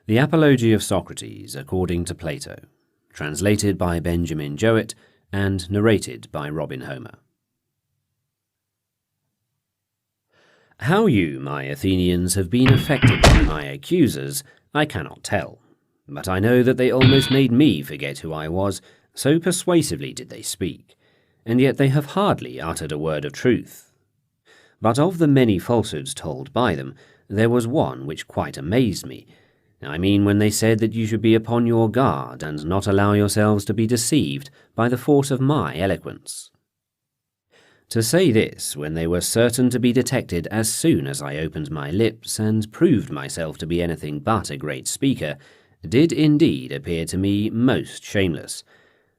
The Apology of Socrates according to Plato, translated by Benjamin Jowett and narrated by Robin Homer. How you, my Athenians, have been affected by my accusers, I cannot tell, but I know that they almost made me forget who I was, so persuasively did they speak, and yet they have hardly uttered a word of truth. But of the many falsehoods told by them, there was one which quite amazed me. I mean when they said that you should be upon your guard and not allow yourselves to be deceived by the force of my eloquence. To say this when they were certain to be detected as soon as I opened my lips and proved myself to be anything but a great speaker, did indeed appear to me most shameless,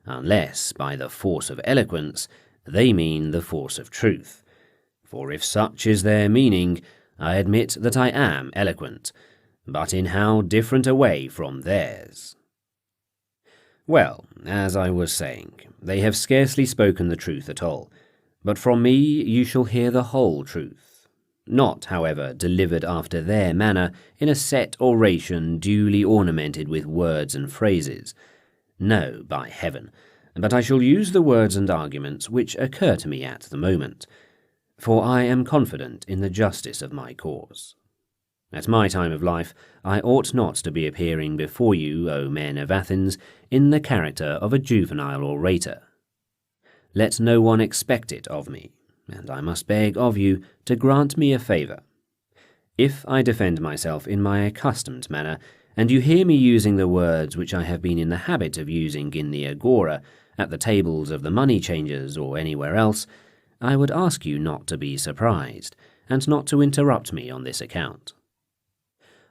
unless by the force of eloquence they mean the force of truth. For if such is their meaning, I admit that I am eloquent, but in how different a way from theirs. Well, as I was saying, they have scarcely spoken the truth at all, but from me you shall hear the whole truth, not, however, delivered after their manner in a set oration duly ornamented with words and phrases. No, by heaven, but I shall use the words and arguments which occur to me at the moment, for I am confident in the justice of my cause. At my time of life, I ought not to be appearing before you, O men of Athens, in the character of a juvenile orator. Let no one expect it of me, and I must beg of you to grant me a favour. If I defend myself in my accustomed manner, and you hear me using the words which I have been in the habit of using in the agora, at the tables of the money changers, or anywhere else, I would ask you not to be surprised, and not to interrupt me on this account.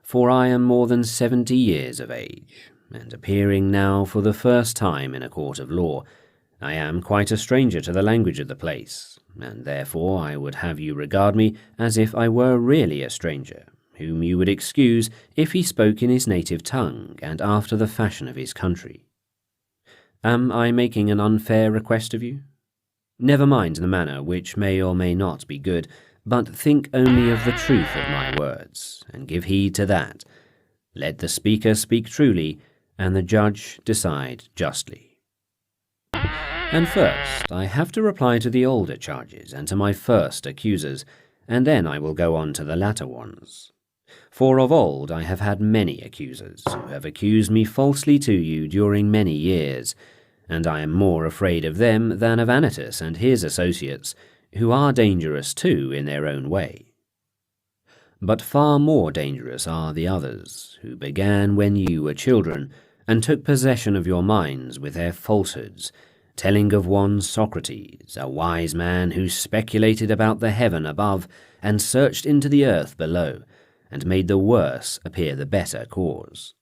For I am more than 70 years of age, and appearing now for the first time in a court of law, I am quite a stranger to the language of the place, and therefore I would have you regard me as if I were really a stranger, whom you would excuse if he spoke in his native tongue and after the fashion of his country. Am I making an unfair request of you? Never mind the manner, which may or may not be good, but think only of the truth of my words, and give heed to that. Let the speaker speak truly, and the judge decide justly. And first, I have to reply to the older charges and to my first accusers, and then I will go on to the latter ones. For of old I have had many accusers, who have accused me falsely to you during many years, and I am more afraid of them than of Anytus and his associates, who are dangerous too in their own way. But far more dangerous are the others, who began when you were children, and took possession of your minds with their falsehoods, telling of one Socrates, a wise man who speculated about the heaven above, and searched into the earth below, and made the worse appear the better cause.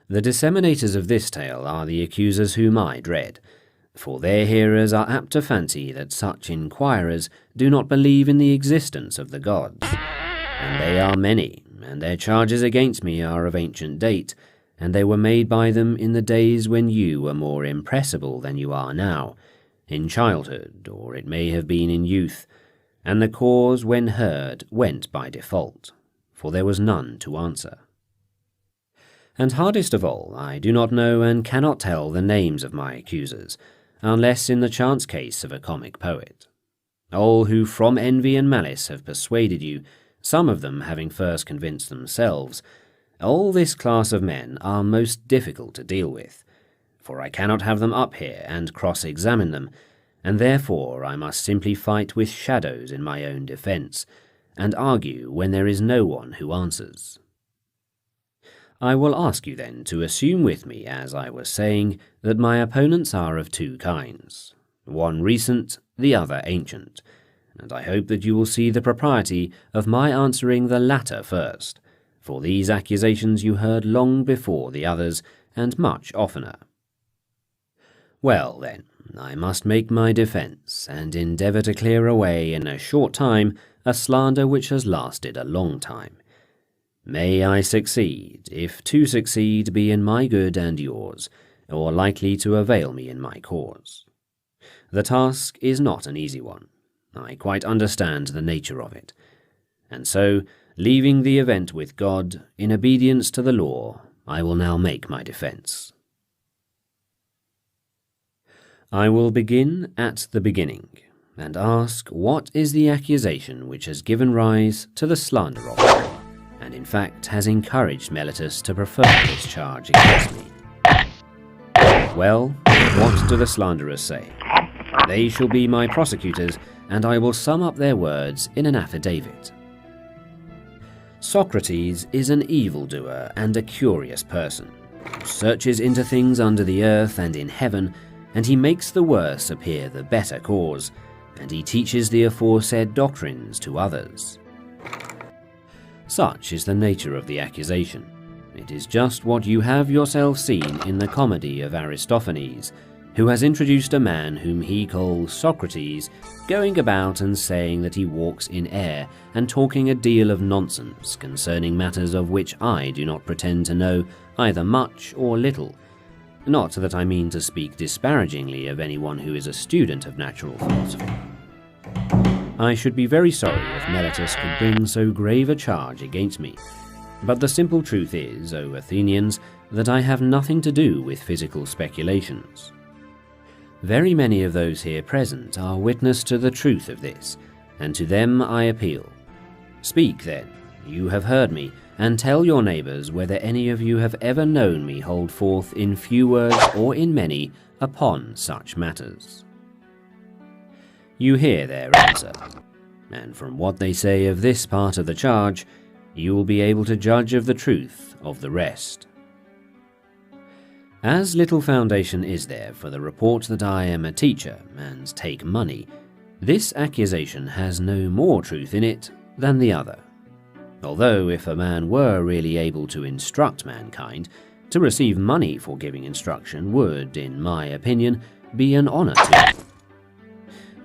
The disseminators of this tale are the accusers whom I dread, for their hearers are apt to fancy that such inquirers do not believe in the existence of the gods. And they are many, and their charges against me are of ancient date, and they were made by them in the days when you were more impressible than you are now, in childhood, or it may have been in youth, and the cause, when heard, went by default, for there was none to answer. And hardest of all, I do not know and cannot tell the names of my accusers, unless in the chance case of a comic poet. All who from envy and malice have persuaded you, some of them having first convinced themselves, all this class of men are most difficult to deal with, for I cannot have them up here and cross-examine them, and therefore I must simply fight with shadows in my own defence, and argue when there is no one who answers. I will ask you then to assume with me, as I was saying, that my opponents are of two kinds, one recent, the other ancient, and I hope that you will see the propriety of my answering the latter first, for these accusations you heard long before the others, and much oftener. Well, then, I must make my defence, and endeavour to clear away in a short time a slander which has lasted a long time. May I succeed, if to succeed be in my good and yours, or likely to avail me in my cause. The task is not an easy one. I quite understand the nature of it. And so, Leaving the event with God, in obedience to the law, I will now make my defense. I will begin at the beginning, and ask what is the accusation which has given rise to the slander of me, and in fact has encouraged Meletus to prefer this charge against me. Well, what do the slanderers say? They shall be my prosecutors, and I will sum up their words in an affidavit. Socrates is an evildoer and a curious person, who searches into things under the earth and in heaven, and he makes the worse appear the better cause, and he teaches the aforesaid doctrines to others. Such is the nature of the accusation. It is just what you have yourself seen in the comedy of Aristophanes, who has introduced a man whom he calls Socrates, going about and saying that he walks in air, and talking a deal of nonsense concerning matters of which I do not pretend to know either much or little. Not that I mean to speak disparagingly of anyone who is a student of natural philosophy. I should be very sorry if Meletus could bring so grave a charge against me, but the simple truth is, O Athenians, that I have nothing to do with physical speculations. Very many of those here present are witness to the truth of this, and to them I appeal. Speak, then, you have heard me, and tell your neighbours whether any of you have ever known me hold forth in few words or in many upon such matters. You hear their answer, and from what they say of this part of the charge, you will be able to judge of the truth of the rest. As little foundation is there for the report that I am a teacher and take money, this accusation has no more truth in it than the other. Although if a man were really able to instruct mankind, to receive money for giving instruction would, in my opinion, be an honour to him.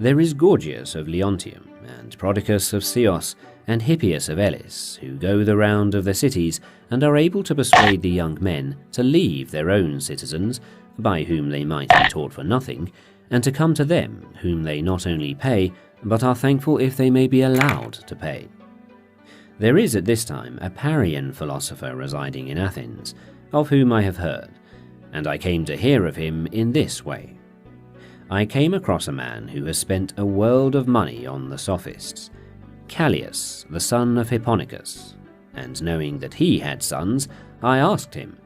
There is Gorgias of Leontium, and Prodicus of Chios, and Hippias of Elis, who go the round of the cities and are able to persuade the young men to leave their own citizens, by whom they might be taught for nothing, and to come to them, whom they not only pay, but are thankful if they may be allowed to pay. There is at this time a Parian philosopher residing in Athens, of whom I have heard, and I came to hear of him in this way. I came across a man who has spent a world of money on the sophists, Callias, the son of Hipponicus, and knowing that he had sons, I asked him,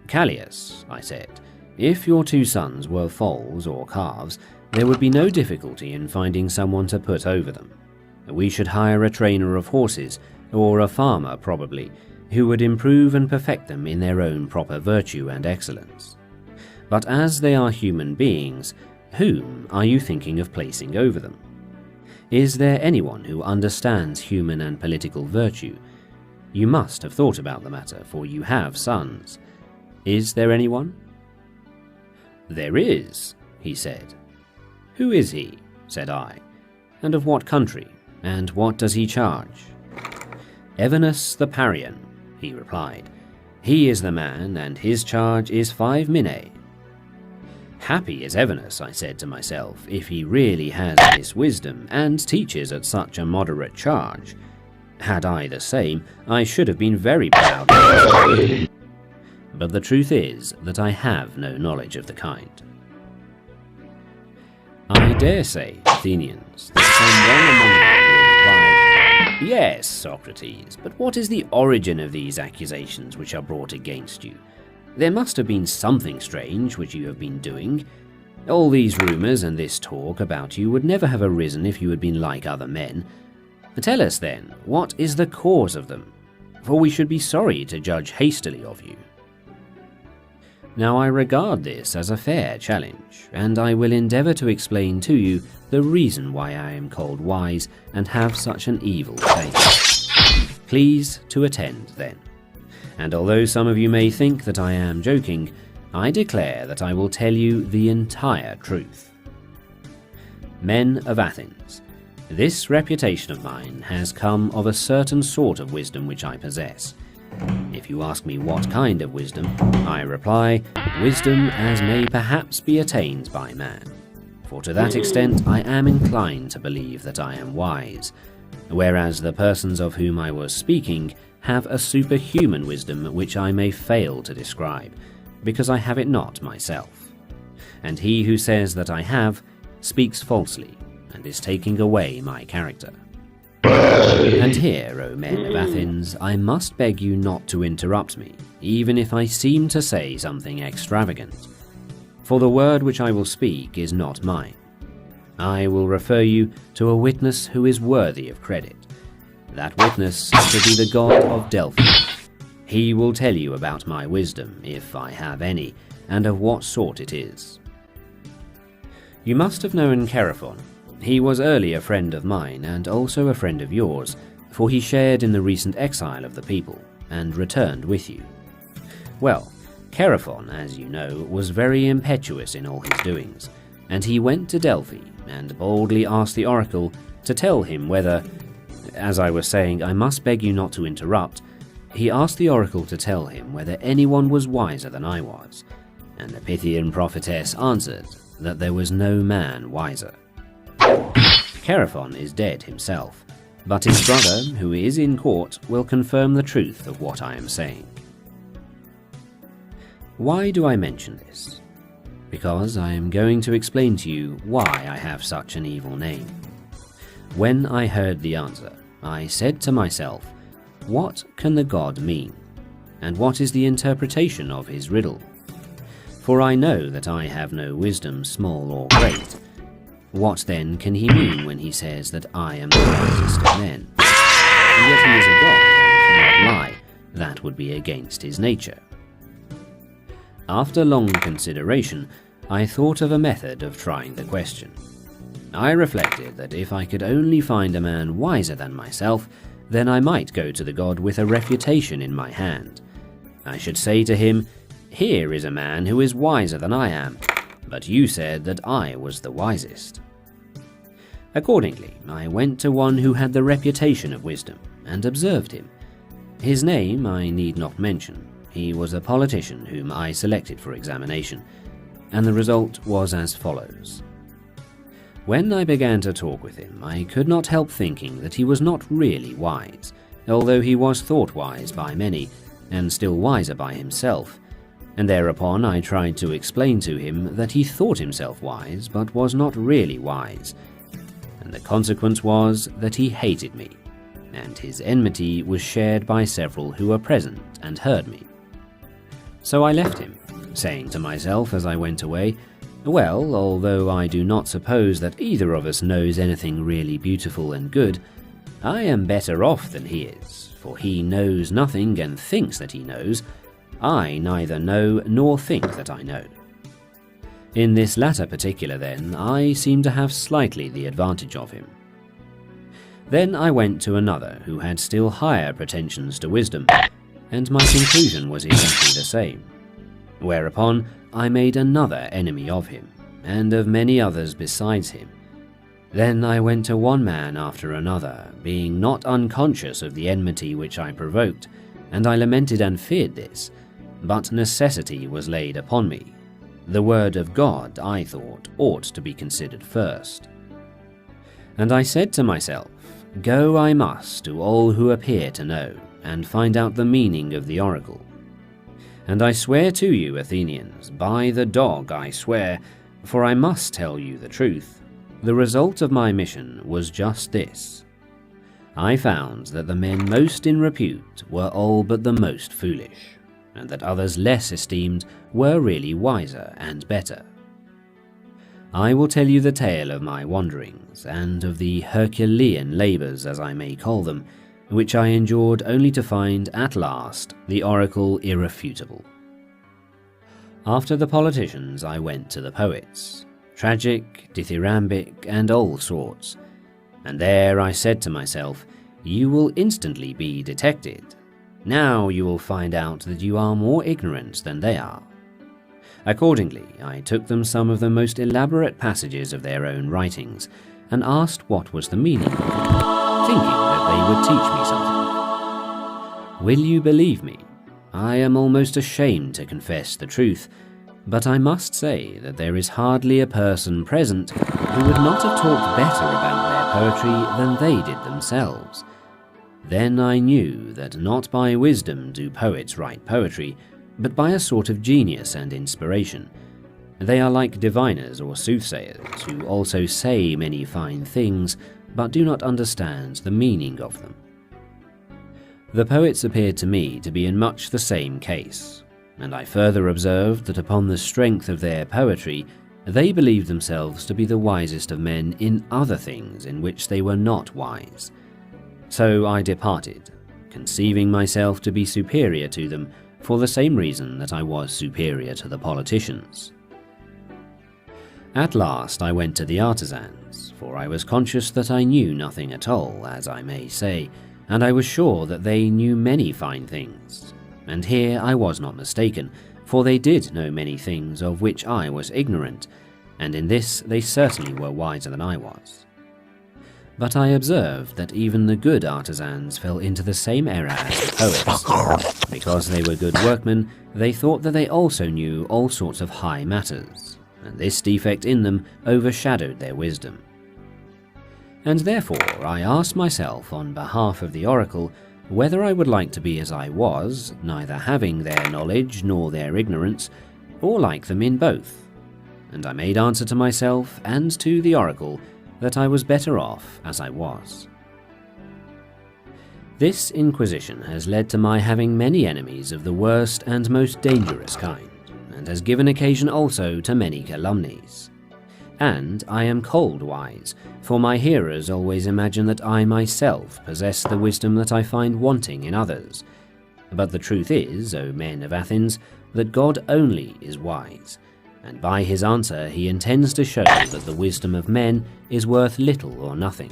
Callias, I said, if your two sons were foals or calves, there would be no difficulty in finding someone to put over them. We should hire a trainer of horses, or a farmer probably, who would improve and perfect them in their own proper virtue and excellence. But as they are human beings, whom are you thinking of placing over them? Is there anyone who understands human and political virtue? You must have thought about the matter, for you have sons. Is there anyone? There is, he said. Who is he? Said I. And of what country? And what does he charge? Evenus the Parian, he replied. He is the man, and his charge is 5 minae. Happy is Evenus, I said to myself, if he really has this wisdom, and teaches at such a moderate charge. Had I the same, I should have been very proud. But the truth is that I have no knowledge of the kind. I dare say, Athenians, that someone among you will reply, Yes, Socrates, but what is the origin of these accusations which are brought against you? There must have been something strange which you have been doing. All these rumours and this talk about you would never have arisen if you had been like other men. Tell us then, what is the cause of them? For we should be sorry to judge hastily of you. Now I regard this as a fair challenge, and I will endeavour to explain to you the reason why I am called wise and have such an evil face. Please to attend then. And although some of you may think that I am joking, I declare that I will tell you the entire truth. Men of Athens, this reputation of mine has come of a certain sort of wisdom which I possess. If you ask me what kind of wisdom, I reply, wisdom as may perhaps be attained by man. For to that extent I am inclined to believe that I am wise, whereas the persons of whom I was speaking have a superhuman wisdom which I may fail to describe, because I have it not myself. And he who says that I have speaks falsely, and is taking away my character. And here, O men of Athens, I must beg you not to interrupt me, even if I seem to say something extravagant. For the word which I will speak is not mine. I will refer you to a witness who is worthy of credit. That witness shall be the god of Delphi. He will tell you about my wisdom, if I have any, and of what sort it is. You must have known Chaerephon. He was early a friend of mine, and also a friend of yours, for he shared in the recent exile of the people, and returned with you. Well, Chaerephon, as you know, was very impetuous in all his doings, and he went to Delphi, and boldly asked the oracle to tell him whether... As I was saying, I must beg you not to interrupt. He asked the oracle to tell him whether anyone was wiser than I was, and the Pythian prophetess answered that there was no man wiser. Chaerephon is dead himself, but his brother, who is in court, will confirm the truth of what I am saying. Why do I mention this? Because I am going to explain to you why I have such an evil name. When I heard the answer, I said to myself, what can the god mean? And what is the interpretation of his riddle? For I know that I have no wisdom, small or great. What then can he mean when he says that I am the wisest of men? And yet he is a god and cannot lie. That would be against his nature. After long consideration, I thought of a method of trying the question. I reflected that if I could only find a man wiser than myself, then I might go to the god with a refutation in my hand. I should say to him, here is a man who is wiser than I am, but you said that I was the wisest. Accordingly, I went to one who had the reputation of wisdom, and observed him. His name I need not mention. He was a politician whom I selected for examination, and the result was as follows. When I began to talk with him, I could not help thinking that he was not really wise, although he was thought wise by many, and still wiser by himself, and thereupon I tried to explain to him that he thought himself wise, but was not really wise, and the consequence was that he hated me, and his enmity was shared by several who were present and heard me. So I left him, saying to myself as I went away, well, although I do not suppose that either of us knows anything really beautiful and good, I am better off than he is, for he knows nothing and thinks that he knows. I neither know nor think that I know. In this latter particular, then, I seem to have slightly the advantage of him. Then I went to another who had still higher pretensions to wisdom, and my conclusion was exactly the same. Whereupon I made another enemy of him, and of many others besides him. Then I went to one man after another, being not unconscious of the enmity which I provoked, and I lamented and feared this, but necessity was laid upon me. The word of God, I thought, ought to be considered first. And I said to myself, go I must to all who appear to know, and find out the meaning of the oracle. And I swear to you, Athenians, by the dog I swear, for I must tell you the truth, the result of my mission was just this. I found that the men most in repute were all but the most foolish, and that others less esteemed were really wiser and better. I will tell you the tale of my wanderings, and of the Herculean labours, as I may call them, which I endured only to find, at last, the oracle irrefutable. After the politicians I went to the poets, tragic, dithyrambic, and all sorts, and there I said to myself, you will instantly be detected. Now you will find out that you are more ignorant than they are. Accordingly, I took them some of the most elaborate passages of their own writings, and asked what was the meaning of them, thinking that they would teach me something. Will you believe me? I am almost ashamed to confess the truth, but I must say that there is hardly a person present who would not have talked better about their poetry than they did themselves. Then I knew that not by wisdom do poets write poetry, but by a sort of genius and inspiration. They are like diviners or soothsayers, who also say many fine things, but do not understand the meaning of them. The poets appeared to me to be in much the same case, and I further observed that upon the strength of their poetry, they believed themselves to be the wisest of men in other things in which they were not wise. So I departed, conceiving myself to be superior to them for the same reason that I was superior to the politicians. At last I went to the artisans, for I was conscious that I knew nothing at all, as I may say, and I was sure that they knew many fine things. And here I was not mistaken, for they did know many things of which I was ignorant, and in this they certainly were wiser than I was. But I observed that even the good artisans fell into the same error as the poets. Because they were good workmen, they thought that they also knew all sorts of high matters, and this defect in them overshadowed their wisdom. And therefore I asked myself on behalf of the oracle whether I would like to be as I was, neither having their knowledge nor their ignorance, or like them in both. And I made answer to myself and to the oracle that I was better off as I was. This inquisition has led to my having many enemies of the worst and most dangerous kind, and has given occasion also to many calumnies. And I am cold wise, for my hearers always imagine that I myself possess the wisdom that I find wanting in others. But the truth is, O men of Athens, that God only is wise, and by his answer he intends to show that the wisdom of men is worth little or nothing.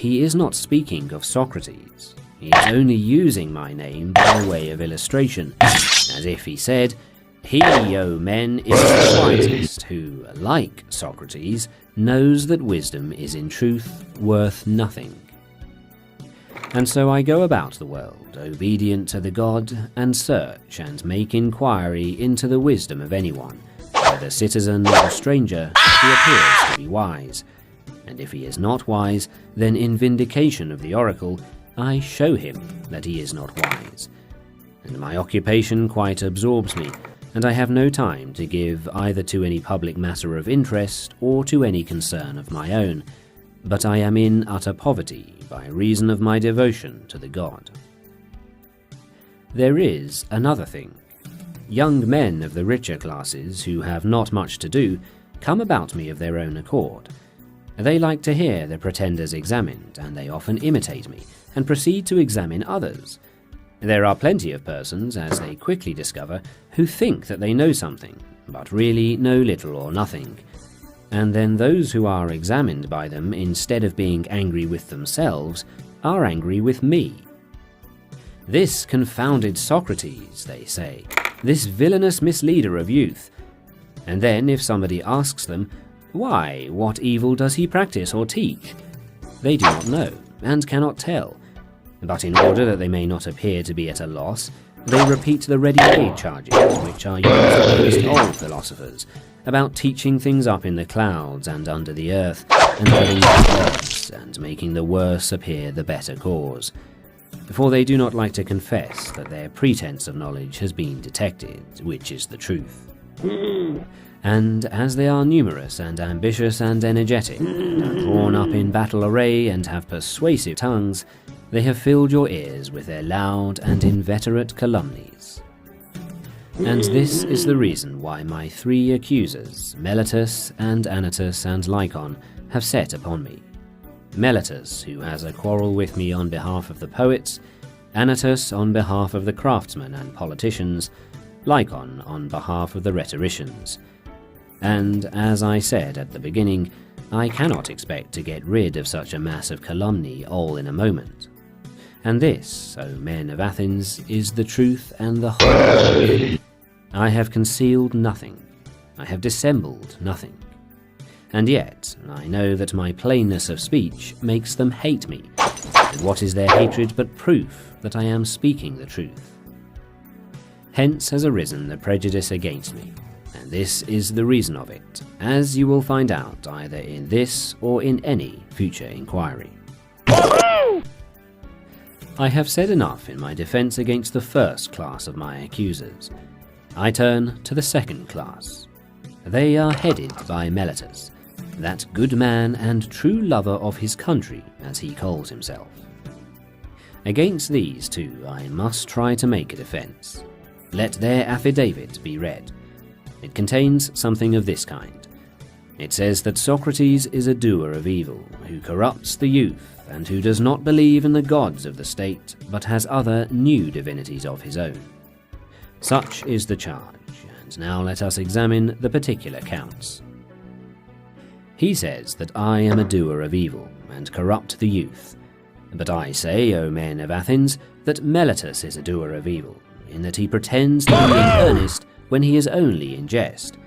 He is not speaking of Socrates. He is only using my name by way of illustration, as if he said, "He, O men, is the wisest who, like Socrates, knows that wisdom is in truth worth nothing." And so I go about the world, obedient to the god, and search and make inquiry into the wisdom of anyone, whether citizen or stranger, if he appears to be wise. And if he is not wise, then in vindication of the oracle, I show him that he is not wise. And my occupation quite absorbs me, and I have no time to give either to any public matter of interest or to any concern of my own, but I am in utter poverty by reason of my devotion to the god. There is another thing. Young men of the richer classes who have not much to do come about me of their own accord. They like to hear the pretenders examined, and they often imitate me and proceed to examine others. There are plenty of persons, as they quickly discover, who think that they know something, but really know little or nothing. And then those who are examined by them, instead of being angry with themselves, are angry with me. "This confounded Socrates," they say, "this villainous misleader of youth." And then if somebody asks them, "Why, what evil does he practice or teach?" they do not know, and cannot tell. But in order that they may not appear to be at a loss, they repeat the ready-made charges which are used against all philosophers, about teaching things up in the clouds and under the earth, and having gods, and making the worse appear the better cause. For they do not like to confess that their pretense of knowledge has been detected, which is the truth. And as they are numerous and ambitious and energetic, and are drawn up in battle array and have persuasive tongues, they have filled your ears with their loud and inveterate calumnies. And this is the reason why my three accusers, Meletus and Anytus and Lycon, have set upon me. Meletus, who has a quarrel with me on behalf of the poets, Anytus on behalf of the craftsmen and politicians, Lycon on behalf of the rhetoricians. And as I said at the beginning, I cannot expect to get rid of such a mass of calumny all in a moment. And this, O men of Athens, is the truth and the whole. I have concealed nothing. I have dissembled nothing. And yet I know that my plainness of speech makes them hate me. And what is their hatred but proof that I am speaking the truth? Hence has arisen the prejudice against me. And this is the reason of it, as you will find out either in this or in any future inquiry. I have said enough in my defense against the first class of my accusers. I turn to the second class. They are headed by Meletus, that good man and true lover of his country, as he calls himself. Against these two I must try to make a defense. Let their affidavit be read. It contains something of this kind. It says that Socrates is a doer of evil, who corrupts the youth, and who does not believe in the gods of the state, but has other new divinities of his own. Such is the charge, and now let us examine the particular counts. He says that I am a doer of evil, and corrupt the youth. But I say, O men of Athens, that Meletus is a doer of evil, in that he pretends to be in earnest when he is only in jest,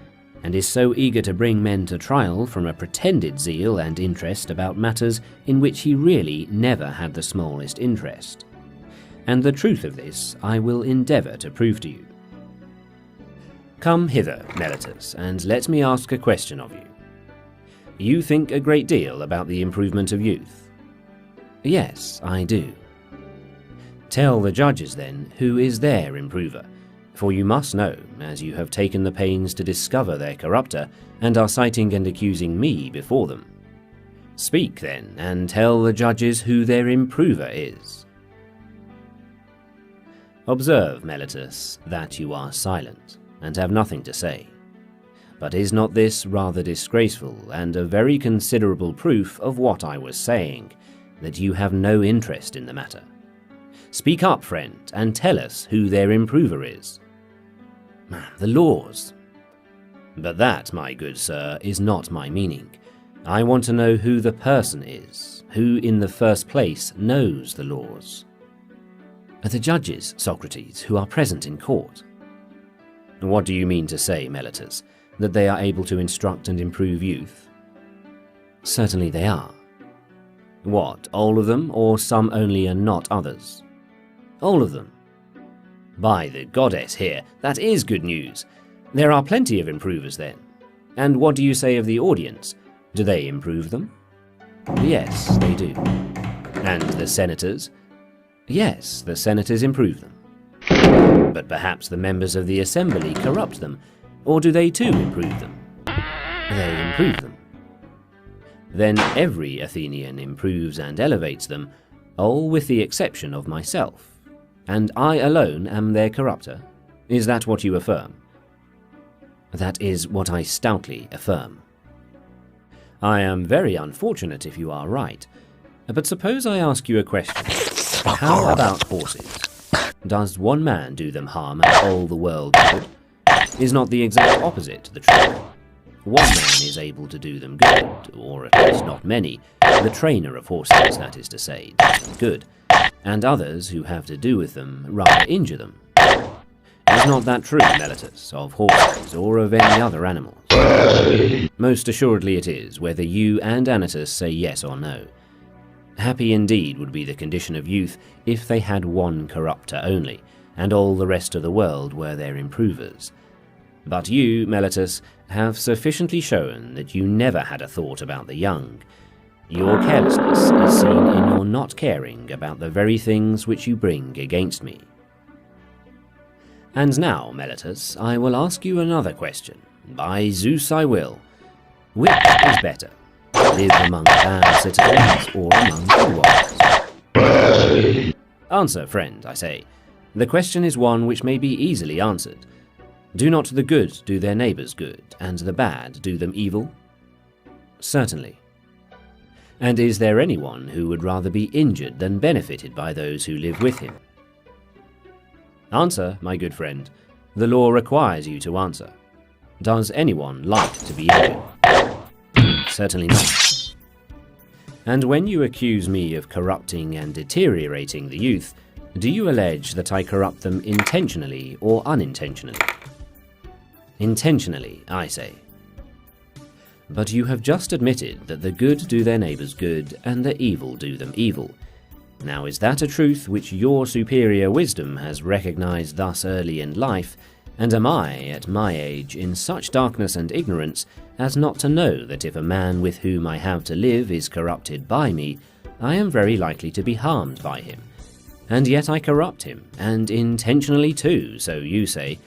and is so eager to bring men to trial from a pretended zeal and interest about matters in which he really never had the smallest interest. And the truth of this I will endeavour to prove to you. Come hither, Meletus, and let me ask a question of you. You think a great deal about the improvement of youth? Yes, I do. Tell the judges, then, who is their improver, for you must know, as you have taken the pains to discover their corrupter, and are citing and accusing me before them. Speak, then, and tell the judges who their improver is. Observe, Meletus, that you are silent, and have nothing to say. But is not this rather disgraceful, and a very considerable proof of what I was saying, that you have no interest in the matter? Speak up, friend, and tell us who their improver is. The laws. But that, my good sir, is not my meaning. I want to know who the person is, who in the first place knows the laws. The judges, Socrates, who are present in court. What do you mean to say, Meletus, that they are able to instruct and improve youth? Certainly they are. What, all of them, or some only and not others? All of them. By the goddess here, that is good news. There are plenty of improvers then. And what do you say of the audience? Do they improve them? Yes, they do. And the senators? Yes, the senators improve them. But perhaps the members of the assembly corrupt them, or do they too improve them? They improve them. Then every Athenian improves and elevates them, all with the exception of myself. And I alone am their corrupter? Is that what you affirm? That is what I stoutly affirm. I am very unfortunate if you are right. But suppose I ask you a question. How about horses? Does one man do them harm and all the world good? Is not the exact opposite the truth? One man is able to do them good, or at least not many, the trainer of horses, that is to say, does them good, and others who have to do with them rather injure them. Is not that true, Meletus, of horses or of any other animals? Most assuredly it is, whether you and Anytus say yes or no. Happy indeed would be the condition of youth if they had one corrupter only, and all the rest of the world were their improvers. But you, Meletus, have sufficiently shown that you never had a thought about the young. Your carelessness is seen in your not caring about the very things which you bring against me. And now, Meletus, I will ask you another question. By Zeus I will. Which is better, live among bad citizens or among good ones? Answer, friend, I say. The question is one which may be easily answered. Do not the good do their neighbours good, and the bad do them evil? Certainly. And is there anyone who would rather be injured than benefited by those who live with him? Answer, my good friend. The law requires you to answer. Does anyone like to be injured? Certainly not. And when you accuse me of corrupting and deteriorating the youth, do you allege that I corrupt them intentionally or unintentionally? Intentionally, I say. But you have just admitted that the good do their neighbours good, and the evil do them evil. Now is that a truth which your superior wisdom has recognized thus early in life, And am I, at my age, in such darkness and ignorance as not to know that if a man with whom I have to live is corrupted by me, I am very likely to be harmed by him? And yet I corrupt him, and intentionally too, so you say,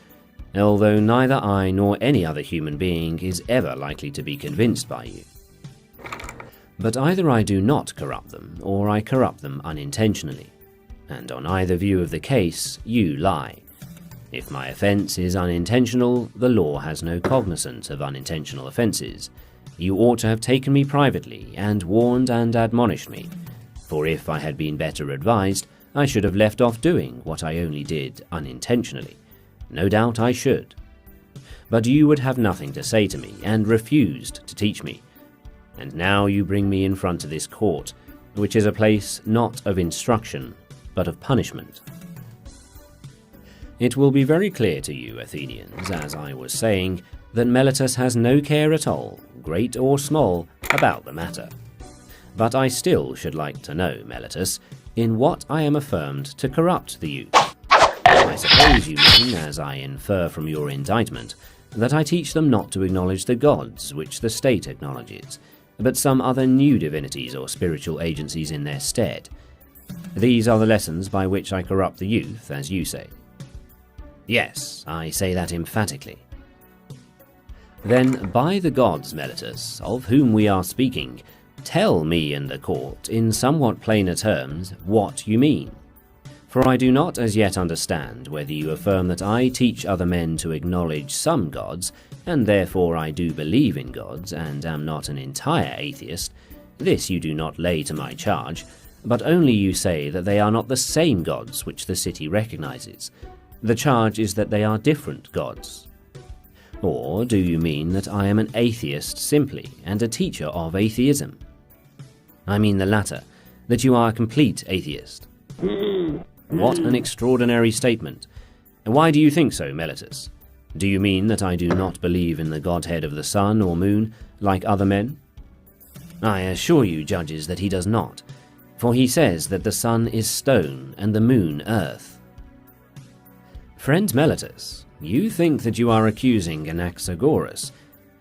although neither I nor any other human being is ever likely to be convinced by you. But either I do not corrupt them, or I corrupt them unintentionally, and on either view of the case, you lie. If my offence is unintentional, the law has no cognizance of unintentional offences. You ought to have taken me privately, and warned and admonished me, for if I had been better advised, I should have left off doing what I only did unintentionally. No doubt I should. But you would have nothing to say to me, and refused to teach me. And now you bring me in front of this court, which is a place not of instruction, but of punishment. It will be very clear to you, Athenians, as I was saying, that Meletus has no care at all, great or small, about the matter. But I still should like to know, Meletus, in what I am affirmed to corrupt the youth. I suppose you mean, as I infer from your indictment, that I teach them not to acknowledge the gods which the state acknowledges, but some other new divinities or spiritual agencies in their stead. These are the lessons by which I corrupt the youth, as you say. Yes, I say that emphatically. Then, by the gods, Meletus, of whom we are speaking, tell me and the court, in somewhat plainer terms, what you mean. For I do not as yet understand whether you affirm that I teach other men to acknowledge some gods, and therefore I do believe in gods, and am not an entire atheist. This you do not lay to my charge, but only you say that they are not the same gods which the city recognizes. The charge is that they are different gods. Or do you mean that I am an atheist simply, and a teacher of atheism? I mean the latter, that you are a complete atheist. What an extraordinary statement. Why do you think so, Meletus? Do you mean that I do not believe in the godhead of the sun or moon, like other men? I assure you, judges, that he does not, for he says that the sun is stone and the moon earth. Friend Meletus, you think that you are accusing Anaxagoras,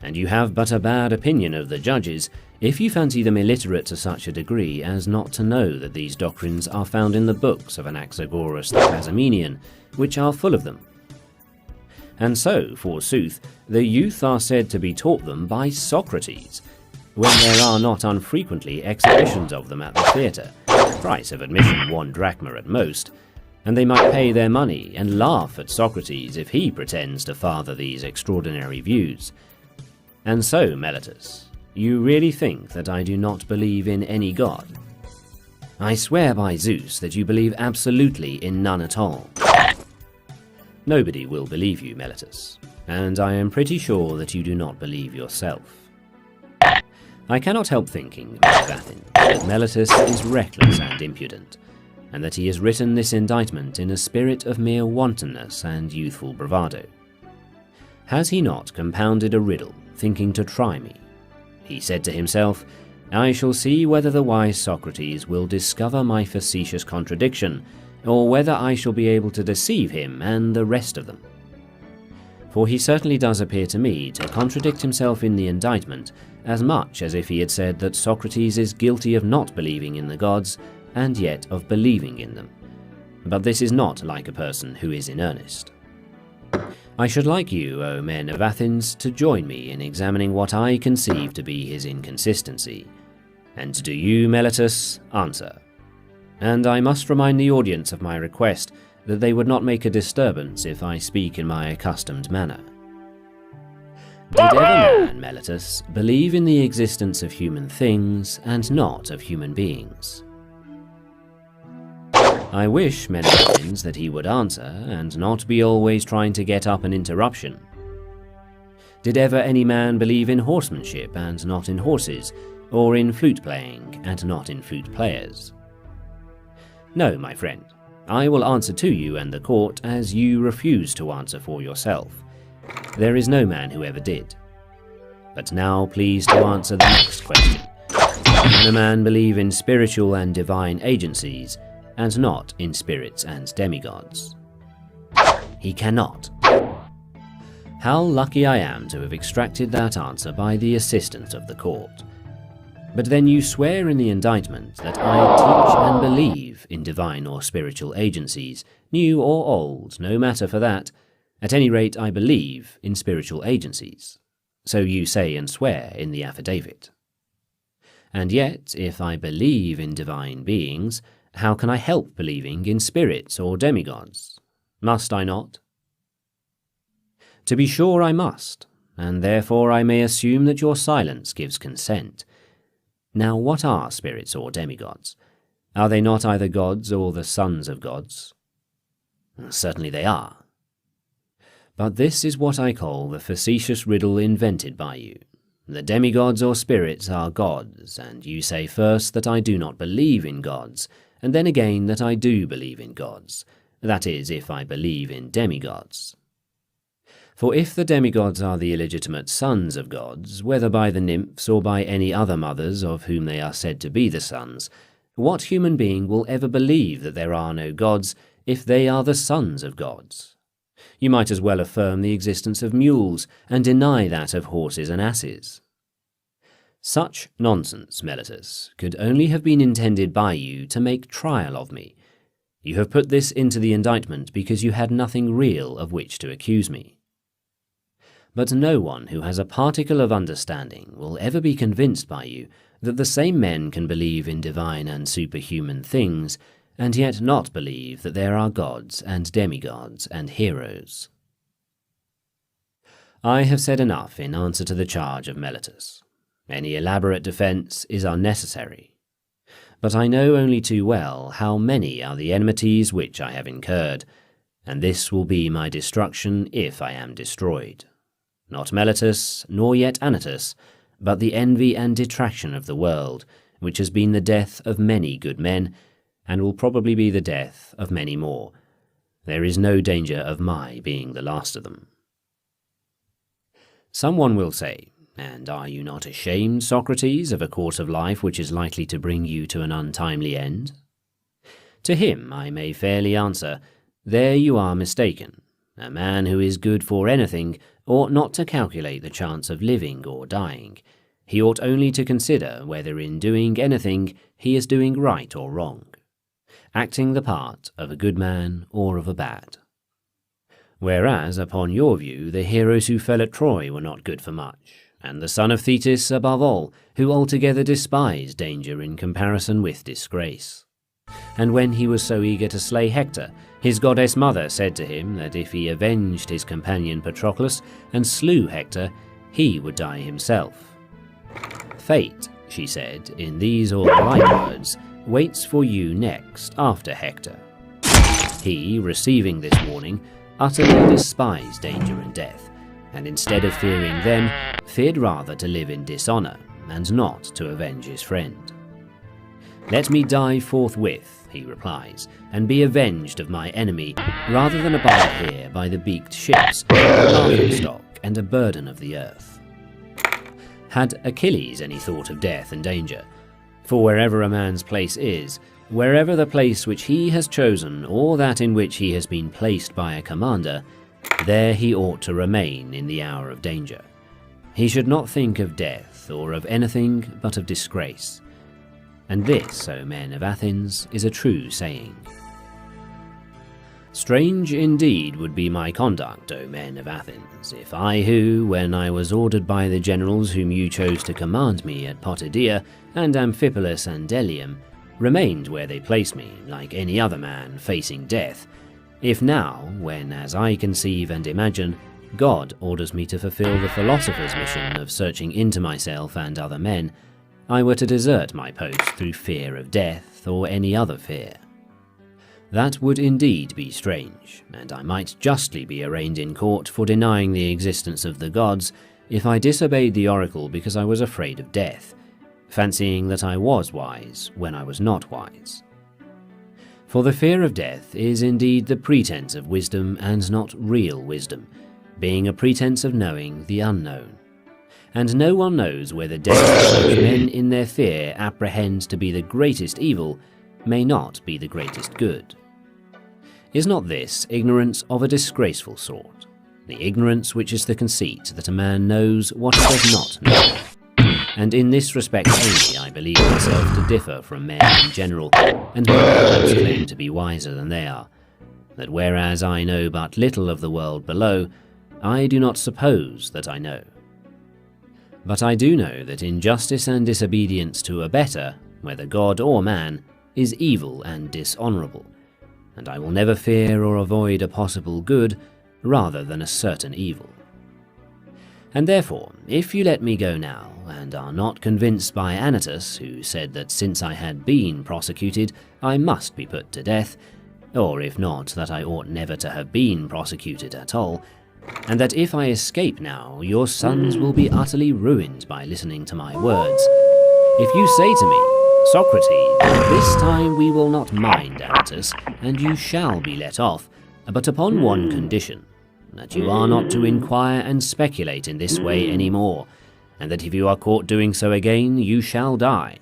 and you have but a bad opinion of the judges if you fancy them illiterate to such a degree as not to know that these doctrines are found in the books of Anaxagoras the Casamenian, which are full of them. And so, forsooth, the youth are said to be taught them by Socrates, when there are not unfrequently exhibitions of them at the theatre, price of admission 1 drachma at most, and they might pay their money and laugh at Socrates if he pretends to father these extraordinary views. And so, Meletus, you really think that I do not believe in any god? I swear by Zeus that you believe absolutely in none at all. Nobody will believe you, Meletus, and I am pretty sure that you do not believe yourself. I cannot help thinking, men of Athens, that Meletus is reckless and impudent, and that he has written this indictment in a spirit of mere wantonness and youthful bravado. Has he not compounded a riddle, thinking to try me? He said to himself, I shall see whether the wise Socrates will discover my facetious contradiction, or whether I shall be able to deceive him and the rest of them. For he certainly does appear to me to contradict himself in the indictment, as much as if he had said that Socrates is guilty of not believing in the gods, and yet of believing in them. But this is not like a person who is in earnest. I should like you, O men of Athens, to join me in examining what I conceive to be his inconsistency. And do you, Meletus, answer. And I must remind the audience of my request that they would not make a disturbance if I speak in my accustomed manner. Did ever man, Meletus, believe in the existence of human things and not of human beings? I wish, men of Athens, that he would answer, and not be always trying to get up an interruption. Did ever any man believe in horsemanship and not in horses, or in flute playing and not in flute players? No, my friend, I will answer to you and the court as you refuse to answer for yourself. There is no man who ever did. But now please to answer the next question. Can a man believe in spiritual and divine agencies, and not in spirits and demigods? He cannot. How lucky I am to have extracted that answer by the assistance of the court. But then you swear in the indictment that I teach and believe in divine or spiritual agencies, new or old, no matter for that. At any rate, I believe in spiritual agencies. So you say and swear in the affidavit. And yet, if I believe in divine beings, how can I help believing in spirits or demigods? Must I not? To be sure I must, and therefore I may assume that your silence gives consent. Now what are spirits or demigods? Are they not either gods or the sons of gods? Certainly they are. But this is what I call the facetious riddle invented by you. The demigods or spirits are gods, and you say first that I do not believe in gods, and then again that I do believe in gods. That is, if I believe in demigods. For if the demigods are the illegitimate sons of gods, whether by the nymphs or by any other mothers of whom they are said to be the sons, what human being will ever believe that there are no gods if they are the sons of gods? You might as well affirm the existence of mules and deny that of horses and asses. Such nonsense, Meletus, could only have been intended by you to make trial of me. You have put this into the indictment because you had nothing real of which to accuse me. But no one who has a particle of understanding will ever be convinced by you that the same men can believe in divine and superhuman things, and yet not believe that there are gods and demigods and heroes. I have said enough in answer to the charge of Meletus. Any elaborate defence is unnecessary. But I know only too well how many are the enmities which I have incurred, and this will be my destruction if I am destroyed. Not Meletus, nor yet Anytus, but the envy and detraction of the world, which has been the death of many good men, and will probably be the death of many more. There is no danger of my being the last of them. Someone will say, and are you not ashamed, Socrates, of a course of life which is likely to bring you to an untimely end? To him I may fairly answer, there you are mistaken. A man who is good for anything ought not to calculate the chance of living or dying. He ought only to consider whether in doing anything he is doing right or wrong, acting the part of a good man or of a bad. Whereas, upon your view, the heroes who fell at Troy were not good for much, and the son of Thetis above all, who altogether despised danger in comparison with disgrace. And when he was so eager to slay Hector, his goddess mother said to him that if he avenged his companion Patroclus and slew Hector, he would die himself. Fate, she said, in these or the like words, waits for you next after Hector. He, receiving this warning, utterly despised danger and death, and instead of fearing them, feared rather to live in dishonour, and not to avenge his friend. Let me die forthwith, he replies, and be avenged of my enemy, rather than abide here by the beaked ships, a laughing-stock and a burden of the earth. Had Achilles any thought of death and danger? For wherever a man's place is, wherever the place which he has chosen or that in which he has been placed by a commander, there he ought to remain in the hour of danger. He should not think of death or of anything but of disgrace. And this, O men of Athens, is a true saying. Strange indeed would be my conduct, O men of Athens, if I who, when I was ordered by the generals whom you chose to command me at Potidaea and Amphipolis and Delium, remained where they placed me, like any other man facing death, if now, when, as I conceive and imagine, God orders me to fulfill the philosopher's mission of searching into myself and other men, I were to desert my post through fear of death or any other fear. That would indeed be strange, and I might justly be arraigned in court for denying the existence of the gods if I disobeyed the oracle because I was afraid of death, fancying that I was wise when I was not wise. For the fear of death is indeed the pretense of wisdom and not real wisdom, being a pretense of knowing the unknown. And no one knows whether death, which men in their fear apprehend to be the greatest evil, may not be the greatest good. Is not this ignorance of a disgraceful sort? the ignorance which is the conceit that a man knows what he does not know. And in this respect only I believe myself to differ from men in general, and may perhaps claim to be wiser than they are, that whereas I know but little of the world below, I do not suppose that I know. But I do know that injustice and disobedience to a better, whether God or man, is evil and dishonourable, and I will never fear or avoid a possible good rather than a certain evil. And therefore, if you let me go now, and are not convinced by Anytus, who said that since I had been prosecuted, I must be put to death, or if not, that I ought never to have been prosecuted at all, and that if I escape now, your sons will be utterly ruined by listening to my words, if you say to me, Socrates, this time we will not mind Anytus, and you shall be let off, but upon one condition, that you are not to inquire and speculate in this way any more, and that if you are caught doing so again, you shall die.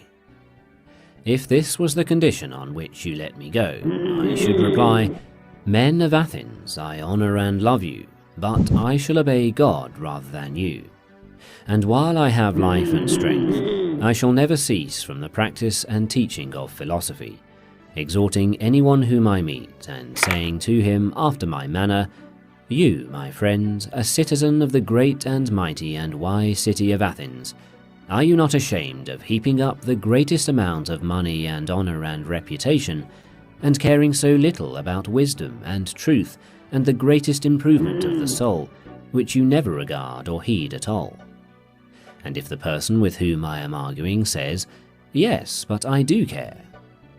If this was the condition on which you let me go, I should reply, Men of Athens, I honour and love you, but I shall obey God rather than you. And while I have life and strength, I shall never cease from the practice and teaching of philosophy, exhorting anyone whom I meet, and saying to him after my manner, You, my friend, a citizen of the great and mighty and wise city of Athens, are you not ashamed of heaping up the greatest amount of money and honour and reputation, and caring so little about wisdom and truth and the greatest improvement of the soul, which you never regard or heed at all? And if the person with whom I am arguing says, Yes, but I do care,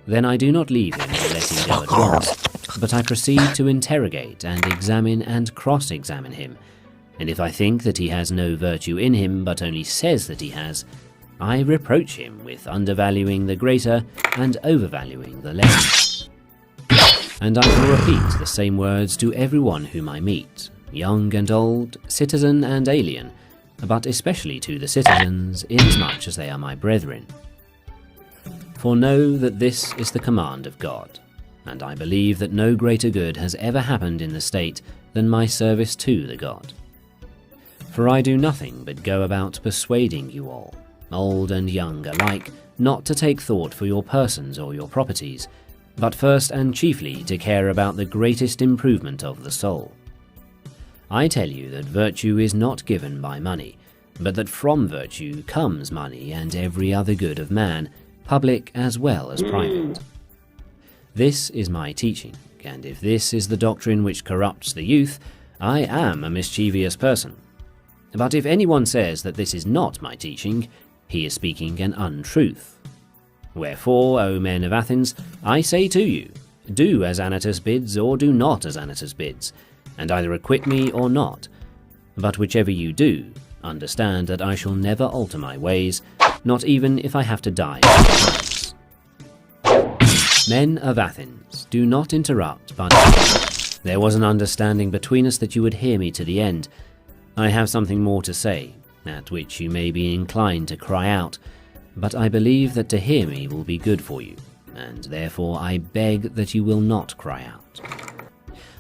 then I do not leave him or let him go at once, but I proceed to interrogate and examine and cross-examine him, and if I think that he has no virtue in him but only says that he has, I reproach him with undervaluing the greater and overvaluing the less. And I will repeat the same words to everyone whom I meet, young and old, citizen and alien, but especially to the citizens, inasmuch as they are my brethren. For know that this is the command of God, and I believe that no greater good has ever happened in the state than my service to the God. For I do nothing but go about persuading you all, old and young alike, not to take thought for your persons or your properties, but first and chiefly to care about the greatest improvement of the soul. I tell you that virtue is not given by money, but that from virtue comes money and every other good of man, public as well as private. This is my teaching, and if this is the doctrine which corrupts the youth, I am a mischievous person. But if anyone says that this is not my teaching, he is speaking an untruth. Wherefore, O men of Athens, I say to you, do as Anytus bids or do not as Anytus bids, and either acquit me or not. But whichever you do, understand that I shall never alter my ways, not even if I have to die. Men of Athens, do not interrupt, but there was an understanding between us that you would hear me to the end. I have something more to say, at which you may be inclined to cry out, but I believe that to hear me will be good for you, and therefore I beg that you will not cry out.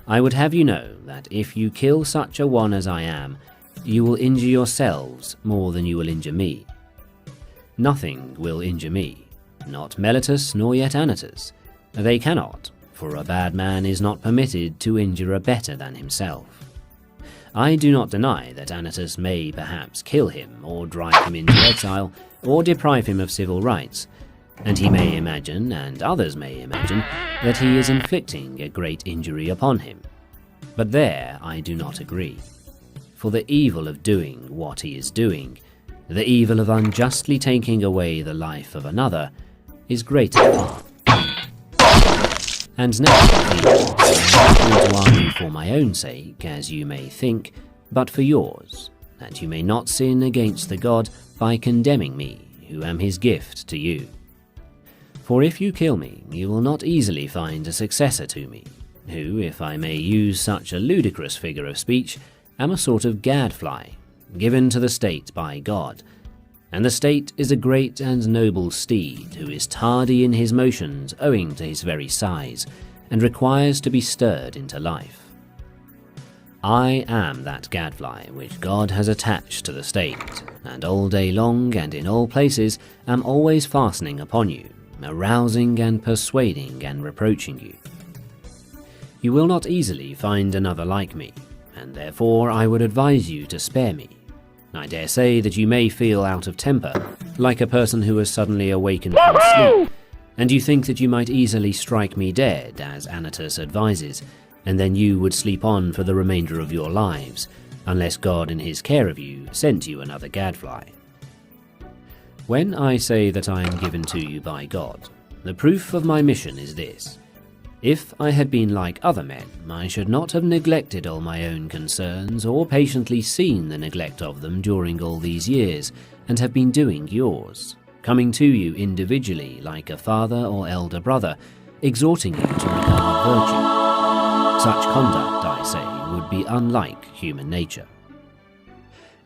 I would have you know that if you kill such a one as I am, you will injure yourselves more than you will injure me. Nothing will injure me, not Meletus nor yet Anytus. They cannot, for a bad man is not permitted to injure a better than himself. I do not deny that Anytus may perhaps kill him, or drive him into exile, or deprive him of civil rights, and he may imagine, and others may imagine, that he is inflicting a great injury upon him. But there I do not agree. For the evil of doing what he is doing, the evil of unjustly taking away the life of another, is greater far. And now, I am not going to argue for my own sake, as you may think, but for yours, that you may not sin against the God by condemning me, who am his gift to you. For if you kill me, you will not easily find a successor to me, who, if I may use such a ludicrous figure of speech, am a sort of gadfly, given to the state by God, and the state is a great and noble steed who is tardy in his motions owing to his very size, and requires to be stirred into life. I am that gadfly which God has attached to the state, and all day long and in all places am always fastening upon you, arousing and persuading and reproaching you. You will not easily find another like me, and therefore I would advise you to spare me. I dare say that you may feel out of temper, like a person who has suddenly awakened from sleep, and you think that you might easily strike me dead, as Anytus advises, and then you would sleep on for the remainder of your lives, unless God in his care of you sent you another gadfly. When I say that I am given to you by God, the proof of my mission is this. If I had been like other men, I should not have neglected all my own concerns or patiently seen the neglect of them during all these years, and have been doing yours, coming to you individually like a father or elder brother, exhorting you to regard virtue. Such conduct, I say, would be unlike human nature.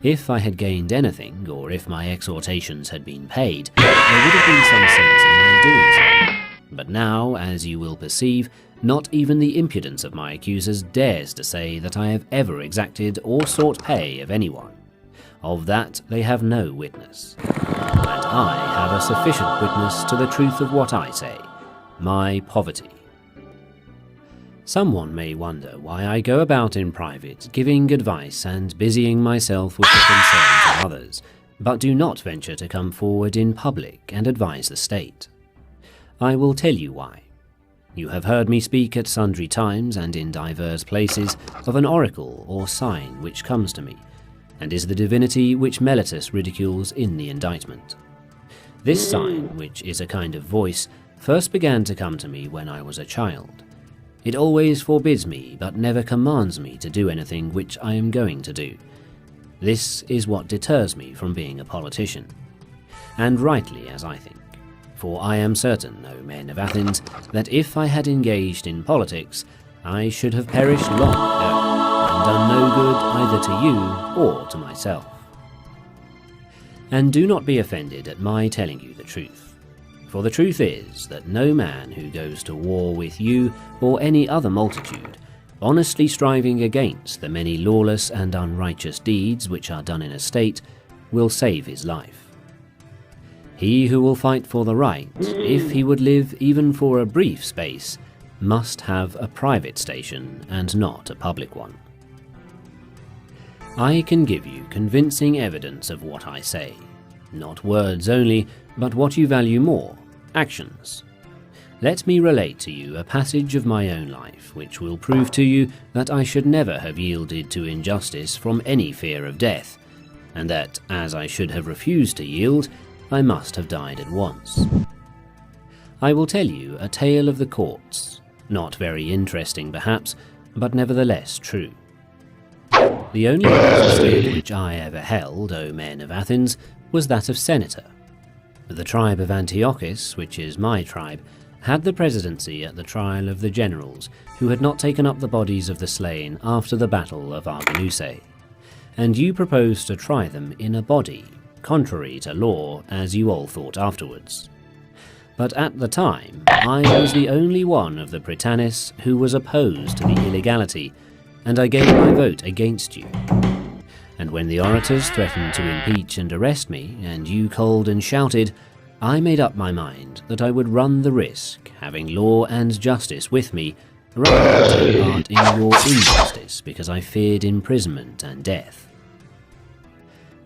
If I had gained anything, or if my exhortations had been paid, there would have been some sense in my doing so. But now, as you will perceive, not even the impudence of my accusers dares to say that I have ever exacted or sought pay of anyone. Of that they have no witness. And I have a sufficient witness to the truth of what I say, my poverty. Someone may wonder why I go about in private giving advice and busying myself with the concerns of others, but do not venture to come forward in public and advise the state. I will tell you why. You have heard me speak at sundry times and in divers places of an oracle or sign which comes to me, and is the divinity which Meletus ridicules in the indictment. This sign, which is a kind of voice, first began to come to me when I was a child. It always forbids me, but never commands me to do anything which I am going to do. This is what deters me from being a politician. And rightly, as I think. For I am certain, O men of Athens, that if I had engaged in politics, I should have perished long ago, and done no good either to you or to myself. And do not be offended at my telling you the truth. For the truth is that no man who goes to war with you or any other multitude, honestly striving against the many lawless and unrighteous deeds which are done in a state, will save his life. He who will fight for the right, if he would live even for a brief space, must have a private station and not a public one. I can give you convincing evidence of what I say, not words only, but what you value more, actions. Let me relate to you a passage of my own life, which will prove to you that I should never have yielded to injustice from any fear of death, and that, as I should have refused to yield, I must have died at once. I will tell you a tale of the courts, not very interesting perhaps, but nevertheless true. The only estate which I ever held, O men of Athens, was that of senator. The tribe of Antiochus, which is my tribe, had the presidency at the trial of the generals who had not taken up the bodies of the slain after the battle of Arginusae, and you proposed to try them in a body, contrary to law, as you all thought afterwards. But at the time, I was the only one of the Prytanis who was opposed to the illegality, and I gave my vote against you. And when the orators threatened to impeach and arrest me, and you called and shouted, I made up my mind that I would run the risk, having law and justice with me, rather than take part in your injustice, because I feared imprisonment and death.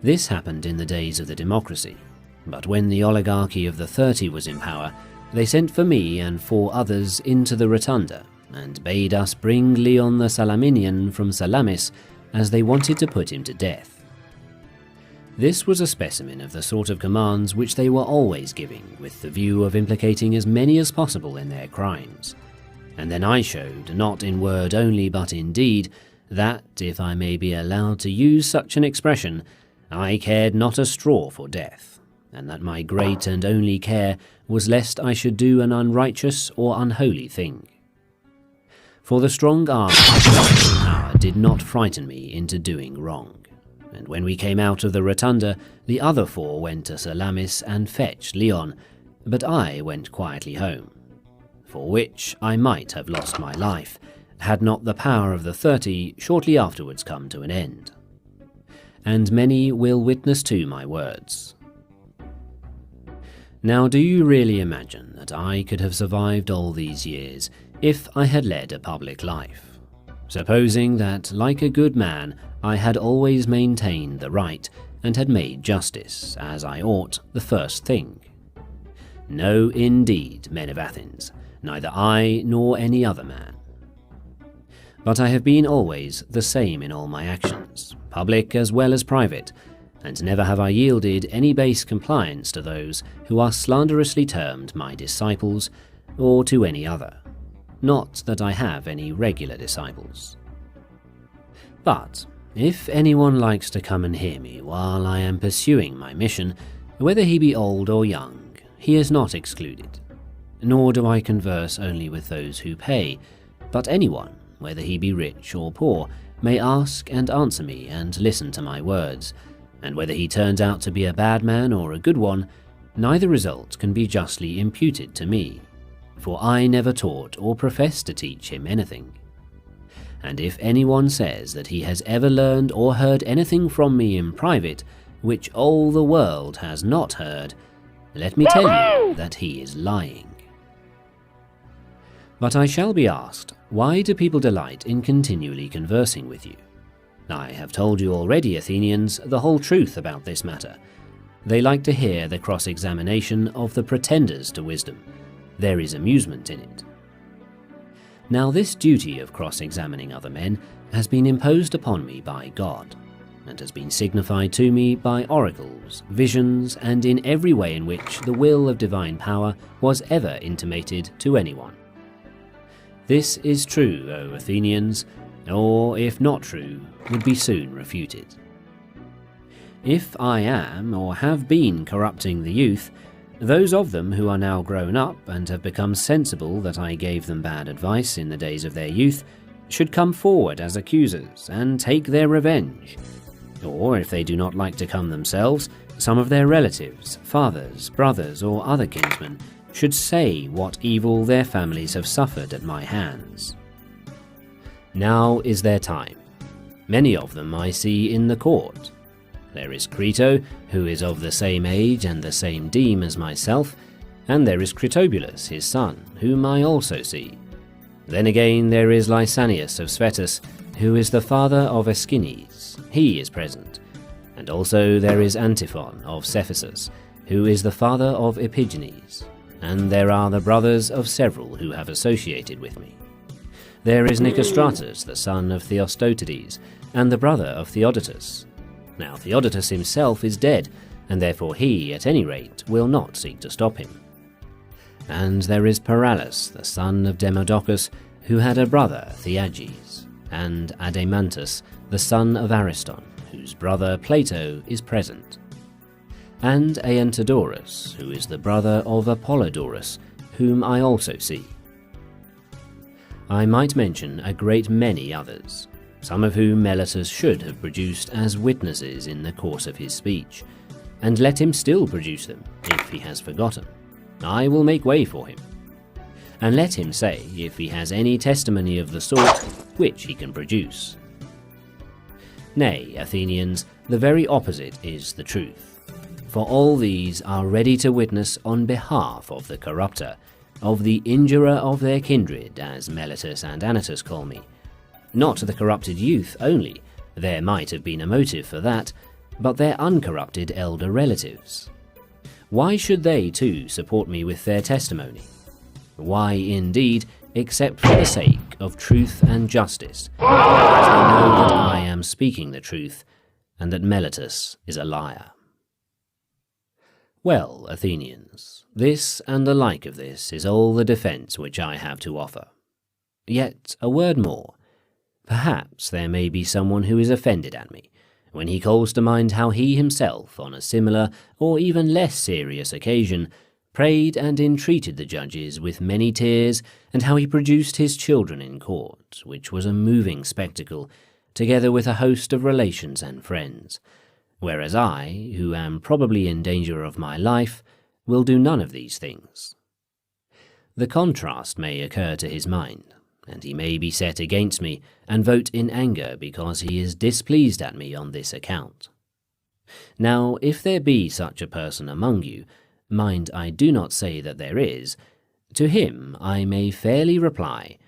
This happened in the days of the democracy, but when the oligarchy of the 30 was in power, they sent for me and 4 others into the rotunda, and bade us bring Leon the Salaminian from Salamis, as they wanted to put him to death. This was a specimen of the sort of commands which they were always giving, with the view of implicating as many as possible in their crimes. And then I showed, not in word only but in deed, that, if I may be allowed to use such an expression, I cared not a straw for death, and that my great and only care was lest I should do an unrighteous or unholy thing. For the strong arm of power did not frighten me into doing wrong, and when we came out of the rotunda, the other 4 went to Salamis and fetched Leon, but I went quietly home, for which I might have lost my life, had not the power of the 30 shortly afterwards come to an end. And many will witness to my words. Now, do you really imagine that I could have survived all these years if I had led a public life? Supposing that, like a good man, I had always maintained the right and had made justice, as I ought, the first thing. No, indeed, men of Athens, neither I nor any other man. But I have been always the same in all my actions, public as well as private, and never have I yielded any base compliance to those who are slanderously termed my disciples, or to any other. Not that I have any regular disciples. But if anyone likes to come and hear me while I am pursuing my mission, whether he be old or young, he is not excluded. Nor do I converse only with those who pay, but anyone, whether he be rich or poor, may ask and answer me and listen to my words, and whether he turns out to be a bad man or a good one, neither result can be justly imputed to me, for I never taught or professed to teach him anything. And if anyone says that he has ever learned or heard anything from me in private, which all the world has not heard, let me tell you that he is lying. But I shall be asked, why do people delight in continually conversing with you? I have told you already, Athenians, the whole truth about this matter. They like to hear the cross-examination of the pretenders to wisdom. There is amusement in it. Now this duty of cross-examining other men has been imposed upon me by God, and has been signified to me by oracles, visions, and in every way in which the will of divine power was ever intimated to anyone. This is true, O Athenians, or if not true, would be soon refuted. If I am or have been corrupting the youth, those of them who are now grown up and have become sensible that I gave them bad advice in the days of their youth should come forward as accusers and take their revenge. Or, if they do not like to come themselves, some of their relatives, fathers, brothers, or other kinsmen should say what evil their families have suffered at my hands. Now is their time. Many of them I see in the court. There is Crito, who is of the same age and the same deme as myself, and there is Critobulus, his son, whom I also see. Then again there is Lysanias of Sphetus, who is the father of Aeschines. He is present. And also there is Antiphon of Cephissus, who is the father of Epigenes. And there are the brothers of several who have associated with me. There is Nicostratus, the son of Theostotides, and the brother of Theodotus. Now Theodotus himself is dead, and therefore he, at any rate, will not seek to stop him. And there is Paralus, the son of Demodocus, who had a brother, Theages, and Adamantus, the son of Ariston, whose brother Plato is present, and Aeantodorus, who is the brother of Apollodorus, whom I also see. I might mention a great many others, some of whom Meletus should have produced as witnesses in the course of his speech, and let him still produce them, if he has forgotten. I will make way for him. And let him say, if he has any testimony of the sort, which he can produce. Nay, Athenians, the very opposite is the truth. For all these are ready to witness on behalf of the corrupter, of the injurer of their kindred, as Meletus and Anytus call me. Not the corrupted youth only, there might have been a motive for that, but their uncorrupted elder relatives. Why should they too support me with their testimony? Why, indeed, except for the sake of truth and justice, because they know that I am speaking the truth, and that Meletus is a liar. Well, Athenians, this and the like of this is all the defence which I have to offer. Yet a word more. Perhaps there may be someone who is offended at me, when he calls to mind how he himself, on a similar or even less serious occasion, prayed and entreated the judges with many tears, and how he produced his children in court, which was a moving spectacle, together with a host of relations and friends, whereas I, who am probably in danger of my life, will do none of these things. The contrast may occur to his mind. and he may be set against me, and vote in anger because he is displeased at me on this account. Now, if there be such a person among you, mind, I do not say that there is, to him I may fairly reply,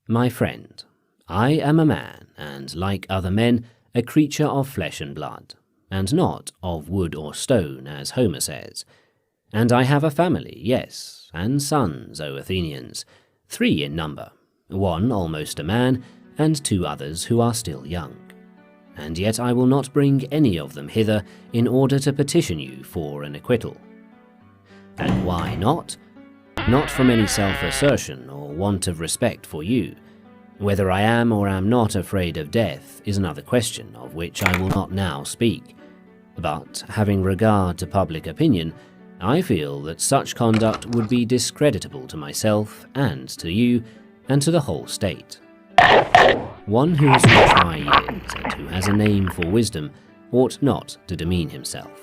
My friend, I am a man, and like other men, a creature of flesh and blood, and not of wood or stone, as Homer says. And I have a family, yes, and sons, O Athenians, 3 in number, 1 almost a man, and 2 others who are still young. And yet I will not bring any of them hither in order to petition you for an acquittal. And why not? Not from any self-assertion or want of respect for you. Whether I am or am not afraid of death is another question of which I will not now speak. But, having regard to public opinion, I feel that such conduct would be discreditable to myself and to you and to the whole state. One who has reached my years and who has a name for wisdom ought not to demean himself.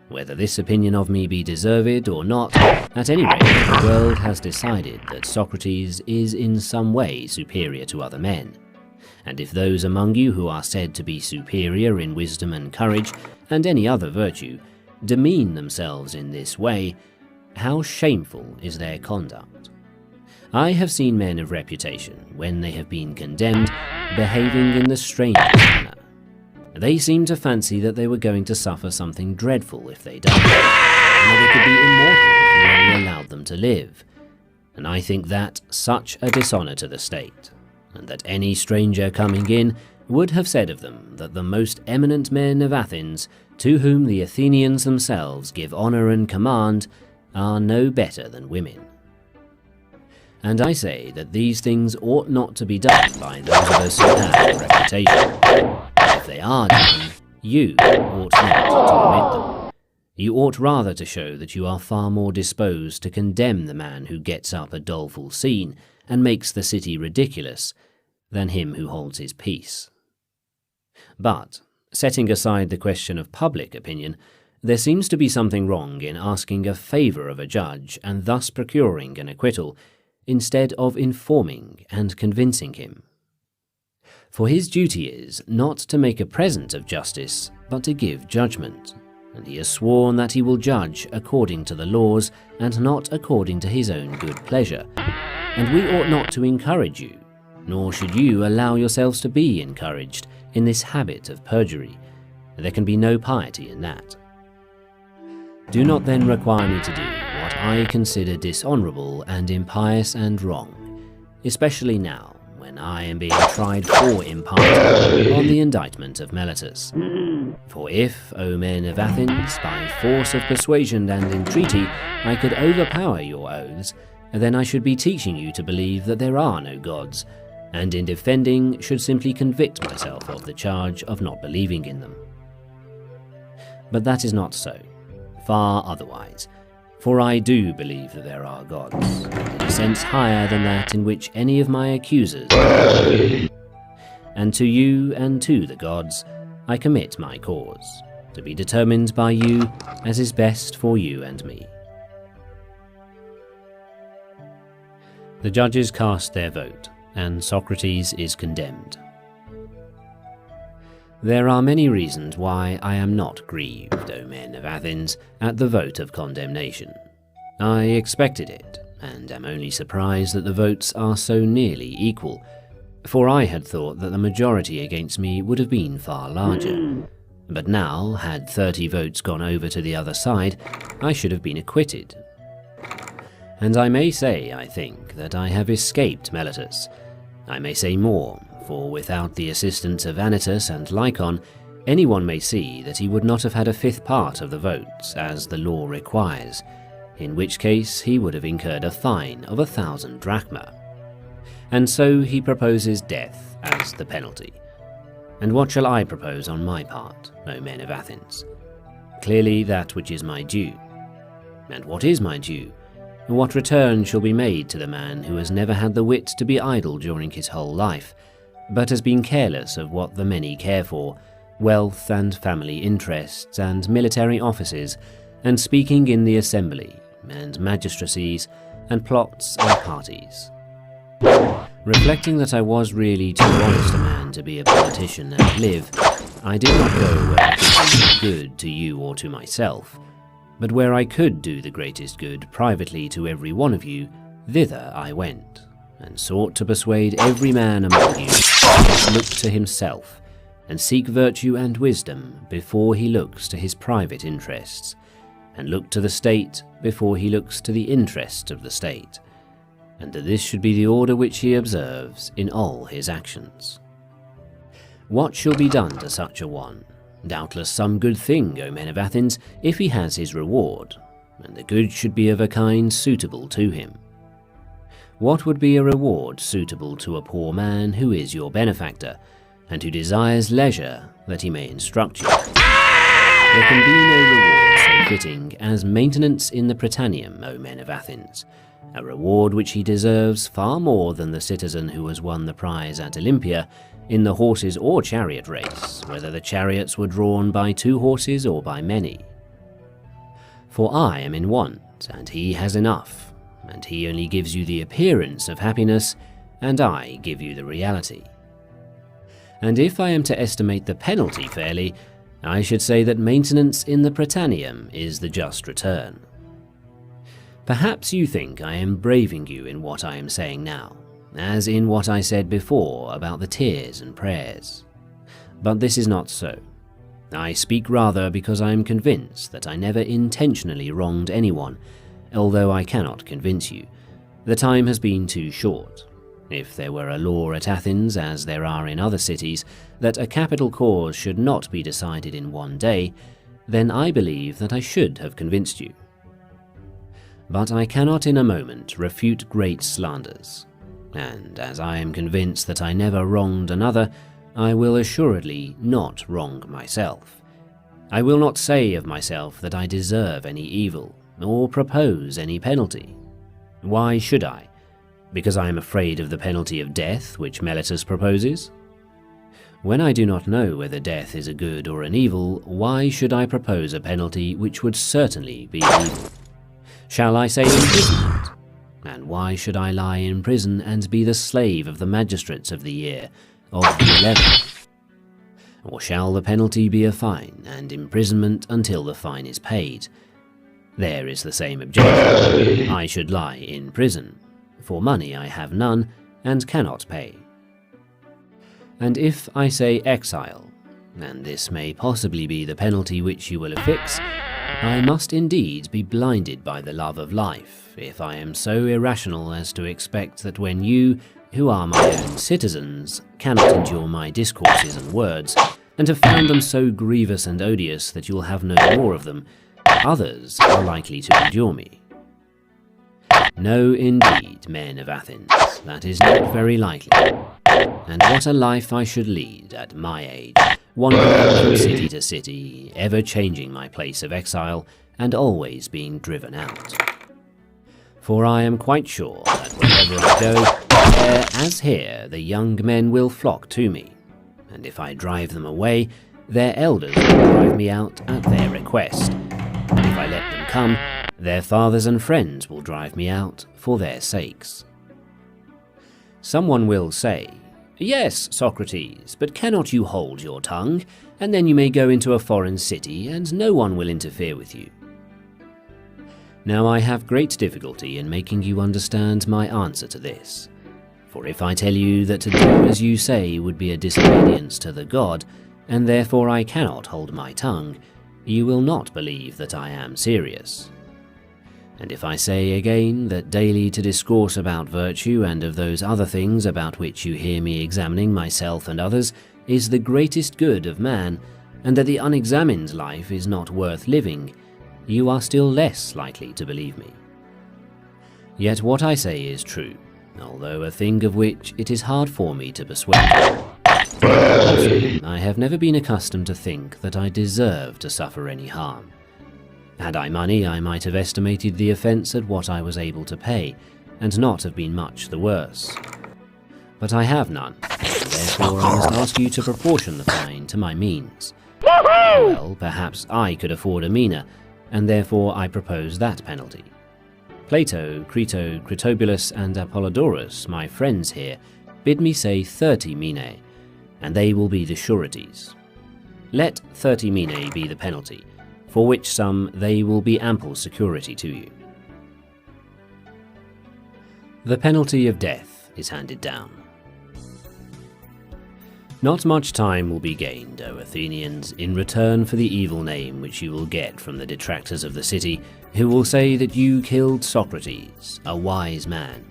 Whether this opinion of me be deserved or not, at any rate the world has decided that Socrates is in some way superior to other men. And if those among you who are said to be superior in wisdom and courage and any other virtue demean themselves in this way, how shameful is their conduct. I have seen men of reputation, when they have been condemned, behaving in the strangest manner. They seemed to fancy that they were going to suffer something dreadful if they died, and that they could be immortal if you only allowed them to live. And I think that such a dishonour to the state, and that any stranger coming in would have said of them that the most eminent men of Athens, to whom the Athenians themselves give honour and command, are no better than women. And I say that these things ought not to be done by those of us who have a reputation. If they are done, you ought not to permit them. You ought rather to show that you are far more disposed to condemn the man who gets up a doleful scene and makes the city ridiculous, than him who holds his peace. But, setting aside the question of public opinion, there seems to be something wrong in asking a favour of a judge and thus procuring an acquittal, instead of informing and convincing him. For his duty is not to make a present of justice, but to give judgment, and he has sworn that he will judge according to the laws and not according to his own good pleasure. And we ought not to encourage you, nor should you allow yourselves to be encouraged in this habit of perjury. There can be no piety in that. Do not then require me to do what I consider dishonourable and impious and wrong, especially now, when I am being tried for impiety on the indictment of Meletus. For if, O men of Athens, by force of persuasion and entreaty, I could overpower your oaths, then I should be teaching you to believe that there are no gods, and in defending should simply convict myself of the charge of not believing in them. But that is not so, far otherwise, for I do believe that there are gods, in a sense higher than that in which any of my accusers believe. And to you and to the gods I commit my cause, to be determined by you as is best for you and me. The judges cast their vote, and Socrates is condemned. There are many reasons why I am not grieved, O men of Athens, at the vote of condemnation. I expected it, and am only surprised that the votes are so nearly equal, for I had thought that the majority against me would have been far larger. But now, had 30 votes gone over to the other side, I should have been acquitted. And I may say, I think, that I have escaped Meletus. I may say more, for without the assistance of Anytus and Lycon, anyone may see that he would not have had a 5th part of the votes, as the law requires, in which case he would have incurred a fine of 1,000 drachma. And so he proposes death as the penalty. And what shall I propose on my part, O men of Athens? Clearly that which is my due. And what is my due? What return shall be made to the man who has never had the wit to be idle during his whole life, but has been careless of what the many care for, wealth and family interests and military offices, and speaking in the assembly, and magistracies, and plots and parties? Reflecting that I was really too honest a man to be a politician and live, I did not go where I could do good to you or to myself, but where I could do the greatest good privately to every one of you, thither I went, and sought to persuade every man among you to look to himself, and seek virtue and wisdom before he looks to his private interests, and look to the state before he looks to the interests of the state, and that this should be the order which he observes in all his actions. What shall be done to such a one? Doubtless some good thing, O men of Athens, if he has his reward, and the good should be of a kind suitable to him. What would be a reward suitable to a poor man who is your benefactor, and who desires leisure that he may instruct you? There can be no reward so fitting as maintenance in the Prytaneum, O men of Athens, a reward which he deserves far more than the citizen who has won the prize at Olympia in the horses or chariot race, whether the chariots were drawn by 2 horses or by many. For I am in want, and he has enough, and he only gives you the appearance of happiness, and I give you the reality. And if I am to estimate the penalty fairly, I should say that maintenance in the Prytaneum is the just return. Perhaps you think I am braving you in what I am saying now, as in what I said before about the tears and prayers. But this is not so. I speak rather because I am convinced that I never intentionally wronged anyone, although I cannot convince you. The time has been too short. If there were a law at Athens, as there are in other cities, that a capital cause should not be decided in one day, then I believe that I should have convinced you. But I cannot in a moment refute great slanders, and as I am convinced that I never wronged another, I will assuredly not wrong myself. I will not say of myself that I deserve any evil, or propose any penalty. Why should I? Because I am afraid of the penalty of death which Meletus proposes? When I do not know whether death is a good or an evil, why should I propose a penalty which would certainly be evil? Shall I say imprisonment? And why should I lie in prison and be the slave of the magistrates of the year of the 11th? Or shall the penalty be a fine and imprisonment until the fine is paid? There is the same objection. I should lie in prison. For money I have none and cannot pay. And if I say exile, and this may possibly be the penalty which you will affix, I must indeed be blinded by the love of life, if I am so irrational as to expect that when you, who are my own citizens, cannot endure my discourses and words, and have found them so grievous and odious that you will have no more of them, others are likely to endure me. No, indeed, men of Athens, that is not very likely. And what a life I should lead at my age, wandering from city to city, ever changing my place of exile, and always being driven out. For I am quite sure that wherever I go, there as here, the young men will flock to me, and if I drive them away, their elders will drive me out at their request, and if I let them come, their fathers and friends will drive me out for their sakes. Someone will say, "Yes, Socrates, but cannot you hold your tongue, and then you may go into a foreign city, and no one will interfere with you?" Now I have great difficulty in making you understand my answer to this, for if I tell you that to do as you say would be a disobedience to the god, and therefore I cannot hold my tongue, you will not believe that I am serious. And if I say again that daily to discourse about virtue and of those other things about which you hear me examining myself and others is the greatest good of man, and that the unexamined life is not worth living, you are still less likely to believe me. Yet what I say is true, although a thing of which it is hard for me to persuade you. Also, I have never been accustomed to think that I deserve to suffer any harm. Had I money, I might have estimated the offence at what I was able to pay, and not have been much the worse. But I have none, and therefore I must ask you to proportion the fine to my means. Well, perhaps I could afford a mina, and therefore I propose that penalty. Plato, Crito, Critobulus, and Apollodorus, my friends here, bid me say 30 minae, and they will be the sureties. Let 30 minae be the penalty, for which sum they will be ample security to you. The penalty of death is handed down. Not much time will be gained, O Athenians, in return for the evil name which you will get from the detractors of the city, who will say that you killed Socrates, a wise man.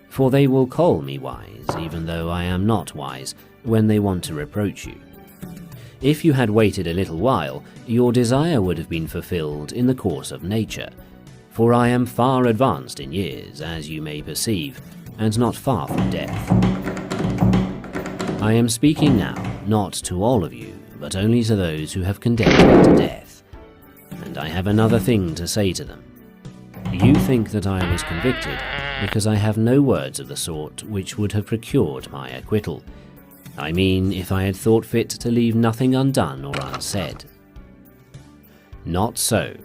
For they will call me wise, even though I am not wise, when they want to reproach you. If you had waited a little while, your desire would have been fulfilled in the course of nature. For I am far advanced in years, as you may perceive, and not far from death. I am speaking now, not to all of you, but only to those who have condemned me to death. And I have another thing to say to them. You think that I was convicted because I have no words of the sort which would have procured my acquittal. I mean, if I had thought fit to leave nothing undone or unsaid. Not so.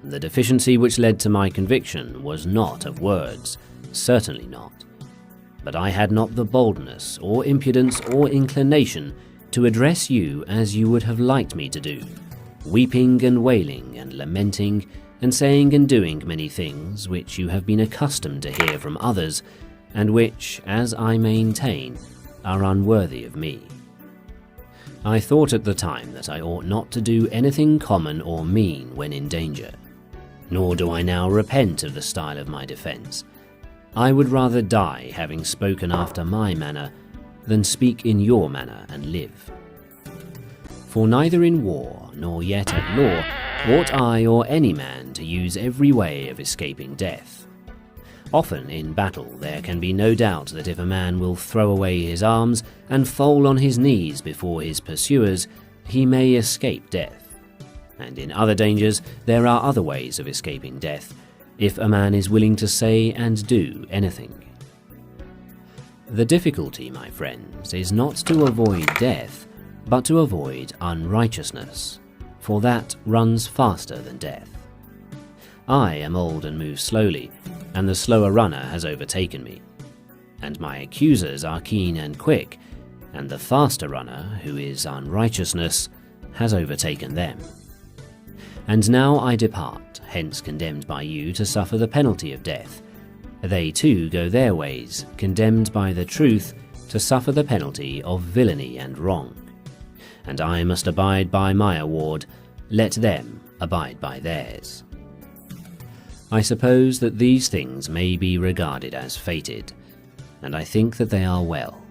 The deficiency which led to my conviction was not of words, certainly not. But I had not the boldness, or impudence, or inclination to address you as you would have liked me to do, weeping and wailing and lamenting, and saying and doing many things which you have been accustomed to hear from others, and which, as I maintain, are unworthy of me. I thought at the time that I ought not to do anything common or mean when in danger, nor do I now repent of the style of my defence. I would rather die having spoken after my manner than speak in your manner and live. For neither in war nor yet at law ought I or any man to use every way of escaping death. Often in battle there can be no doubt that if a man will throw away his arms and fall on his knees before his pursuers, he may escape death. And in other dangers there are other ways of escaping death, if a man is willing to say and do anything. The difficulty, my friends, is not to avoid death, but to avoid unrighteousness, for that runs faster than death. I am old and move slowly, and the slower runner has overtaken me. And my accusers are keen and quick, and the faster runner, who is unrighteousness, has overtaken them. And now I depart, hence condemned by you to suffer the penalty of death. They too go their ways, condemned by the truth to suffer the penalty of villainy and wrong. And I must abide by my award, let them abide by theirs. I suppose that these things may be regarded as fated, and I think that they are well.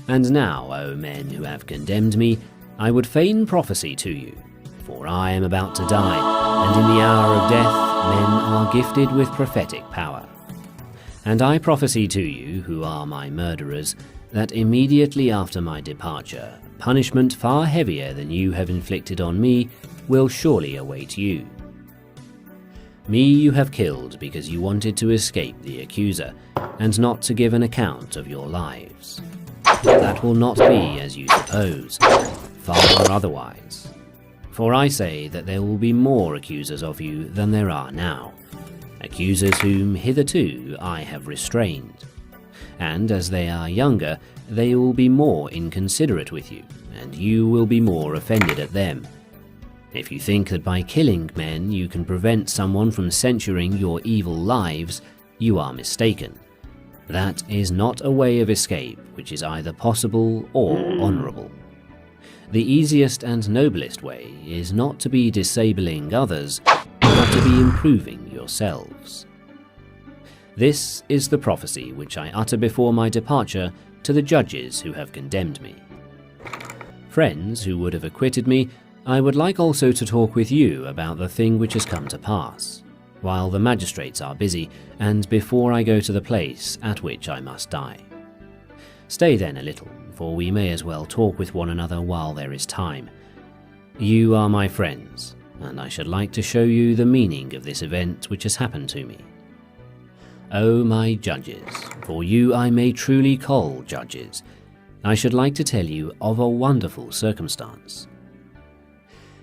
And now, O men who have condemned me, I would fain prophesy to you, for I am about to die, and in the hour of death men are gifted with prophetic power. And I prophesy to you, who are my murderers, that immediately after my departure, punishment far heavier than you have inflicted on me will surely await you. Me you have killed because you wanted to escape the accuser, and not to give an account of your lives. That will not be as you suppose, far otherwise. For I say that there will be more accusers of you than there are now, accusers whom hitherto I have restrained. And as they are younger, they will be more inconsiderate with you, and you will be more offended at them. If you think that by killing men you can prevent someone from censuring your evil lives, you are mistaken. That is not a way of escape which is either possible or honourable. The easiest and noblest way is not to be disabling others, but to be improving yourselves. This is the prophecy which I utter before my departure to the judges who have condemned me. Friends who would have acquitted me, I would like also to talk with you about the thing which has come to pass, while the magistrates are busy, and before I go to the place at which I must die. Stay then a little, for we may as well talk with one another while there is time. You are my friends, and I should like to show you the meaning of this event which has happened to me. O my judges, for you I may truly call judges, I should like to tell you of a wonderful circumstance.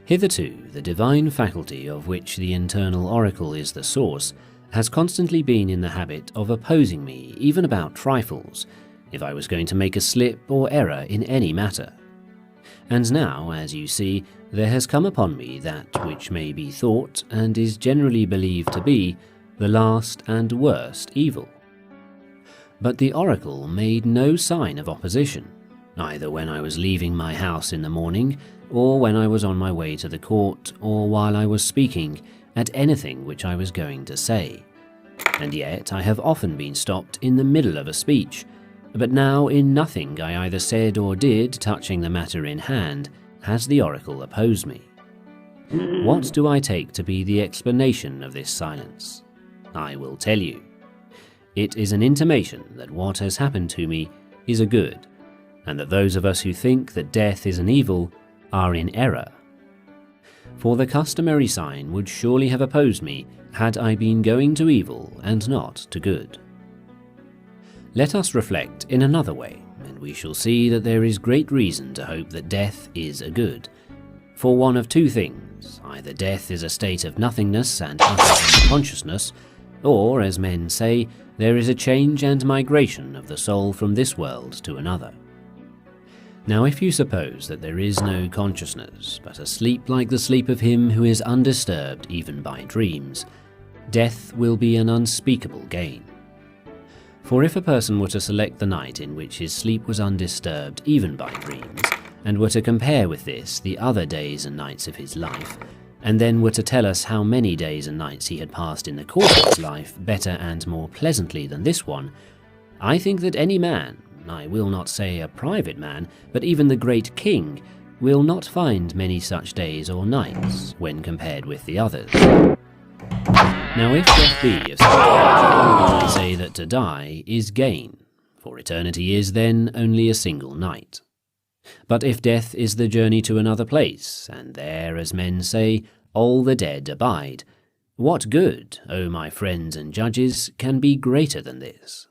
Hitherto, the divine faculty of which the internal oracle is the source has constantly been in the habit of opposing me even about trifles, if I was going to make a slip or error in any matter. And now, as you see, there has come upon me that which may be thought, and is generally believed to be, the last and worst evil. But the oracle made no sign of opposition, either when I was leaving my house in the morning, or when I was on my way to the court, or while I was speaking at anything which I was going to say. And yet I have often been stopped in the middle of a speech, but now in nothing I either said or did touching the matter in hand has the oracle opposed me. What do I take to be the explanation of this silence? I will tell you. It is an intimation that what has happened to me is a good, and that those of us who think that death is an evil are in error. For the customary sign would surely have opposed me had I been going to evil and not to good. Let us reflect in another way, and we shall see that there is great reason to hope that death is a good. For one of two things, either death is a state of nothingness and utter unconsciousness, or, as men say, there is a change and migration of the soul from this world to another. Now if you suppose that there is no consciousness, but a sleep like the sleep of him who is undisturbed even by dreams, death will be an unspeakable gain. For if a person were to select the night in which his sleep was undisturbed even by dreams, and were to compare with this the other days and nights of his life, and then were to tell us how many days and nights he had passed in the course of his life better and more pleasantly than this one, I think that any man, I will not say a private man, but even the great king, will not find many such days or nights when compared with the others. Now if death be of such nature, I say that to die is gain, for eternity is then only a single night. But if death is the journey to another place, and there, as men say, all the dead abide, what good, O my friends and judges, can be greater than this?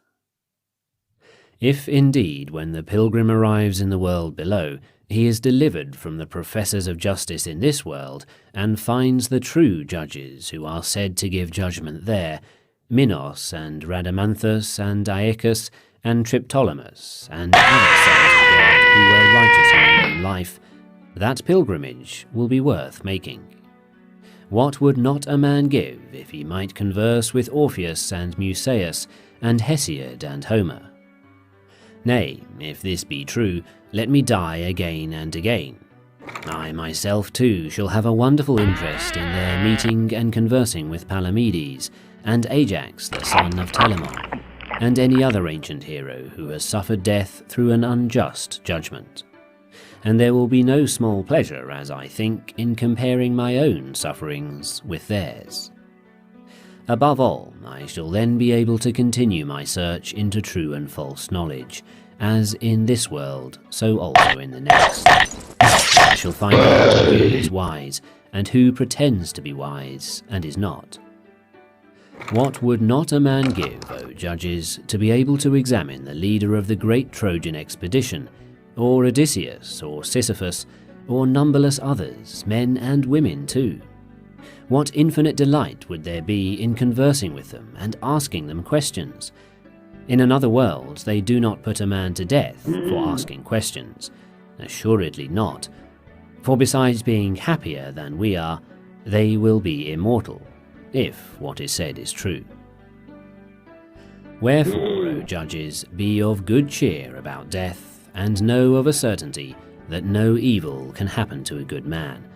If indeed, when the pilgrim arrives in the world below, he is delivered from the professors of justice in this world, and finds the true judges who are said to give judgment there, Minos and Rhadamanthus and Aeacus and Triptolemus and other sons of God who were righteous in their own life, that pilgrimage will be worth making. What would not a man give if he might converse with Orpheus and Musaeus and Hesiod and Homer? Nay, if this be true, let me die again and again. I myself too shall have a wonderful interest in their meeting and conversing with Palamedes, and Ajax the son of Telamon, and any other ancient hero who has suffered death through an unjust judgment. And there will be no small pleasure, as I think, in comparing my own sufferings with theirs. Above all, I shall then be able to continue my search into true and false knowledge, as in this world, so also in the next. I shall find out who is wise, and who pretends to be wise and is not. What would not a man give, O judges, to be able to examine the leader of the great Trojan expedition, or Odysseus, or Sisyphus, or numberless others, men and women too? What infinite delight would there be in conversing with them and asking them questions? In another world, they do not put a man to death for asking questions. Assuredly not. For besides being happier than we are, they will be immortal, if what is said is true. Wherefore, O judges, be of good cheer about death, and know of a certainty that no evil can happen to a good man,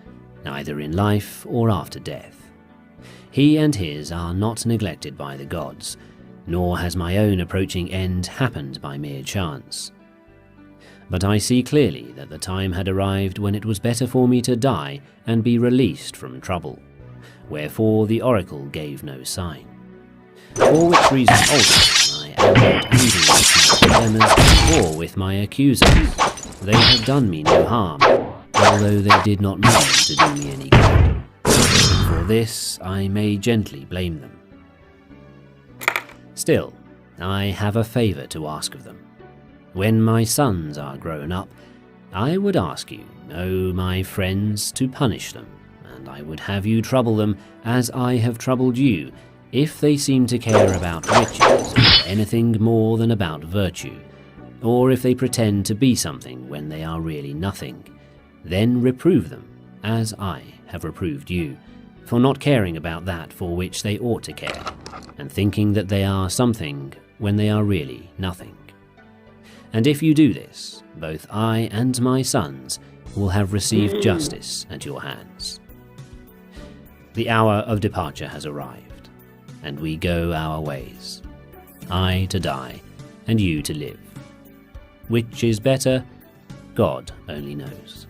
neither in life or after death. He and his are not neglected by the gods, nor has my own approaching end happened by mere chance. But I see clearly that the time had arrived when it was better for me to die and be released from trouble, wherefore the oracle gave no sign. For which reason also I am not angry with my condemners or with my accusers. They have done me no harm, although they did not mean to do me any good. For this I may gently blame them. Still, I have a favour to ask of them. When my sons are grown up, I would ask you, O my friends, to punish them, and I would have you trouble them as I have troubled you, if they seem to care about riches or anything more than about virtue, or if they pretend to be something when they are really nothing. Then reprove them, as I have reproved you, for not caring about that for which they ought to care, and thinking that they are something when they are really nothing. And if you do this, both I and my sons will have received justice at your hands. The hour of departure has arrived, and we go our ways, I to die, and you to live. Which is better, God only knows.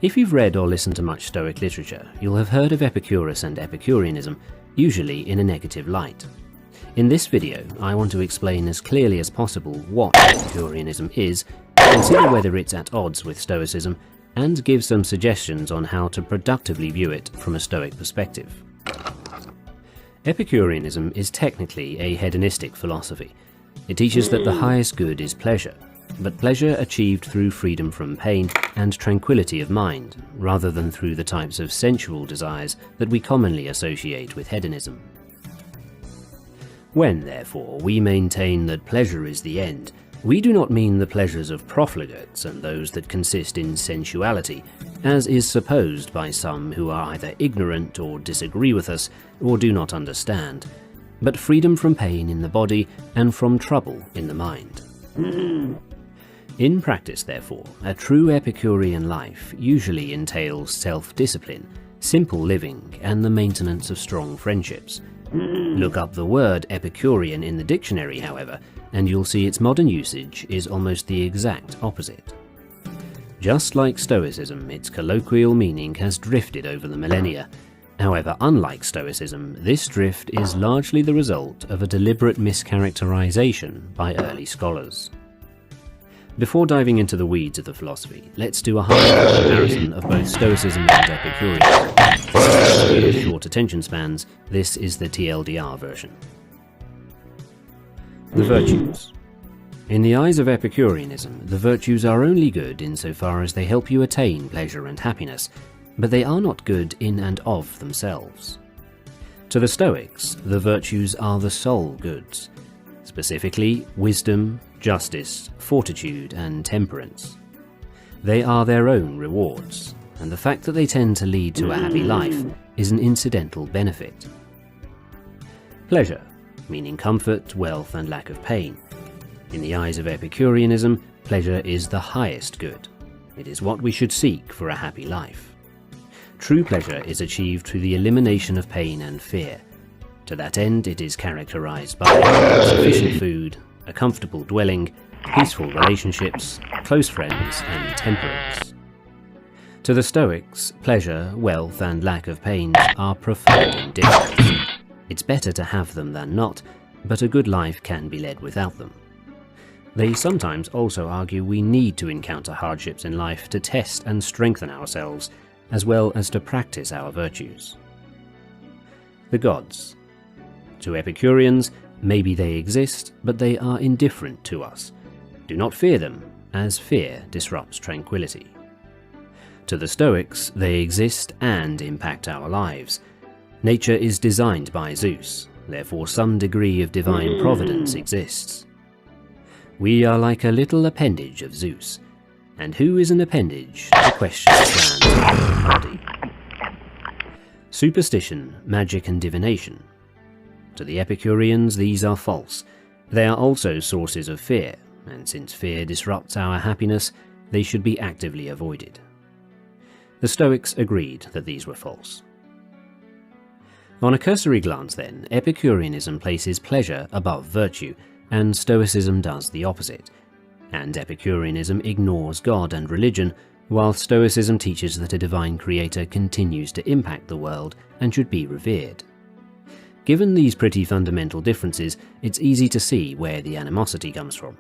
If you've read or listened to much Stoic literature, you'll have heard of Epicurus and Epicureanism, usually in a negative light. In this video, I want to explain as clearly as possible what Epicureanism is, consider whether it's at odds with Stoicism, and give some suggestions on how to productively view it from a Stoic perspective. Epicureanism is technically a hedonistic philosophy. It teaches that the highest good is pleasure, but pleasure achieved through freedom from pain and tranquility of mind, rather than through the types of sensual desires that we commonly associate with hedonism. When, therefore, we maintain that pleasure is the end, we do not mean the pleasures of profligates and those that consist in sensuality, as is supposed by some who are either ignorant or disagree with us or do not understand, but freedom from pain in the body and from trouble in the mind. In practice, therefore, a true Epicurean life usually entails self-discipline, simple living, and the maintenance of strong friendships. Look up the word Epicurean in the dictionary, however, and you'll see its modern usage is almost the exact opposite. Just like Stoicism, its colloquial meaning has drifted over the millennia. However, unlike Stoicism, this drift is largely the result of a deliberate mischaracterization by early scholars. Before diving into the weeds of the philosophy, let's do a high-level comparison of both Stoicism and Epicureanism. With short attention spans, this is the TLDR version. The virtues. In the eyes of Epicureanism, the virtues are only good insofar as they help you attain pleasure and happiness, but they are not good in and of themselves. To the Stoics, the virtues are the sole goods, specifically wisdom, justice, fortitude, and temperance. They are their own rewards, and the fact that they tend to lead to a happy life is an incidental benefit. Pleasure, meaning comfort, wealth, and lack of pain. In the eyes of Epicureanism, pleasure is the highest good. It is what we should seek for a happy life. True pleasure is achieved through the elimination of pain and fear. To that end, it is characterized by sufficient food, a comfortable dwelling, peaceful relationships, close friends, and temperance. To the Stoics, pleasure, wealth, and lack of pain are preferred indifference. It's better to have them than not, but a good life can be led without them. They sometimes also argue we need to encounter hardships in life to test and strengthen ourselves, as well as to practice our virtues. The gods. To Epicureans, maybe they exist, but they are indifferent to us. Do not fear them, as fear disrupts tranquility. To the Stoics, they exist and impact our lives. Nature is designed by Zeus, therefore some degree of divine providence exists. We are like a little appendage of Zeus. and who is an appendage to question the plans of the body. Superstition, magic and divination. To the Epicureans, these are false. They are also sources of fear, and since fear disrupts our happiness, they should be actively avoided. The Stoics agreed that these were false. On a cursory glance then, Epicureanism places pleasure above virtue, and Stoicism does the opposite. And Epicureanism ignores God and religion, while Stoicism teaches that a divine creator continues to impact the world and should be revered. Given these pretty fundamental differences, it's easy to see where the animosity comes from.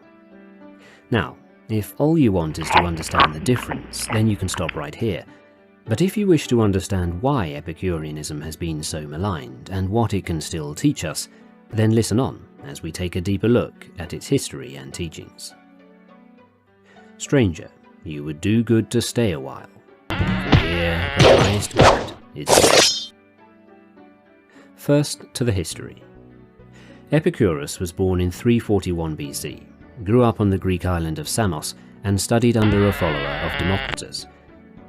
Now, if all you want is to understand the difference, then you can stop right here. But if you wish to understand why Epicureanism has been so maligned and what it can still teach us, then listen on as we take a deeper look at its history and teachings. Stranger, you would do good to stay a while, for here the highest good is there. First to the history. Epicurus was born in 341 BC, grew up on the Greek island of Samos, and studied under a follower of Democritus.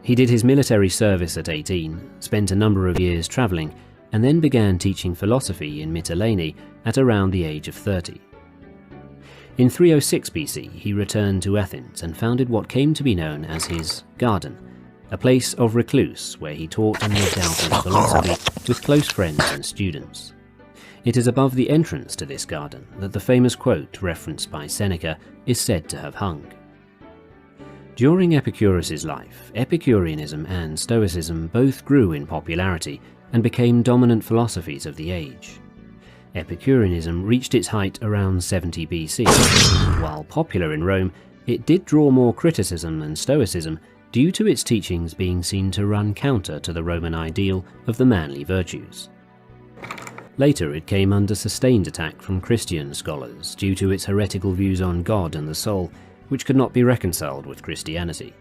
He did his military service at 18, spent a number of years travelling, and then began teaching philosophy in Mytilene at around the age of 30. In 306 BC, he returned to Athens and founded what came to be known as his garden, a place of recluse where he taught and lived out his philosophy with close friends and students. It is above the entrance to this garden that the famous quote referenced by Seneca is said to have hung. During Epicurus's life, Epicureanism and Stoicism both grew in popularity and became dominant philosophies of the age. Epicureanism reached its height around 70 BC. While popular in Rome, it did draw more criticism than Stoicism due to its teachings being seen to run counter to the Roman ideal of the manly virtues. Later it came under sustained attack from Christian scholars due to its heretical views on God and the soul, which could not be reconciled with Christianity.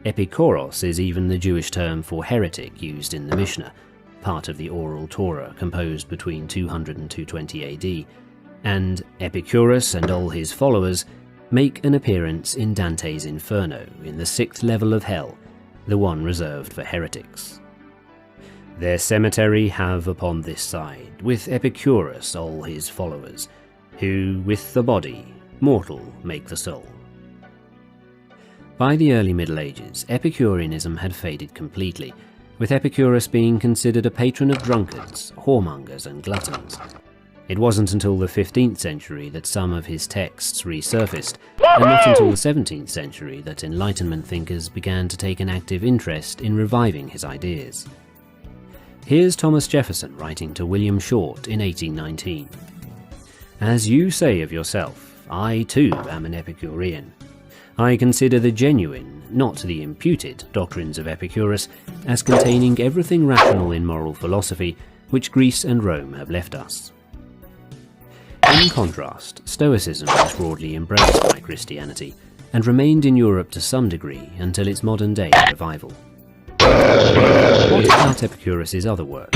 Epikoros is even the Jewish term for heretic used in the Mishnah, part of the oral Torah composed between 200 and 220 AD, and Epicurus and all his followers make an appearance in Dante's Inferno in the 6th level of hell, the one reserved for heretics. Their cemetery have upon this side, with Epicurus all his followers, who with the body mortal make the soul. By the early Middle Ages, Epicureanism had faded completely, with Epicurus being considered a patron of drunkards, whoremongers and gluttons. It wasn't until the 15th century that some of his texts resurfaced, and not until the 17th century that Enlightenment thinkers began to take an active interest in reviving his ideas. Here's Thomas Jefferson writing to William Short in 1819. "As you say of yourself, I too am an Epicurean. I consider the genuine, not the imputed, doctrines of Epicurus as containing everything rational in moral philosophy which Greece and Rome have left us." In contrast, Stoicism was broadly embraced by Christianity and remained in Europe to some degree until its modern-day revival. What about Epicurus's other work?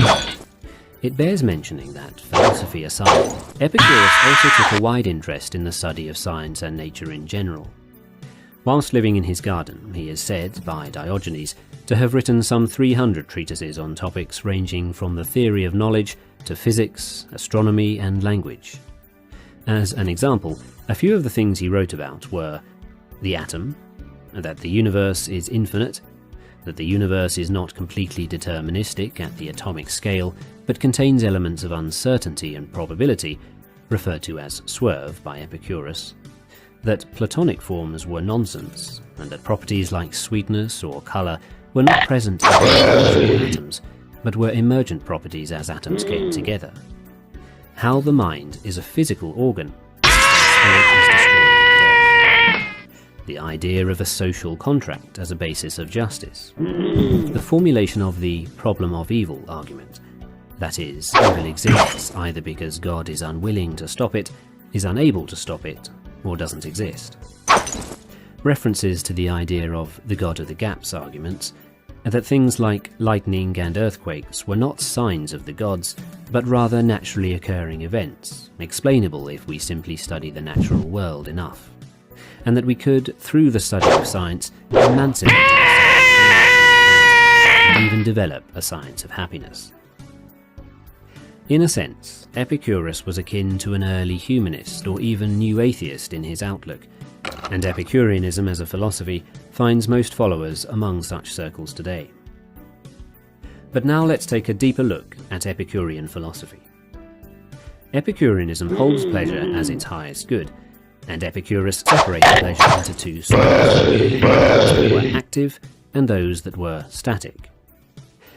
It bears mentioning that, philosophy aside, Epicurus also took a wide interest in the study of science and nature in general. Whilst living in his garden, he is said, by Diogenes, to have written some 300 treatises on topics ranging from the theory of knowledge to physics, astronomy and language. As an example, a few of the things he wrote about were the atom, that the universe is infinite, that the universe is not completely deterministic at the atomic scale, but contains elements of uncertainty and probability, referred to as swerve by Epicurus, that Platonic forms were nonsense, and that properties like sweetness or colour were not present in individual atoms, but were emergent properties as atoms came together. How the mind is a physical organ, the spirit is destroyed in death. The idea of a social contract as a basis of justice. The formulation of the problem of evil argument. That is, evil exists either because God is unwilling to stop it, is unable to stop it, or doesn't exist. References to the idea of the God of the gaps arguments, and that things like lightning and earthquakes were not signs of the gods, but rather naturally occurring events, explainable if we simply study the natural world enough. and that we could, through the study of science, emancipate ourselves and even develop a science of happiness. In a sense, Epicurus was akin to an early humanist or even new atheist in his outlook, and Epicureanism as a philosophy finds most followers among such circles today. But now let's take a deeper look at Epicurean philosophy. Epicureanism holds pleasure as its highest good, and Epicurus separated pleasure into two sorts, those that were active and those that were static.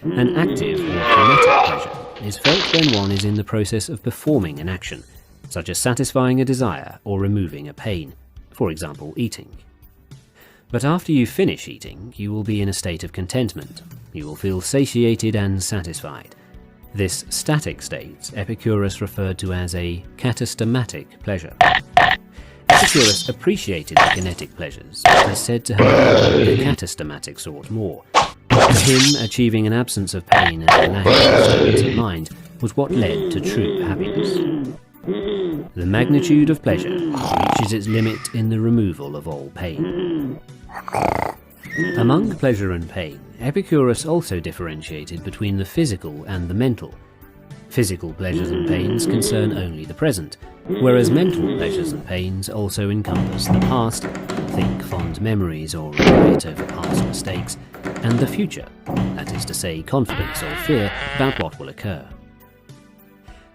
An active or kinetic pleasure is felt when one is in the process of performing an action, such as satisfying a desire or removing a pain, for example eating. But after you finish eating, you will be in a state of contentment. You will feel satiated and satisfied. This static state Epicurus referred to as a katastomatic pleasure. Epicurus appreciated the kinetic pleasures, but is said to have the katastomatic sort more. For him, achieving an absence of pain and a lack of disturbance of mind was what led to true happiness. The magnitude of pleasure reaches its limit in the removal of all pain. Among pleasure and pain, Epicurus also differentiated between the physical and the mental. Physical pleasures and pains concern only the present, whereas mental pleasures and pains also encompass the past, think fond memories or regret over past mistakes, and the future, that is to say confidence or fear about what will occur.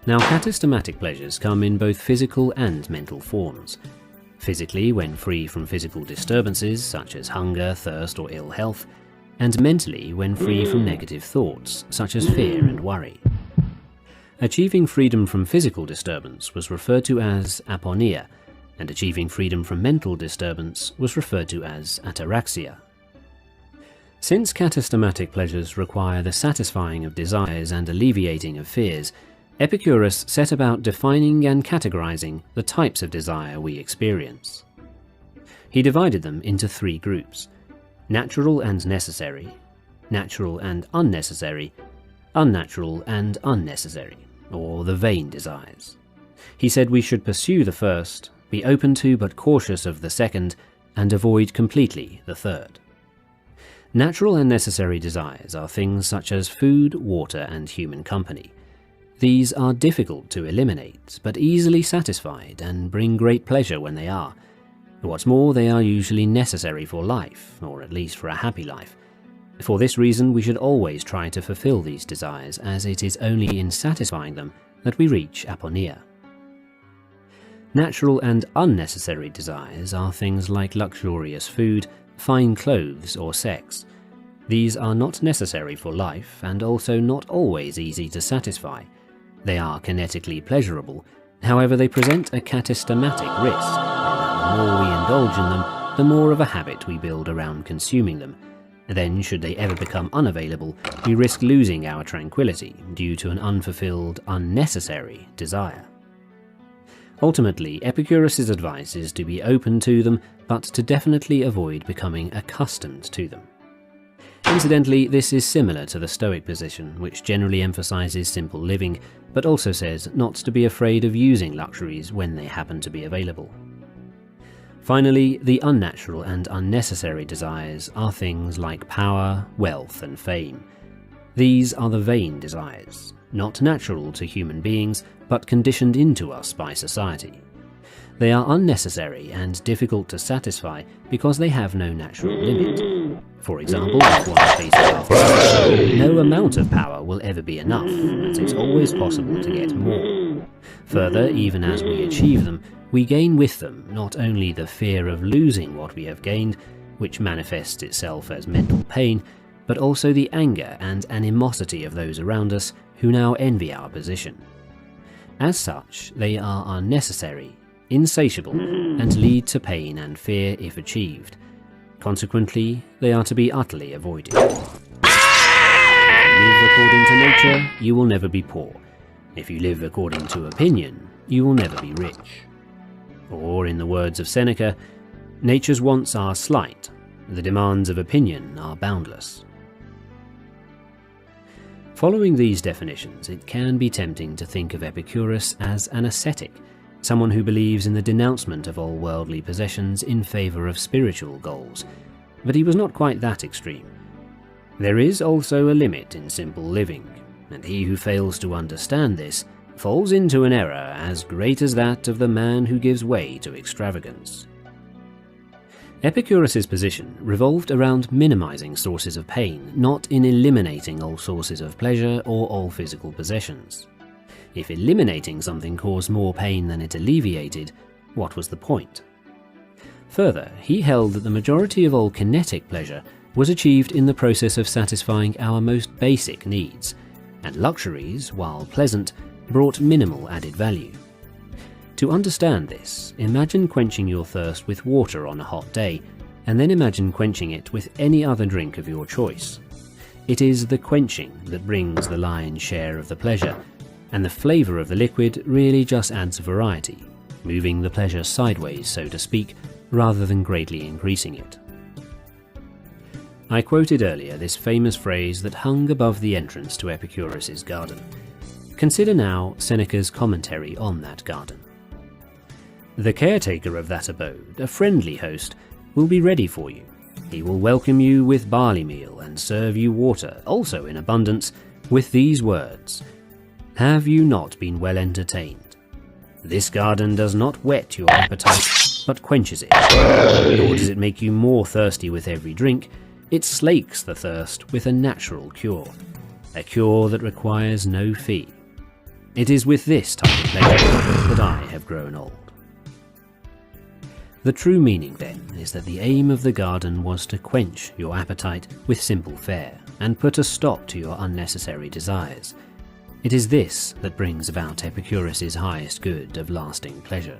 Now, katastomatic pleasures come in both physical and mental forms. Physically, when free from physical disturbances such as hunger, thirst or ill health, and mentally when free from negative thoughts such as fear and worry. Achieving freedom from physical disturbance was referred to as aponia, and achieving freedom from mental disturbance was referred to as ataraxia. Since katastomatic pleasures require the satisfying of desires and alleviating of fears, Epicurus set about defining and categorizing the types of desire we experience. He divided them into three groups: natural and necessary, natural and unnecessary, unnatural and unnecessary, or the vain desires. He said we should pursue the first, be open to but cautious of the second, and avoid completely the third. Natural and necessary desires are things such as food, water, and human company. These are difficult to eliminate, but easily satisfied and bring great pleasure when they are. What's more, they are usually necessary for life, or at least for a happy life. For this reason, we should always try to fulfill these desires, as it is only in satisfying them that we reach aponia. Natural and unnecessary desires are things like luxurious food, fine clothes, or sex. These are not necessary for life, and also not always easy to satisfy. They are kinetically pleasurable, however they present a katastomatic risk, in that the more we indulge in them, the more of a habit we build around consuming them. Then, should they ever become unavailable, we risk losing our tranquility due to an unfulfilled, unnecessary desire. Ultimately, Epicurus's advice is to be open to them, but to definitely avoid becoming accustomed to them. Incidentally, this is similar to the Stoic position, which generally emphasizes simple living, but also says not to be afraid of using luxuries when they happen to be available. Finally, the unnatural and unnecessary desires are things like power, wealth, and fame. These are the vain desires, not natural to human beings, but conditioned into us by society. They are unnecessary and difficult to satisfy because they have no natural limit. For example, if one chases after power, no amount of power will ever be enough, as it's always possible to get more. Further, even as we achieve them, we gain with them not only the fear of losing what we have gained, which manifests itself as mental pain, but also the anger and animosity of those around us who now envy our position. As such, they are unnecessary, insatiable, and lead to pain and fear if achieved. Consequently, they are to be utterly avoided. If you live according to nature, you will never be poor. If you live according to opinion, you will never be rich. Or, in the words of Seneca, nature's wants are slight, the demands of opinion are boundless. Following these definitions, it can be tempting to think of Epicurus as an ascetic, someone who believes in the denouncement of all worldly possessions in favour of spiritual goals, but he was not quite that extreme. There is also a limit in simple living, and he who fails to understand this falls into an error as great as that of the man who gives way to extravagance. Epicurus's position revolved around minimizing sources of pain, not in eliminating all sources of pleasure or all physical possessions. If eliminating something caused more pain than it alleviated, what was the point? Further, he held that the majority of all kinetic pleasure was achieved in the process of satisfying our most basic needs, and luxuries, while pleasant, brought minimal added value. To understand this, imagine quenching your thirst with water on a hot day, and then imagine quenching it with any other drink of your choice. It is the quenching that brings the lion's share of the pleasure, and the flavour of the liquid really just adds variety, moving the pleasure sideways, so to speak, rather than greatly increasing it. I quoted earlier this famous phrase that hung above the entrance to Epicurus's garden. Consider now Seneca's commentary on that garden. The caretaker of that abode, a friendly host, will be ready for you. He will welcome you with barley meal and serve you water, also in abundance, with these words: "Have you not been well entertained? This garden does not whet your appetite, but quenches it. Nor does it make you more thirsty with every drink, it slakes the thirst with a natural cure, a cure that requires no fee. It is with this type of pleasure that I have grown old." The true meaning, then, is that the aim of the garden was to quench your appetite with simple fare, and put a stop to your unnecessary desires. It is this that brings about Epicurus's highest good of lasting pleasure.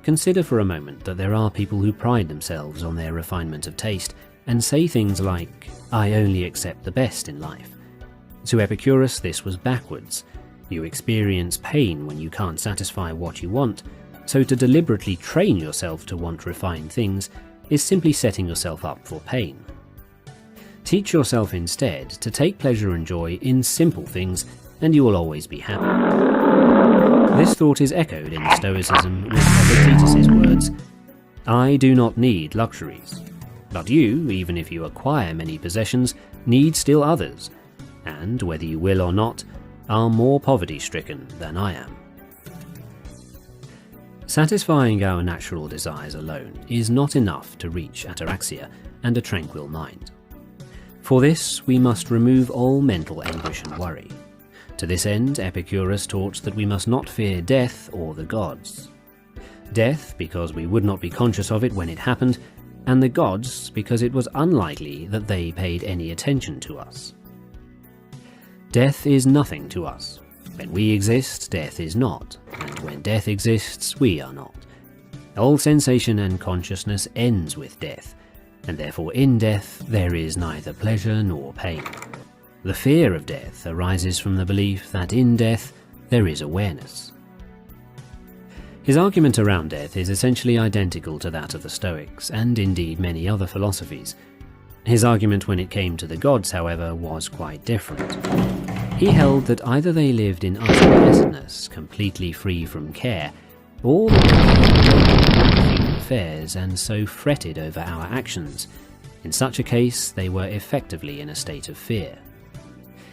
Consider for a moment that there are people who pride themselves on their refinement of taste, and say things like, "I only accept the best in life." To Epicurus this was backwards. You experience pain when you can't satisfy what you want, so to deliberately train yourself to want refined things is simply setting yourself up for pain. Teach yourself instead to take pleasure and joy in simple things, and you will always be happy. This thought is echoed in Stoicism with Epictetus's words, "I do not need luxuries, but you, even if you acquire many possessions, need still others, and, whether you will or not, are more poverty-stricken than I am." Satisfying our natural desires alone is not enough to reach ataraxia and a tranquil mind. For this, we must remove all mental anguish and worry. To this end, Epicurus taught that we must not fear death or the gods. Death, because we would not be conscious of it when it happened, and the gods, because it was unlikely that they paid any attention to us. Death is nothing to us. When we exist, death is not, and when death exists, we are not. All sensation and consciousness ends with death, and therefore in death there is neither pleasure nor pain. The fear of death arises from the belief that in death there is awareness. His argument around death is essentially identical to that of the Stoics, and indeed many other philosophies. His argument when it came to the gods, however, was quite different. He held that either they lived in utter blessedness, completely free from care, or that they lived in human affairs and so fretted over our actions. In such a case, they were effectively in a state of fear.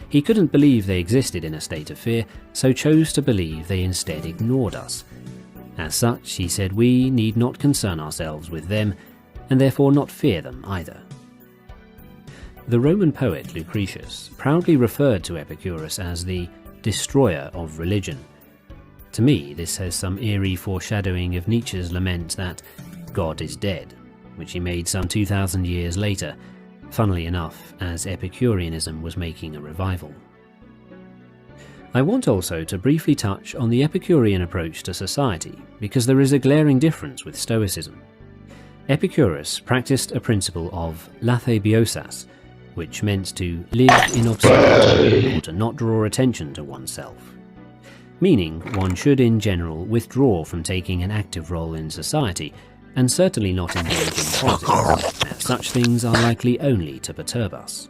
He couldn't believe they existed in a state of fear, so chose to believe they instead ignored us. As such, he said we need not concern ourselves with them, and therefore not fear them either. The Roman poet Lucretius proudly referred to Epicurus as the destroyer of religion. To me, this has some eerie foreshadowing of Nietzsche's lament that God is dead, which he made some 2,000 years later, funnily enough, as Epicureanism was making a revival. I want also to briefly touch on the Epicurean approach to society, because there is a glaring difference with Stoicism. Epicurus practiced a principle of latheibiosas, which meant to live in obscurity or to not draw attention to oneself. Meaning, one should in general withdraw from taking an active role in society, and certainly not engage in politics, as such things are likely only to perturb us.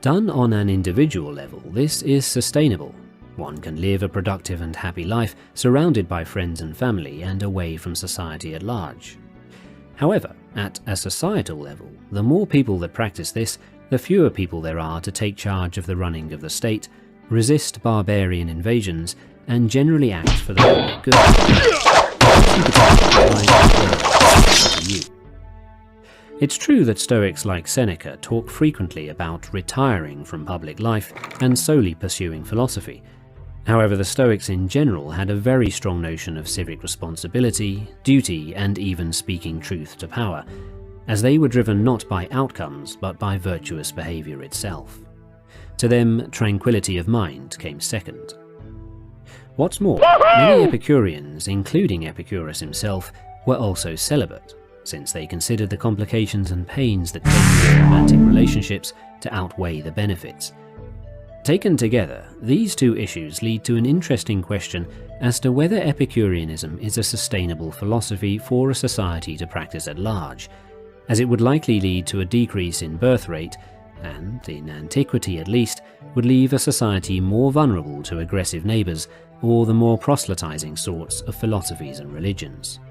Done on an individual level, this is sustainable, One can live a productive and happy life, surrounded by friends and family and away from society at large. However, at a societal level, the more people that practice this, the fewer people there are to take charge of the running of the state, resist barbarian invasions, and generally act for the public good. It's true that Stoics like Seneca talk frequently about retiring from public life and solely pursuing philosophy. However, the Stoics in general had a very strong notion of civic responsibility, duty, and even speaking truth to power, as they were driven not by outcomes but by virtuous behavior itself. To them, tranquility of mind came second. What's more, many Epicureans, including Epicurus himself, were also celibate, since they considered the complications and pains that came with romantic relationships to outweigh the benefits. Taken together, these two issues lead to an interesting question as to whether Epicureanism is a sustainable philosophy for a society to practice at large, as it would likely lead to a decrease in birth rate and, in antiquity at least, would leave a society more vulnerable to aggressive neighbours or the more proselytizing sorts of philosophies and religions.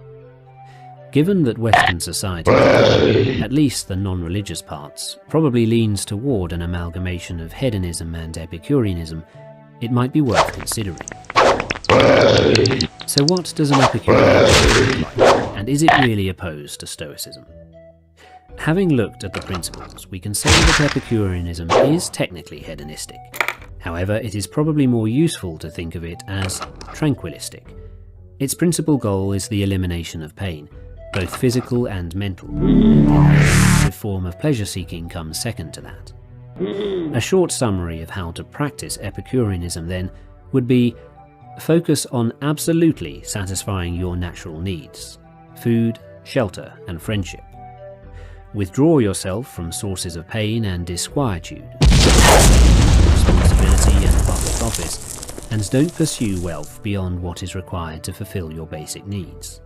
Given that Western society, at least the non-religious parts, probably leans toward an amalgamation of hedonism and Epicureanism, it might be worth considering. So what does an Epicurean look like, and is it really opposed to Stoicism? Having looked at the principles, we can say that Epicureanism is technically hedonistic. However, it is probably more useful to think of it as tranquilistic. Its principal goal is the elimination of pain, both physical and mental. The form of pleasure-seeking comes second to that. A short summary of how to practice Epicureanism, then, would be: focus on absolutely satisfying your natural needs, food, shelter, and friendship. Withdraw yourself from sources of pain and disquietude, responsibility and public office, and don't pursue wealth beyond what is required to fulfill your basic needs.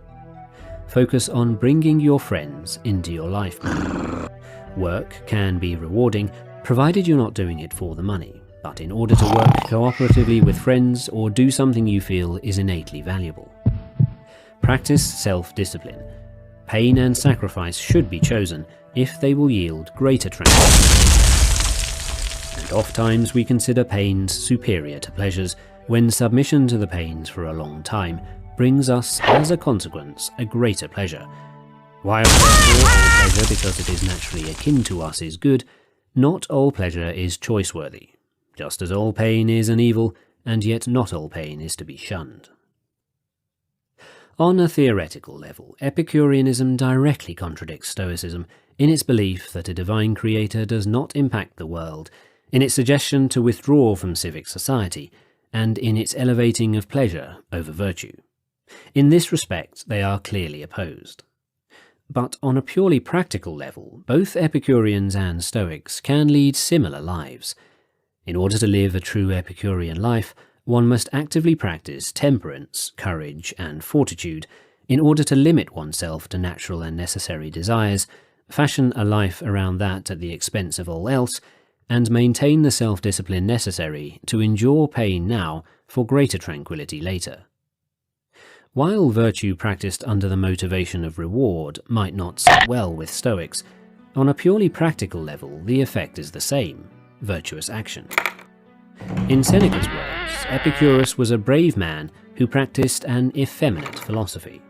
Focus on bringing your friends into your life more. Work can be rewarding, provided you're not doing it for the money, but in order to work cooperatively with friends or do something you feel is innately valuable. Practice self-discipline. Pain and sacrifice should be chosen if they will yield greater tranquility. And oftentimes we consider pains superior to pleasures when submission to the pains for a long time brings us, as a consequence, a greater pleasure. While therefore all pleasure, because it is naturally akin to us, is good, not all pleasure is choice-worthy, just as all pain is an evil, and yet not all pain is to be shunned. On a theoretical level, Epicureanism directly contradicts Stoicism in its belief that a divine creator does not impact the world, in its suggestion to withdraw from civic society, and in its elevating of pleasure over virtue. In this respect, they are clearly opposed. But on a purely practical level, both Epicureans and Stoics can lead similar lives. In order to live a true Epicurean life, one must actively practice temperance, courage, and fortitude in order to limit oneself to natural and necessary desires, fashion a life around that at the expense of all else, and maintain the self-discipline necessary to endure pain now for greater tranquility later. While virtue practiced under the motivation of reward might not sit well with Stoics, on a purely practical level the effect is the same: virtuous action. In Seneca's words, Epicurus was a brave man who practiced an effeminate philosophy.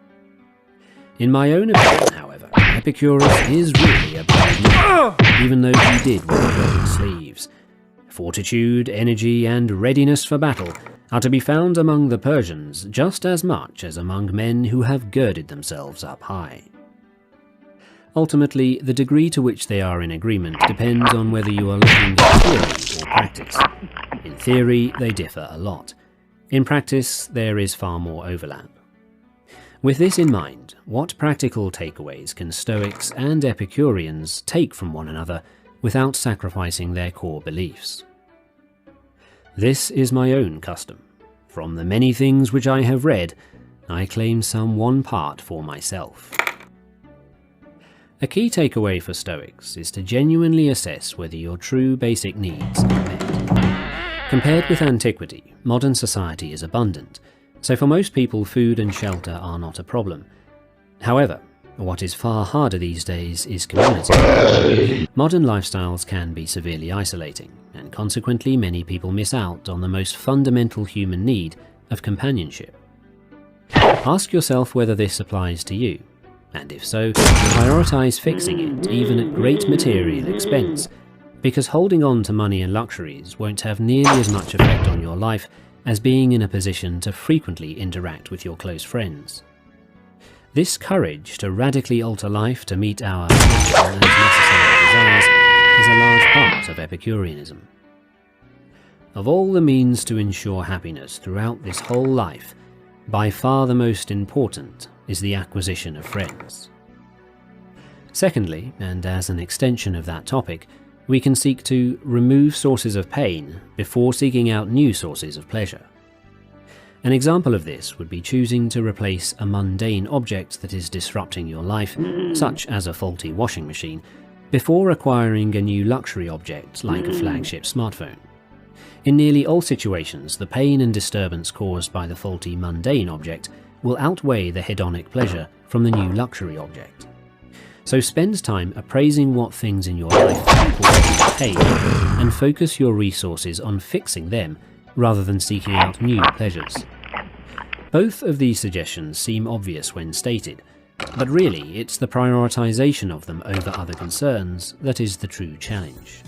In my own opinion, however, Epicurus is really a brave man, even though he did wear golden sleeves. Fortitude, energy, and readiness for battle are to be found among the Persians just as much as among men who have girded themselves up high. Ultimately, the degree to which they are in agreement depends on whether you are looking at theory or practice. In theory, they differ a lot. In practice, there is far more overlap. With this in mind, what practical takeaways can Stoics and Epicureans take from one another without sacrificing their core beliefs? This is my own custom. From the many things which I have read, I claim some one part for myself. A key takeaway for Stoics is to genuinely assess whether your true basic needs are met. Compared with antiquity, modern society is abundant, so for most people food and shelter are not a problem. However, what is far harder these days is community. Modern lifestyles can be severely isolating, and consequently many people miss out on the most fundamental human need of companionship. Ask yourself whether this applies to you, and if so, prioritize fixing it, even at great material expense, because holding on to money and luxuries won't have nearly as much effect on your life as being in a position to frequently interact with your close friends. This courage to radically alter life to meet our natural and necessary desires is a large part of Epicureanism. Of all the means to ensure happiness throughout this whole life, by far the most important is the acquisition of friends. Secondly, and as an extension of that topic, we can seek to remove sources of pain before seeking out new sources of pleasure. An example of this would be choosing to replace a mundane object that is disrupting your life, such as a faulty washing machine, before acquiring a new luxury object like a flagship smartphone. In nearly all situations, the pain and disturbance caused by the faulty mundane object will outweigh the hedonic pleasure from the new luxury object. So spend time appraising what things in your life cause you pain, and focus your resources on fixing them rather than seeking out new pleasures. Both of these suggestions seem obvious when stated, but really it's the prioritization of them over other concerns that is the true challenge.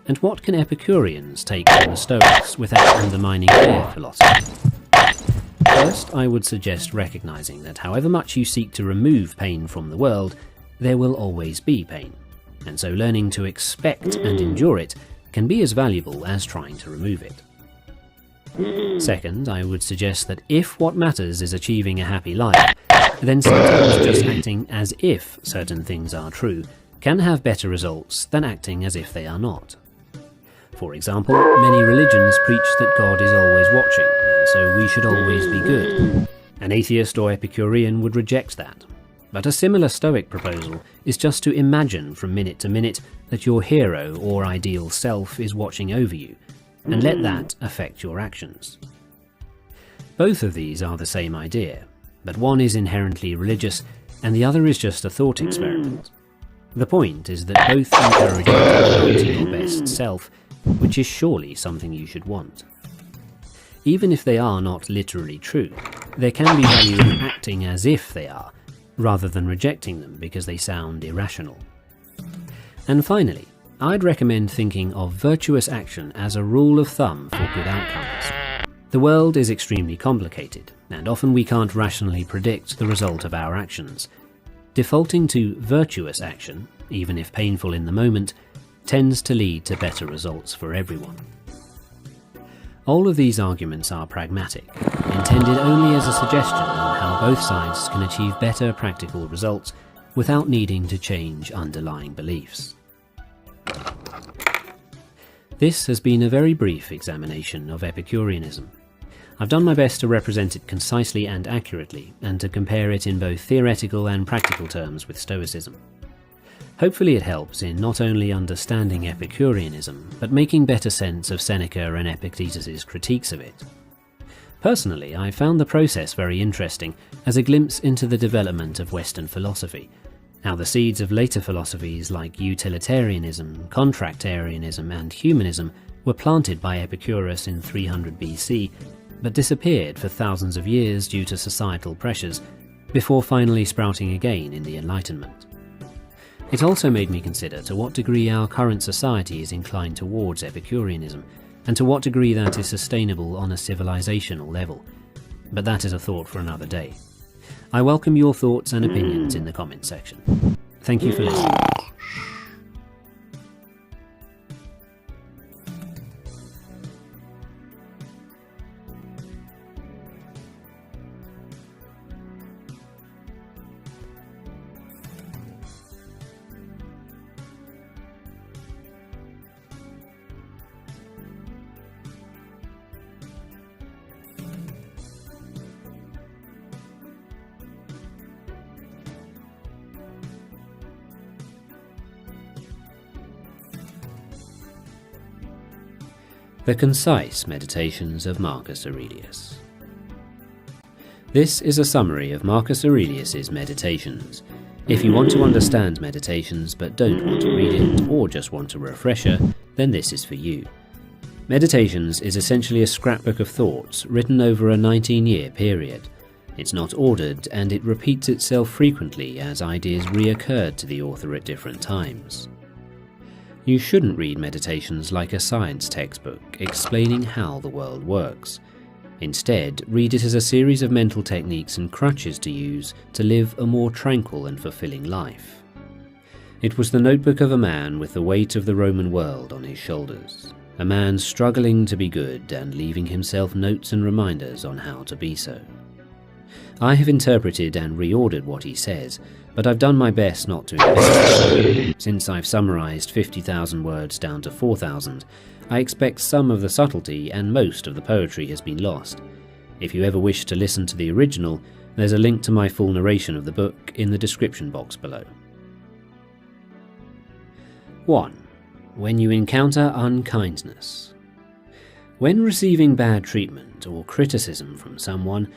And what can Epicureans take from the Stoics without undermining their philosophy? First, I would suggest recognizing that however much you seek to remove pain from the world, there will always be pain, and so learning to expect and endure it can be as valuable as trying to remove it. Second, I would suggest that if what matters is achieving a happy life, then sometimes just acting as if certain things are true can have better results than acting as if they are not. For example, many religions preach that God is always watching, and so we should always be good. An atheist or Epicurean would reject that. But a similar Stoic proposal is just to imagine from minute to minute that your hero or ideal self is watching over you, and let that affect your actions. Both of these are the same idea, but one is inherently religious and the other is just a thought experiment. The point is that both encourage you to become your best self, which is surely something you should want. Even if they are not literally true, there can be value in acting as if they are, rather than rejecting them because they sound irrational. And finally, I'd recommend thinking of virtuous action as a rule of thumb for good outcomes. The world is extremely complicated, and often we can't rationally predict the result of our actions. Defaulting to virtuous action, even if painful in the moment, tends to lead to better results for everyone. All of these arguments are pragmatic, intended only as a suggestion on how both sides can achieve better practical results without needing to change underlying beliefs. This has been a very brief examination of Epicureanism. I've done my best to represent it concisely and accurately, and to compare it in both theoretical and practical terms with Stoicism. Hopefully it helps in not only understanding Epicureanism, but making better sense of Seneca and Epictetus's critiques of it. Personally, I found the process very interesting as a glimpse into the development of Western philosophy, how the seeds of later philosophies like utilitarianism, contractarianism, and humanism were planted by Epicurus in 300 BC, but disappeared for thousands of years due to societal pressures, before finally sprouting again in the Enlightenment. It also made me consider to what degree our current society is inclined towards Epicureanism, and to what degree that is sustainable on a civilizational level. But that is a thought for another day. I welcome your thoughts and opinions in the comments section. Thank you for listening. The Concise Meditations of Marcus Aurelius. This is a summary of Marcus Aurelius's meditations. If you want to understand meditations but don't want to read it, or just want a refresher, then this is for you. Meditations is essentially a scrapbook of thoughts written over a 19-year period. It's not ordered, and it repeats itself frequently as ideas reoccurred to the author at different times. You shouldn't read meditations like a science textbook explaining how the world works. Instead, read it as a series of mental techniques and crutches to use to live a more tranquil and fulfilling life. It was the notebook of a man with the weight of the Roman world on his shoulders, a man struggling to be good and leaving himself notes and reminders on how to be so. I have interpreted and reordered what he says, but I've done my best not to invent. Since I've summarized 50,000 words down to 4,000, I expect some of the subtlety and most of the poetry has been lost. If you ever wish to listen to the original, there's a link to my full narration of the book in the description box below. 1. When you encounter unkindness. When receiving bad treatment or criticism from someone,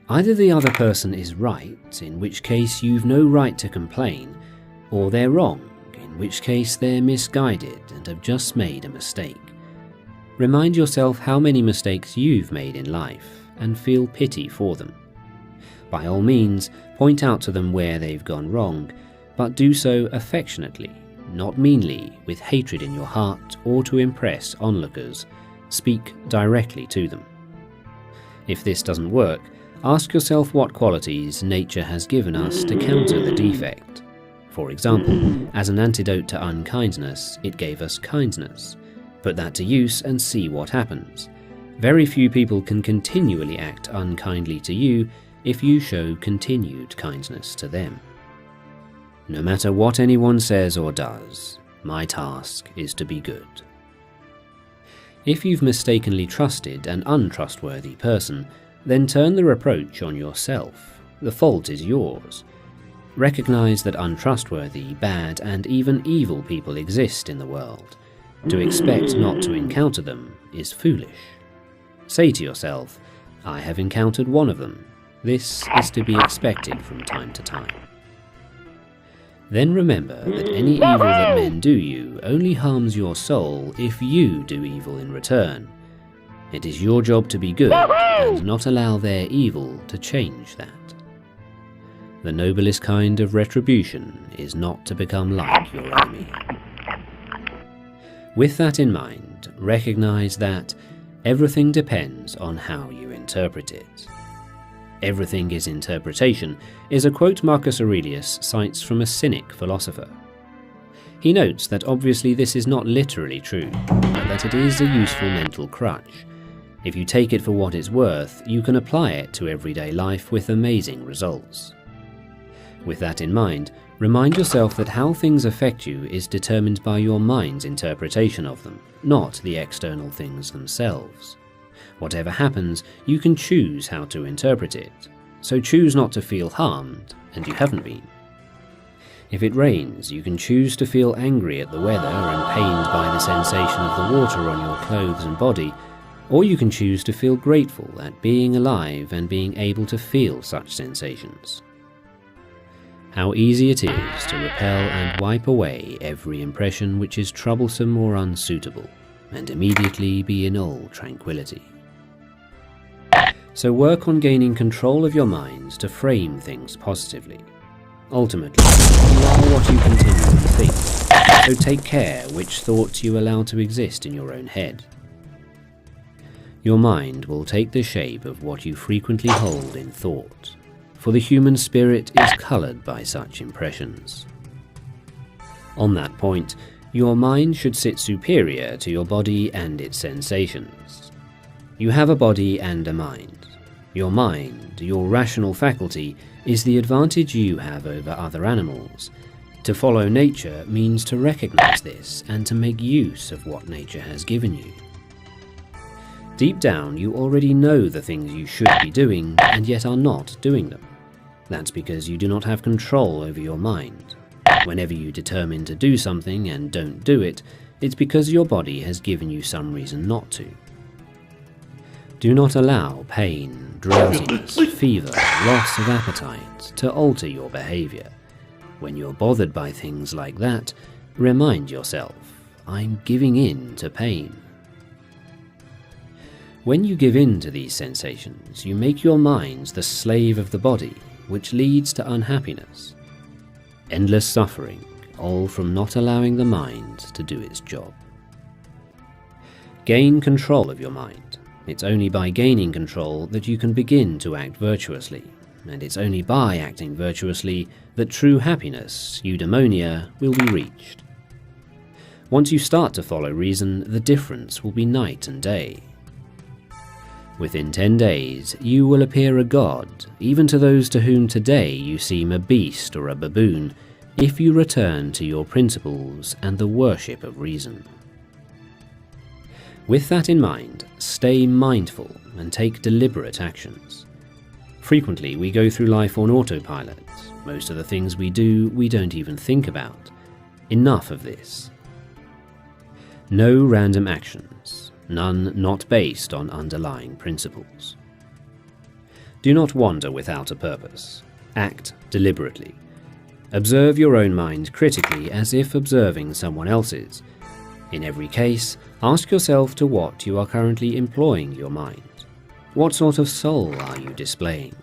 either the other person is right, in which case you've no right to complain, or they're wrong, in which case they're misguided and have just made a mistake. Remind yourself how many mistakes you've made in life and feel pity for them. By all means, point out to them where they've gone wrong, but do so affectionately, not meanly, with hatred in your heart or to impress onlookers. Speak directly to them. If this doesn't work, ask yourself what qualities nature has given us to counter the defect. For example, as an antidote to unkindness, it gave us kindness. Put that to use and see what happens. Very few people can continually act unkindly to you if you show continued kindness to them. No matter what anyone says or does, my task is to be good. If you've mistakenly trusted an untrustworthy person, then turn the reproach on yourself. The fault is yours. Recognize that untrustworthy, bad, and even evil people exist in the world. To expect not to encounter them is foolish. Say to yourself, I have encountered one of them. This is to be expected from time to time. Then remember that any evil that men do you only harms your soul if you do evil in return. It is your job to be good and not allow their evil to change that. The noblest kind of retribution is not to become like your enemy. With that in mind, recognize that everything depends on how you interpret it. Everything is interpretation is a quote Marcus Aurelius cites from a Cynic philosopher. He notes that obviously this is not literally true, but that it is a useful mental crutch. If you take it for what it's worth, you can apply it to everyday life with amazing results. With that in mind, remind yourself that how things affect you is determined by your mind's interpretation of them, not the external things themselves. Whatever happens, you can choose how to interpret it, so choose not to feel harmed, and you haven't been. If it rains, you can choose to feel angry at the weather and pained by the sensation of the water on your clothes and body, or you can choose to feel grateful at being alive and being able to feel such sensations. How easy it is to repel and wipe away every impression which is troublesome or unsuitable, and immediately be in all tranquility. So work on gaining control of your mind to frame things positively. Ultimately, you are what you continue to think, so take care which thoughts you allow to exist in your own head. Your mind will take the shape of what you frequently hold in thought, for the human spirit is coloured by such impressions. On that point, your mind should sit superior to your body and its sensations. You have a body and a mind. Your mind, your rational faculty, is the advantage you have over other animals. To follow nature means to recognize this and to make use of what nature has given you. Deep down, you already know the things you should be doing and yet are not doing them. That's because you do not have control over your mind. Whenever you determine to do something and don't do it, it's because your body has given you some reason not to. Do not allow pain, drowsiness, fever, loss of appetite to alter your behavior. When you're bothered by things like that, remind yourself, I'm giving in to pain. When you give in to these sensations, you make your mind the slave of the body, which leads to unhappiness. Endless suffering, all from not allowing the mind to do its job. Gain control of your mind. It's only by gaining control that you can begin to act virtuously, and it's only by acting virtuously that true happiness, eudaimonia, will be reached. Once you start to follow reason, the difference will be night and day. Within 10 days, you will appear a god, even to those to whom today you seem a beast or a baboon, if you return to your principles and the worship of reason. With that in mind, stay mindful and take deliberate actions. Frequently, we go through life on autopilot. Most of the things we do, we don't even think about. Enough of this. No random actions, none not based on underlying principles. Do not wander without a purpose. Act deliberately. Observe your own mind critically as if observing someone else's. In every case, ask yourself to what you are currently employing your mind. What sort of soul are you displaying?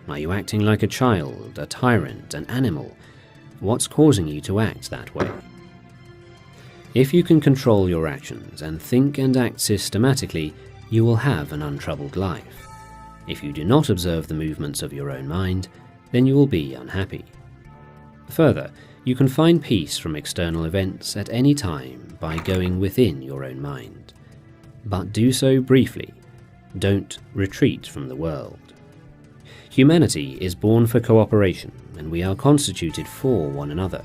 Are you acting like a child, a tyrant, an animal? What's causing you to act that way? If you can control your actions and think and act systematically, you will have an untroubled life. If you do not observe the movements of your own mind, then you will be unhappy. Further, you can find peace from external events at any time by going within your own mind. But do so briefly. Don't retreat from the world. Humanity is born for cooperation, and we are constituted for one another.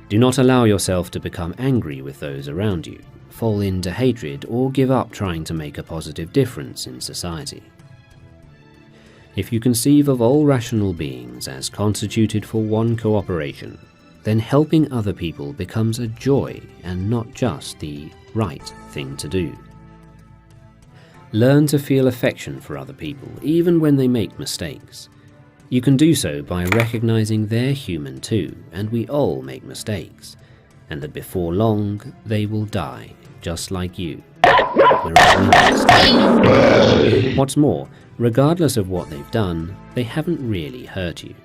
Do not allow yourself to become angry with those around you, fall into hatred, or give up trying to make a positive difference in society. If you conceive of all rational beings as constituted for one cooperation, then helping other people becomes a joy and not just the right thing to do. Learn to feel affection for other people, even when they make mistakes. You can do so by recognizing they're human too, and we all make mistakes, and that before long they will die, just like you. We're all mistakes. What's more, regardless of what they've done, they haven't really hurt you.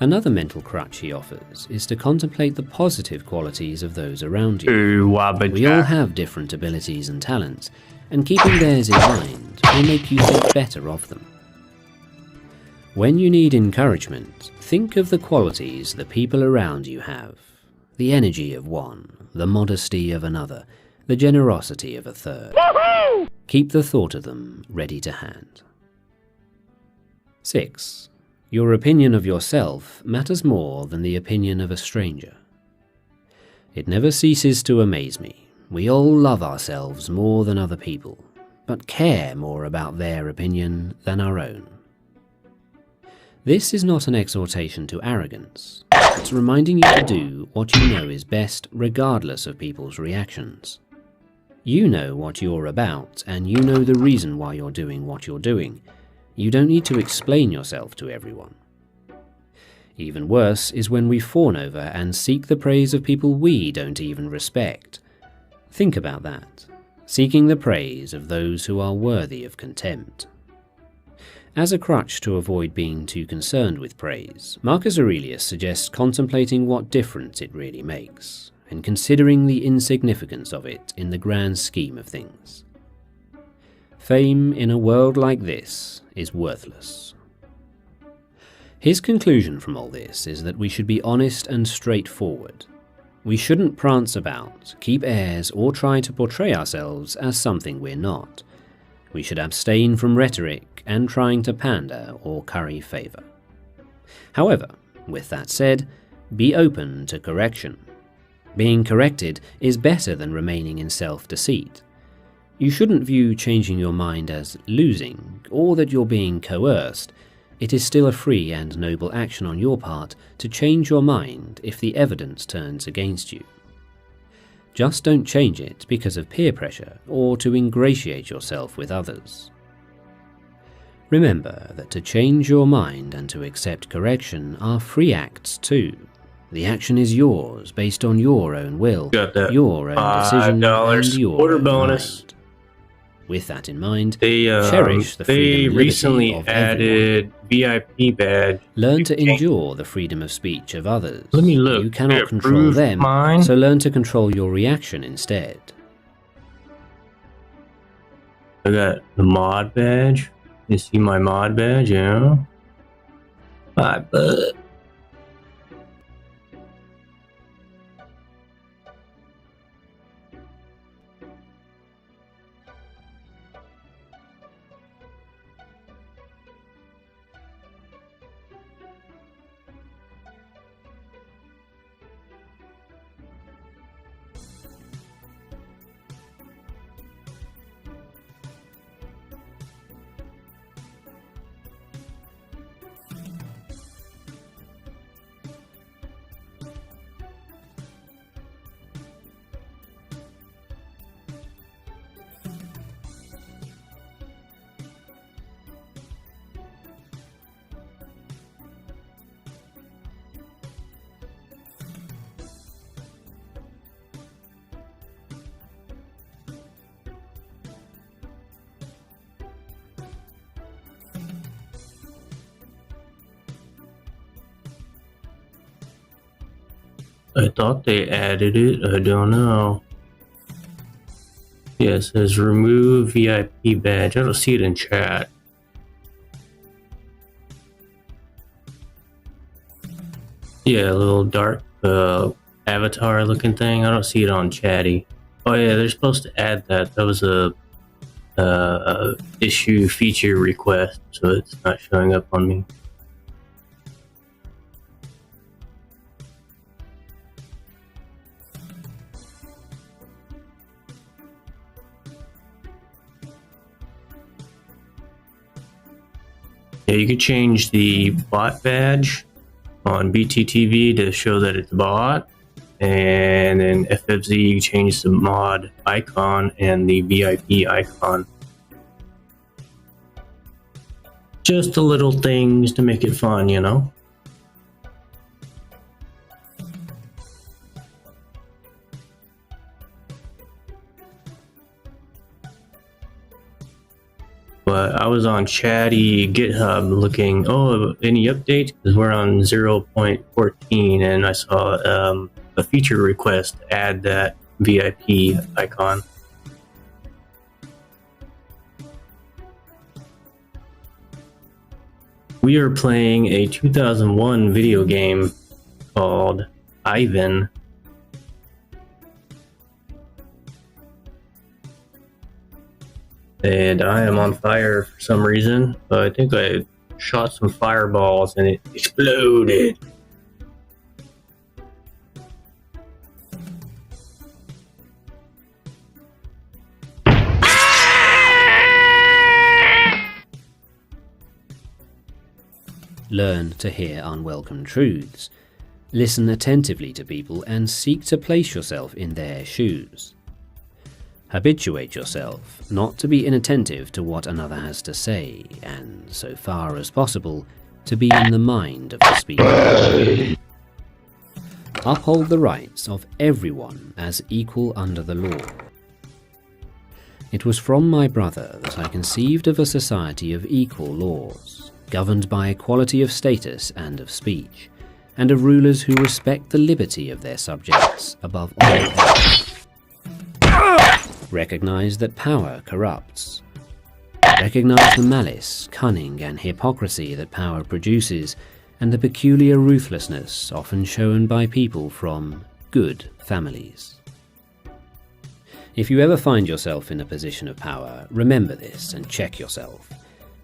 Another mental crutch he offers is to contemplate the positive qualities of those around you. We all have different abilities and talents, and keeping theirs in mind will make you think better of them. When you need encouragement, think of the qualities the people around you have. The energy of one, the modesty of another, the generosity of a third. Woohoo! Keep the thought of them ready to hand. 6. Your opinion of yourself matters more than the opinion of a stranger. It never ceases to amaze me. We all love ourselves more than other people, but care more about their opinion than our own. This is not an exhortation to arrogance. It's reminding you to do what you know is best regardless of people's reactions. You know what you're about, and you know the reason why you're doing what you're doing. You don't need to explain yourself to everyone. Even worse is when we fawn over and seek the praise of people we don't even respect. Think about that, seeking the praise of those who are worthy of contempt. As a crutch to avoid being too concerned with praise, Marcus Aurelius suggests contemplating what difference it really makes, and considering the insignificance of it in the grand scheme of things. Fame in a world like this is worthless. His conclusion from all this is that we should be honest and straightforward. We shouldn't prance about, keep airs, or try to portray ourselves as something we're not. We should abstain from rhetoric and trying to pander or curry favour. However, with that said, be open to correction. Being corrected is better than remaining in self-deceit. You shouldn't view changing your mind as losing, or that you're being coerced. It is still a free and noble action on your part to change your mind if the evidence turns against you. Just don't change it because of peer pressure or to ingratiate yourself with others. Remember that to change your mind and to accept correction are free acts too. The action is yours based on your own will, your own decision, and your quarter own bonus. mind. With that in mind, They cherish the freedom and recently liberty of added everyone. VIP badge. Learn to endure the freedom of speech of others. Let me look. You cannot control them, mine. so learn to control your reaction instead. I got the mod badge. You see my mod badge, yeah? My butt. I thought they added it. I don't know. Yeah, it says remove VIP badge. I don't see it in chat. Yeah, a little dark avatar looking thing. I don't see it on chatty. Oh yeah, they're supposed to add that. That was a issue feature request, so it's not showing up on me. Yeah, you can change the bot badge on BTTV to show that it's bot, and then FFZ you change the mod icon and the VIP icon. Just the little things to make it fun, you know? But I was on chatty GitHub looking, oh, any updates? Because we're on 0.14 and I saw a feature request to add that VIP icon. We are playing a 2001 video game called Ivan. And I am on fire for some reason. I think I shot some fireballs and it exploded. Learn to hear unwelcome truths. Listen attentively to people and seek to place yourself in their shoes. Habituate yourself not to be inattentive to what another has to say, and, so far as possible, to be in the mind of the speaker. Uphold the rights of everyone as equal under the law. It was from my brother that I conceived of a society of equal laws, governed by equality of status and of speech, and of rulers who respect the liberty of their subjects above all else. Recognize that power corrupts. Recognize the malice, cunning, and hypocrisy that power produces, and the peculiar ruthlessness often shown by people from good families. If you ever find yourself in a position of power, remember this and check yourself.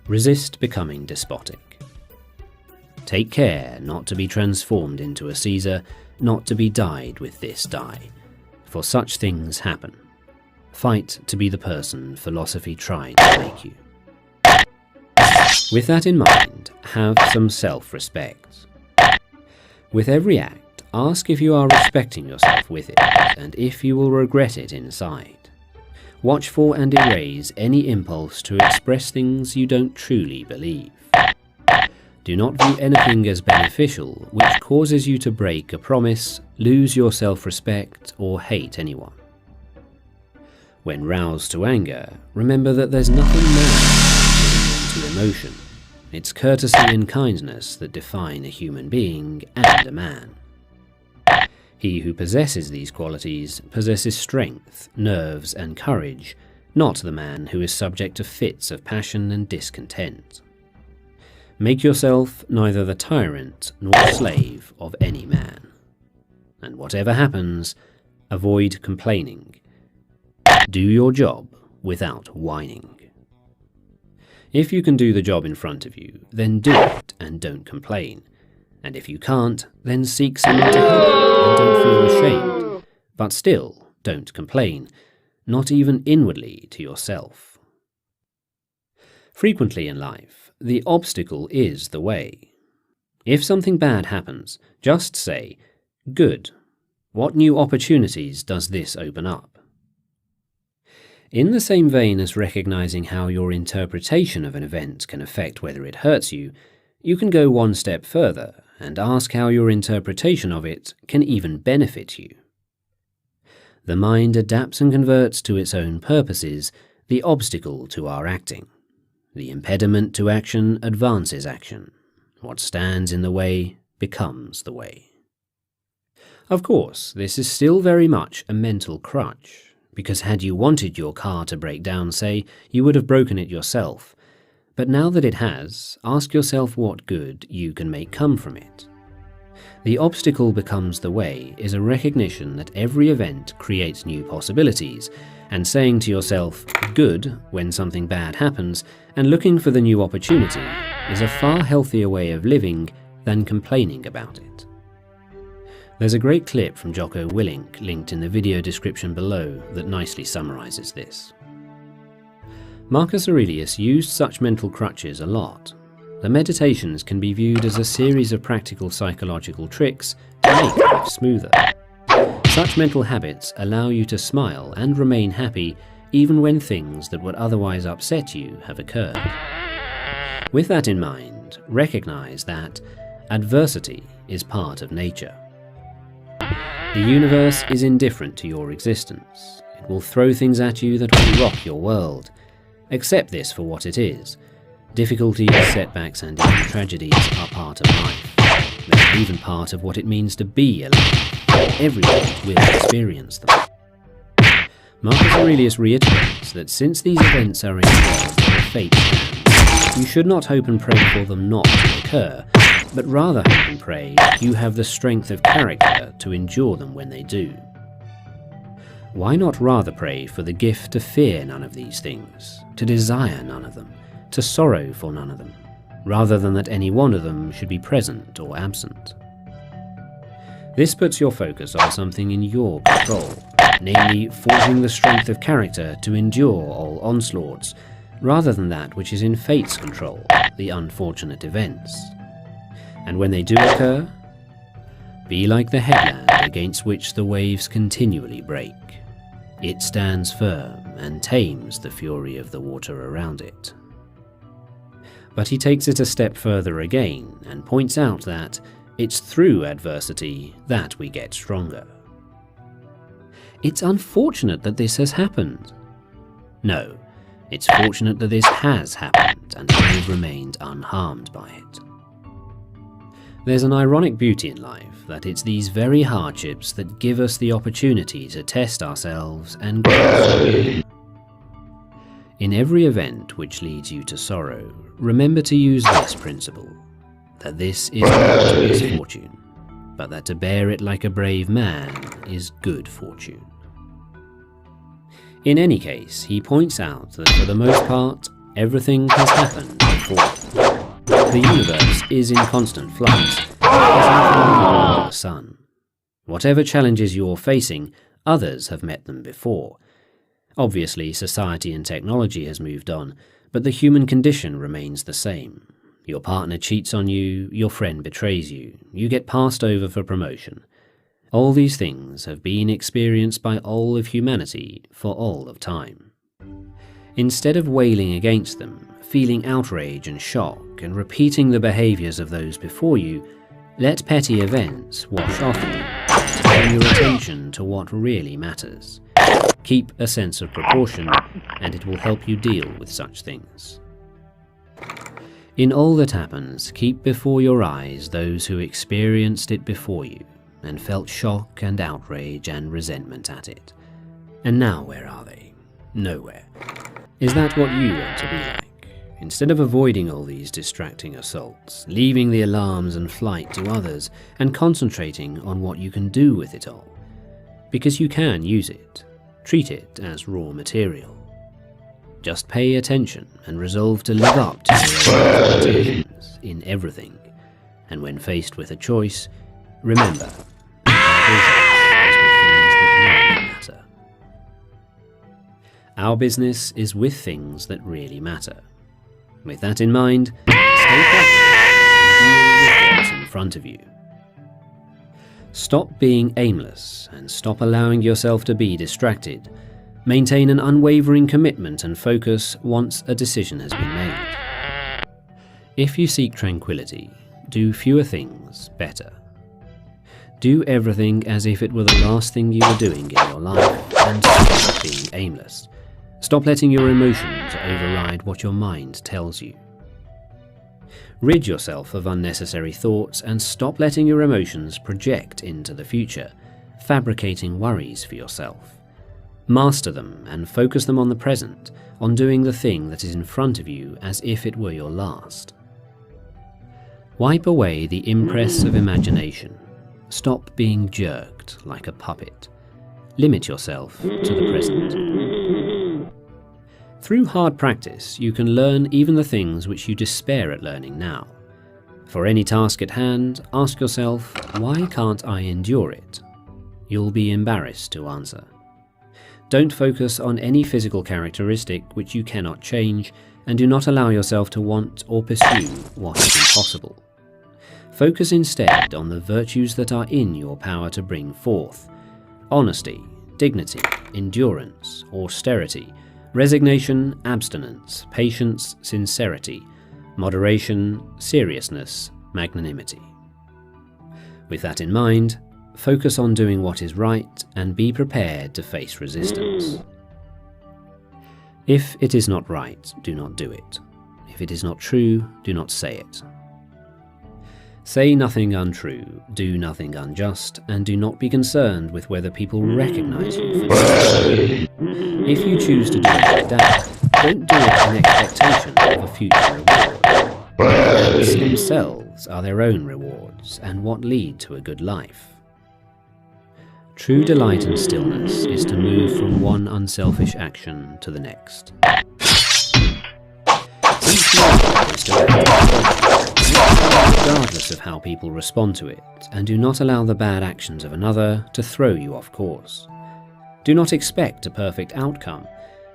Resist becoming despotic. Take care not to be transformed into a Caesar, not to be dyed with this dye, for such things happen. Fight to be the person philosophy tried to make you. With that in mind, have some self-respect. With every act, Ask if you are respecting yourself with it, and if you will regret it inside. Watch for and erase any impulse to express things you don't truly believe. Do not view anything as beneficial which causes you to break a promise, lose your self-respect, or hate anyone. When roused to anger, remember that there's nothing manly to emotion. It's courtesy and kindness that define a human being and a man. He who possesses these qualities possesses strength, nerves, and courage, not the man who is subject to fits of passion and discontent. Make yourself neither the tyrant nor slave of any man. And whatever happens, avoid complaining. Do your job without whining. If you can do the job in front of you, then do it and don't complain. And if you can't, then seek someone to help you and don't feel ashamed. But still, don't complain, not even inwardly to yourself. Frequently in life, the obstacle is the way. If something bad happens, just say, "Good. What new opportunities does this open up?" In the same vein as recognizing how your interpretation of an event can affect whether it hurts you, you can go one step further and ask how your interpretation of it can even benefit you. The mind adapts and converts to its own purposes the obstacle to our acting. The impediment to action advances action. What stands in the way becomes the way. Of course, this is still very much a mental crutch, because had you wanted your car to break down, say, you would have broken it yourself. But now that it has, ask yourself what good you can make come from it. The obstacle becomes the way is a recognition that every event creates new possibilities, and saying to yourself, "Good," when something bad happens, and looking for the new opportunity is a far healthier way of living than complaining about it. There's a great clip from Jocko Willink linked in the video description below that nicely summarizes this. Marcus Aurelius used such mental crutches a lot. The meditations can be viewed as a series of practical psychological tricks to make life smoother. Such mental habits allow you to smile and remain happy even when things that would otherwise upset you have occurred. With that in mind, recognize that adversity is part of nature. The universe is indifferent to your existence. It will throw things at you that will rock your world. Accept this for what it is. Difficulties, setbacks, and even tragedies are part of life. They're even part of what it means to be alive. Everyone will experience them. Marcus Aurelius reiterates that since these events are involved in fate's hands, you should not hope and pray for them not to occur, but rather hope and pray you have the strength of character to endure them when they do. Why not rather pray for the gift to fear none of these things, to desire none of them, to sorrow for none of them, rather than that any one of them should be present or absent? This puts your focus on something in your control, namely forging the strength of character to endure all onslaughts, rather than that which is in fate's control, the unfortunate events. And when they do occur, be like the headland against which the waves continually break. It stands firm and tames the fury of the water around it. But he takes it a step further again and points out that it's through adversity that we get stronger. It's unfortunate that this has happened. No, it's fortunate that this has happened and I've remained unharmed by it. There's an ironic beauty in life that it's these very hardships that give us the opportunity to test ourselves and grow. In every event which leads you to sorrow, remember to use this principle, that this is not misfortune, but that to bear it like a brave man is good fortune. In any case, he points out that for the most part, everything has happened before. The universe is in constant flux, as under the sun. Whatever challenges you're facing, others have met them before. Obviously, society and technology has moved on, but the human condition remains the same. Your partner cheats on you, your friend betrays you, you get passed over for promotion. All these things have been experienced by all of humanity for all of time. Instead of wailing against them, feeling outrage and shock, and repeating the behaviours of those before you, let petty events wash off you and turn your attention to what really matters. Keep a sense of proportion, and it will help you deal with such things. In all that happens, keep before your eyes those who experienced it before you, and felt shock and outrage and resentment at it. And now where are they? Nowhere. Is that what you want to be like? Instead of avoiding all these distracting assaults, leaving the alarms and flight to others, and concentrating on what you can do with it all. Because you can use it. Treat it as raw material. Just pay attention and resolve to live up to your own expectations in everything. And when faced with a choice, remember, our business is with things that really matter. With that in mind, stay practical and deal with what's in front of you. Stop being aimless and stop allowing yourself to be distracted. Maintain an unwavering commitment and focus once a decision has been made. If you seek tranquility, do fewer things better. Do everything as if it were the last thing you were doing in your life, and stop being aimless. Stop letting your emotions override what your mind tells you. Rid yourself of unnecessary thoughts and stop letting your emotions project into the future, fabricating worries for yourself. Master them and focus them on the present, on doing the thing that is in front of you as if it were your last. Wipe away the impress of imagination. Stop being jerked like a puppet. Limit yourself to the present. Through hard practice, you can learn even the things which you despair at learning now. For any task at hand, ask yourself, why can't I endure it? You'll be embarrassed to answer. Don't focus on any physical characteristic which you cannot change, and do not allow yourself to want or pursue what is impossible. Focus instead on the virtues that are in your power to bring forth: honesty, dignity, endurance, austerity, resignation, abstinence, patience, sincerity, moderation, seriousness, magnanimity. With that in mind, focus on doing what is right and be prepared to face resistance. If it is not right, do not do it. If it is not true, do not say it. Say nothing untrue, do nothing unjust, and do not be concerned with whether people recognize you for this. If you choose to do it like that, don't do it in expectation of a future reward. Acts themselves are their own rewards, and what lead to a good life. True delight and stillness is to move from one unselfish action to the next. Since love is to act regardless of how people respond to it, and do not allow the bad actions of another to throw you off course. Do not expect a perfect outcome.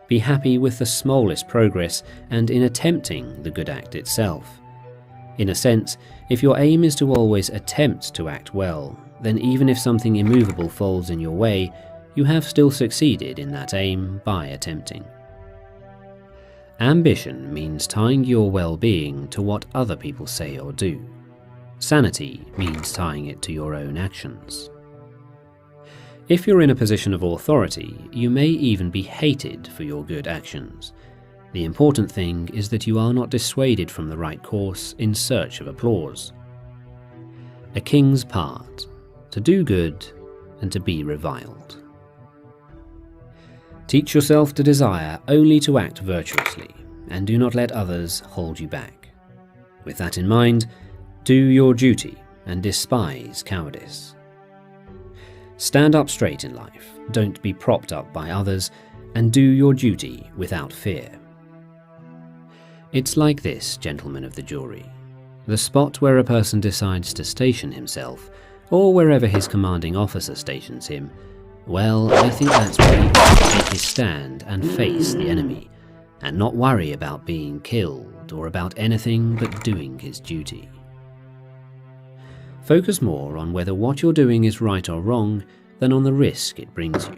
Be happy with the smallest progress and in attempting the good act itself. In a sense, if your aim is to always attempt to act well, then even if something immovable falls in your way, you have still succeeded in that aim by attempting. Ambition means tying your well-being to what other people say or do. Sanity means tying it to your own actions. If you're in a position of authority, you may even be hated for your good actions. The important thing is that you are not dissuaded from the right course in search of applause. A king's part, to do good and to be reviled. Teach yourself to desire only to act virtuously, and do not let others hold you back. With that in mind, do your duty and despise cowardice. Stand up straight in life, don't be propped up by others, and do your duty without fear. It's like this, gentlemen of the jury. The spot where a person decides to station himself, or wherever his commanding officer stations him, well, I think that's where he can take his stand and face the enemy, and not worry about being killed or about anything but doing his duty. Focus more on whether what you're doing is right or wrong than on the risk it brings you.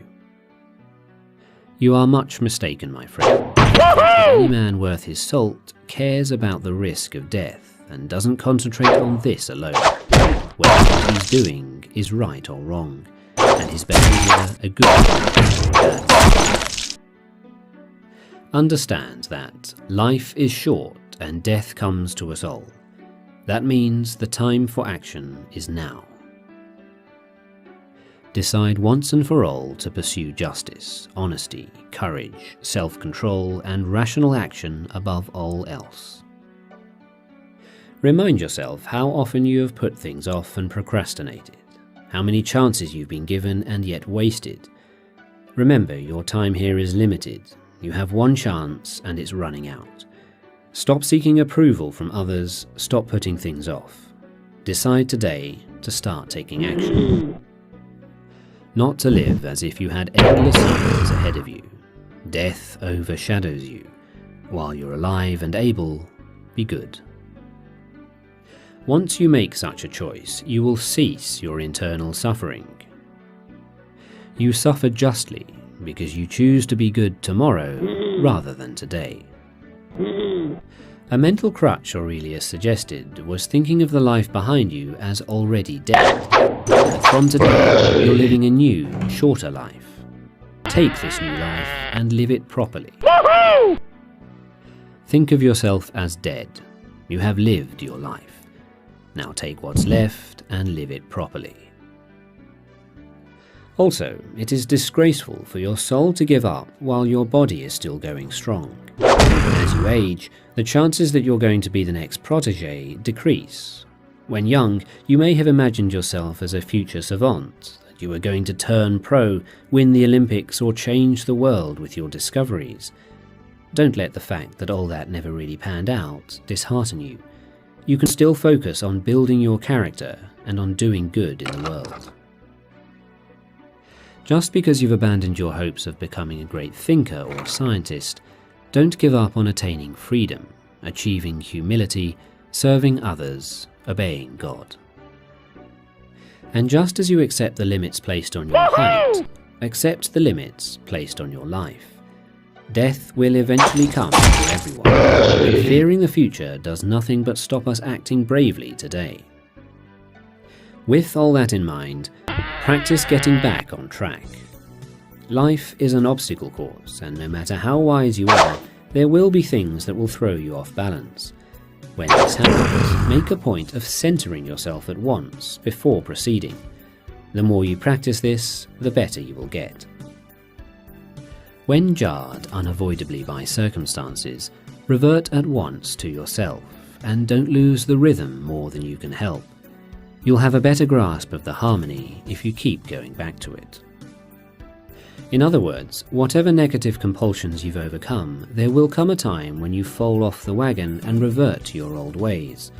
You are much mistaken, my friend. Any man worth his salt cares about the risk of death and doesn't concentrate on this alone, whether what he's doing is right or wrong, and his behavior a good or bad. Understand that life is short and death comes to us all. That means the time for action is now. Decide once and for all to pursue justice, honesty, courage, self-control, and rational action above all else. Remind yourself how often you have put things off and procrastinated, how many chances you've been given and yet wasted. Remember, your time here is limited. You have one chance and it's running out. Stop seeking approval from others, stop putting things off. Decide today to start taking action. Not to live as if you had endless years ahead of you. Death overshadows you. While you're alive and able, be good. Once you make such a choice, you will cease your internal suffering. You suffer justly because you choose to be good tomorrow rather than today. A mental crutch Aurelius suggested was thinking of the life behind you as already dead. But from today, you're living a new, shorter life. Take this new life and live it properly. Think of yourself as dead. You have lived your life. Now take what's left and live it properly. Also, it is disgraceful for your soul to give up while your body is still going strong. As you age, the chances that you're going to be the next protege decrease. When young, you may have imagined yourself as a future savant, that you were going to turn pro, win the Olympics, or change the world with your discoveries. Don't let the fact that all that never really panned out dishearten you. You can still focus on building your character and on doing good in the world. Just because you've abandoned your hopes of becoming a great thinker or scientist, don't give up on attaining freedom, achieving humility, serving others, obeying God. And just as you accept the limits placed on your height, accept the limits placed on your life. Death will eventually come to everyone, and fearing the future does nothing but stop us acting bravely today. With all that in mind, practice getting back on track. Life is an obstacle course, and no matter how wise you are, there will be things that will throw you off balance. When this happens, make a point of centering yourself at once before proceeding. The more you practice this, the better you will get. When jarred unavoidably by circumstances, revert at once to yourself, and don't lose the rhythm more than you can help. You'll have a better grasp of the harmony if you keep going back to it. In other words, whatever negative compulsions you've overcome, there will come a time when you fall off the wagon and revert to your old ways.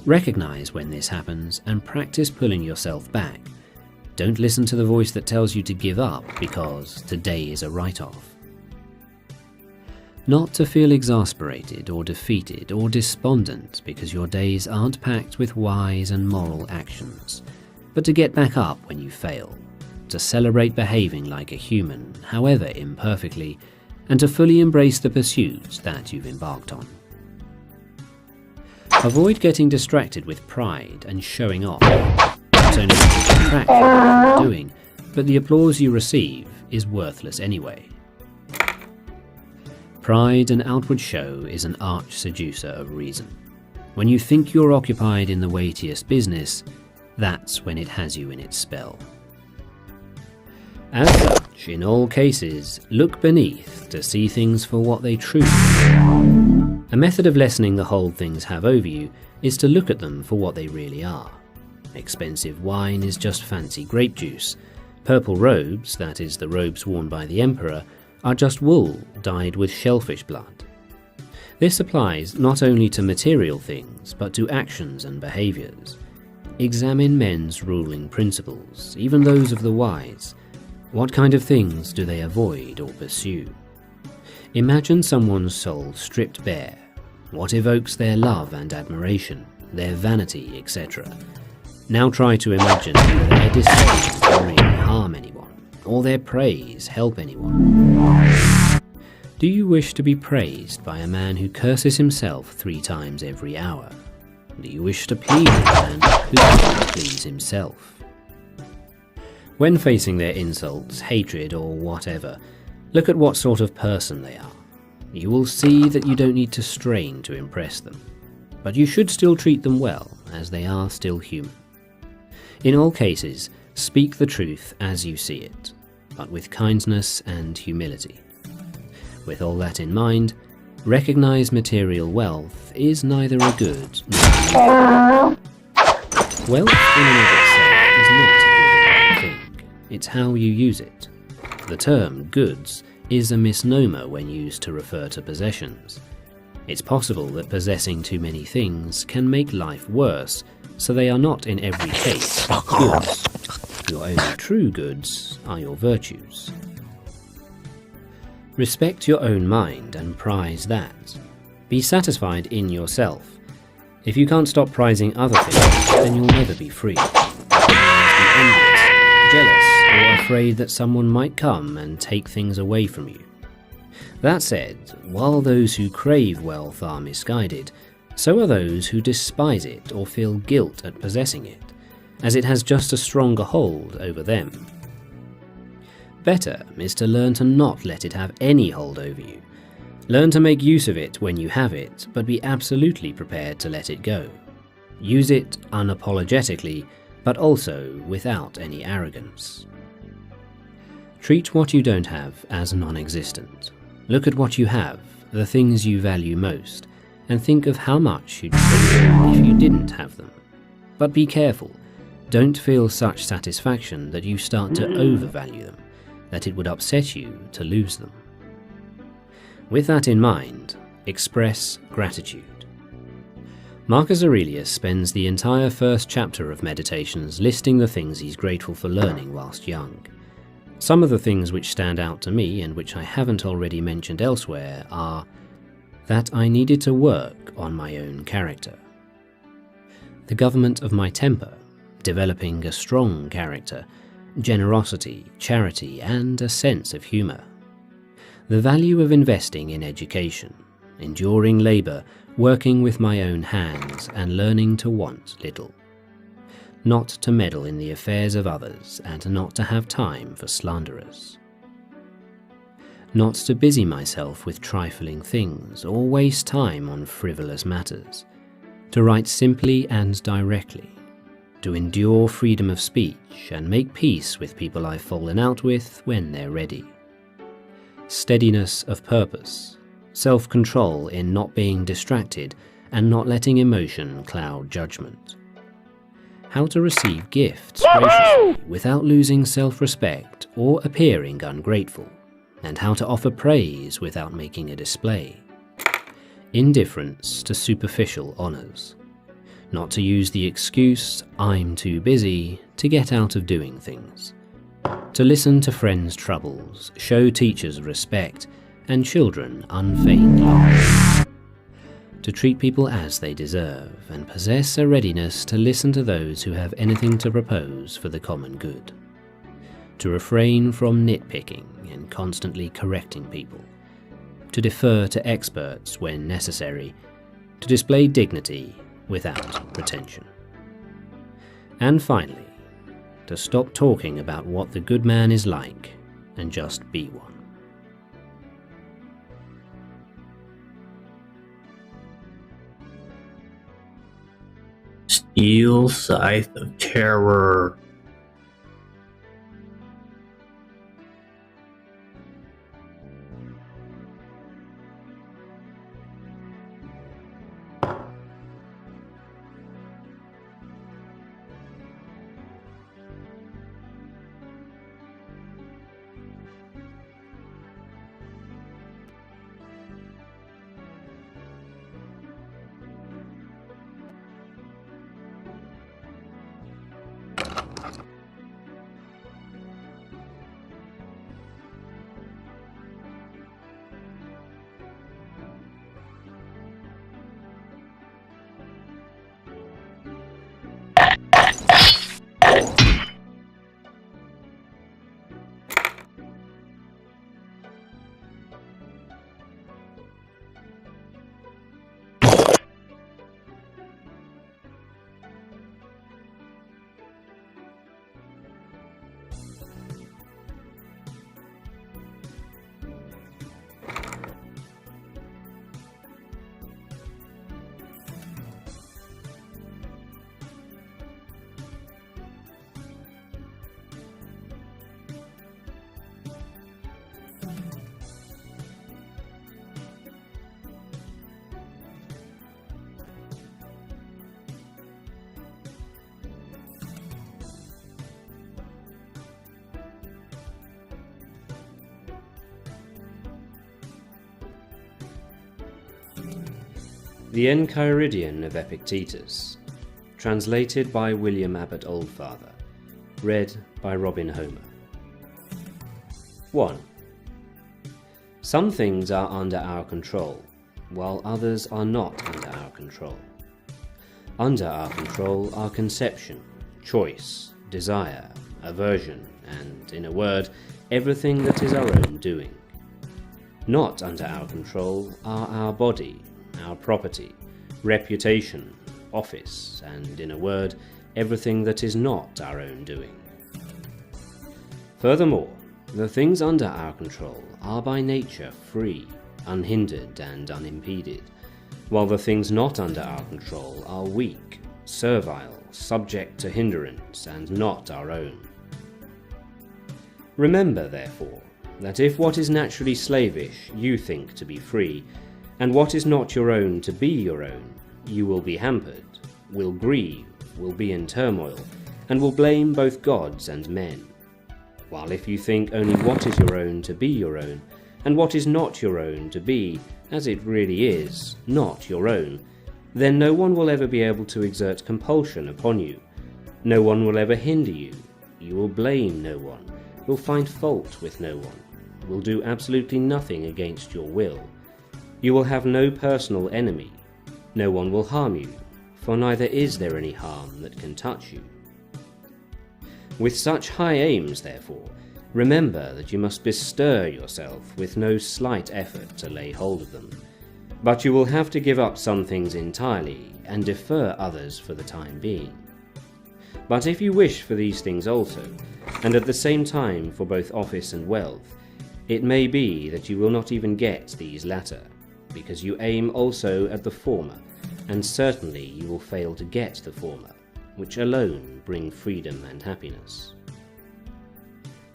Recognize when this happens and practice pulling yourself back. Don't listen to the voice that tells you to give up because today is a write-off. Not to feel exasperated or defeated or despondent because your days aren't packed with wise and moral actions, but to get back up when you fail, to celebrate behaving like a human, however imperfectly, and to fully embrace the pursuits that you've embarked on. Avoid getting distracted with pride and showing off. Not only is it a detraction from what you're doing, but the applause you receive is worthless anyway. Pride and outward show is an arch seducer of reason. When you think you're occupied in the weightiest business, that's when it has you in its spell. As such, in all cases, look beneath to see things for what they truly are. A method of lessening the hold things have over you is to look at them for what they really are. Expensive wine is just fancy grape juice. Purple robes, that is the robes worn by the emperor, are just wool dyed with shellfish blood. This applies not only to material things, but to actions and behaviors. Examine men's ruling principles, even those of the wise. What kind of things do they avoid or pursue? Imagine someone's soul stripped bare. What evokes their love and admiration, their vanity, etc.? Now try to imagine whether their disdain worrying harm anyone, or their praise help anyone. Do you wish to be praised by a man who curses himself 3 times every hour? Do you wish to please a man who cannot please himself? When facing their insults, hatred, or whatever, look at what sort of person they are. You will see that you don't need to strain to impress them, but you should still treat them well, as they are still human. In all cases, speak the truth as you see it, but with kindness and humility. With all that in mind, recognize material wealth is neither a good nor a bad. Wealth in and of itself is not a good thing, it's how you use it. The term goods is a misnomer when used to refer to possessions. It's possible that possessing too many things can make life worse, so they are not in every case goods. Your only true goods are your virtues. Respect your own mind and prize that. Be satisfied in yourself. If you can't stop prizing other things, then you'll never be free. Otherwise be envious, jealous, or afraid that someone might come and take things away from you. That said, while those who crave wealth are misguided, so are those who despise it or feel guilt at possessing it, as it has just a stronger hold over them. Better is to learn to not let it have any hold over you. Learn to make use of it when you have it, but be absolutely prepared to let it go. Use it unapologetically, but also without any arrogance. Treat what you don't have as non-existent. Look at what you have, the things you value most, and think of how much you'd feel if you didn't have them. But be careful. Don't feel such satisfaction that you start to overvalue them, that it would upset you to lose them. With that in mind, express gratitude. Marcus Aurelius spends the entire first chapter of Meditations listing the things he's grateful for learning whilst young. Some of the things which stand out to me and which I haven't already mentioned elsewhere are that I needed to work on my own character, the government of my temper, developing a strong character, generosity, charity, and a sense of humour, the value of investing in education, enduring labour, working with my own hands, and learning to want little, not to meddle in the affairs of others, and not to have time for slanderers, not to busy myself with trifling things or waste time on frivolous matters, to write simply and directly, to endure freedom of speech and make peace with people I've fallen out with when they're ready, steadiness of purpose, self-control in not being distracted and not letting emotion cloud judgment, how to receive gifts graciously without losing self-respect or appearing ungrateful, and how to offer praise without making a display, indifference to superficial honours, not to use the excuse, "I'm too busy," to get out of doing things, to listen to friends' troubles, show teachers respect, and children unfeigned love, to treat people as they deserve, and possess a readiness to listen to those who have anything to propose for the common good, to refrain from nitpicking and constantly correcting people, to defer to experts when necessary, to display dignity without pretension. And finally, to stop talking about what the good man is like and just be one. Steel Scythe of Terror. The Enchiridion of Epictetus, translated by William Abbott Oldfather, read by Robin Homer. 1. Some things are under our control, while others are not under our control. Under our control are conception, choice, desire, aversion, and, in a word, everything that is our own doing. Not under our control are our body, our property, reputation, office, and, in a word, everything that is not our own doing. Furthermore, the things under our control are by nature free, unhindered and unimpeded, while the things not under our control are weak, servile, subject to hindrance, and not our own. Remember, therefore, that if what is naturally slavish you think to be free, and what is not your own to be your own, you will be hampered, will grieve, will be in turmoil, and will blame both gods and men. While if you think only what is your own to be your own, and what is not your own to be, as it really is, not your own, then no one will ever be able to exert compulsion upon you. No one will ever hinder you. You will blame no one, will find fault with no one, will do absolutely nothing against your will. You will have no personal enemy. No one will harm you, for neither is there any harm that can touch you. With such high aims, therefore, remember that you must bestir yourself with no slight effort to lay hold of them. But you will have to give up some things entirely, and defer others for the time being. But if you wish for these things also, and at the same time for both office and wealth, it may be that you will not even get these latter, because you aim also at the former, and certainly you will fail to get the former, which alone bring freedom and happiness.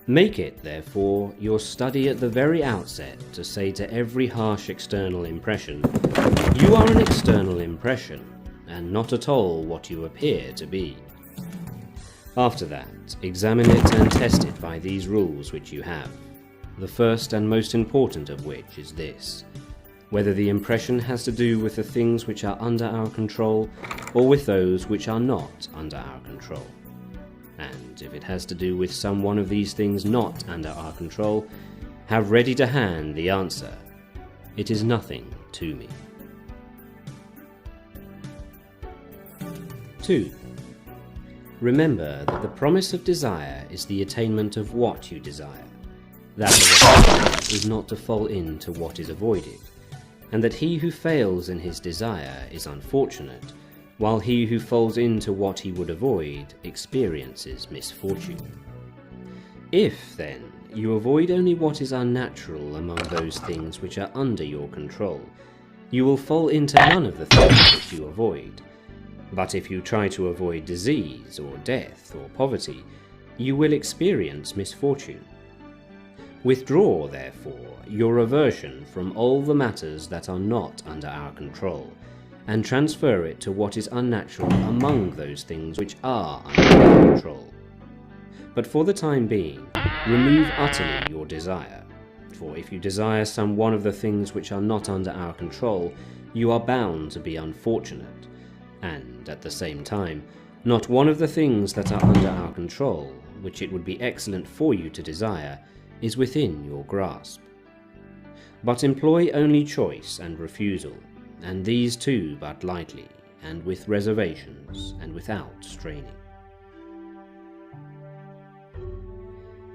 Make it, therefore, your study at the very outset to say to every harsh external impression, "You are an external impression, and not at all what you appear to be." After that, examine it and test it by these rules which you have, the first and most important of which is this: whether the impression has to do with the things which are under our control, or with those which are not under our control. And if it has to do with some one of these things not under our control, have ready to hand the answer: it is nothing to me. 2. Remember that the promise of desire is the attainment of what you desire, that of avoidance is not to fall into what is avoided, and that he who fails in his desire is unfortunate, while he who falls into what he would avoid experiences misfortune. If, then, you avoid only what is unnatural among those things which are under your control, you will fall into none of the things which you avoid. But if you try to avoid disease, or death, or poverty, you will experience misfortune. Withdraw, therefore, your aversion from all the matters that are not under our control, and transfer it to what is unnatural among those things which are under our control. But for the time being, remove utterly your desire, for if you desire some one of the things which are not under our control, you are bound to be unfortunate, and, at the same time, not one of the things that are under our control, which it would be excellent for you to desire, is within your grasp. But employ only choice and refusal, and these too but lightly, and with reservations, and without straining.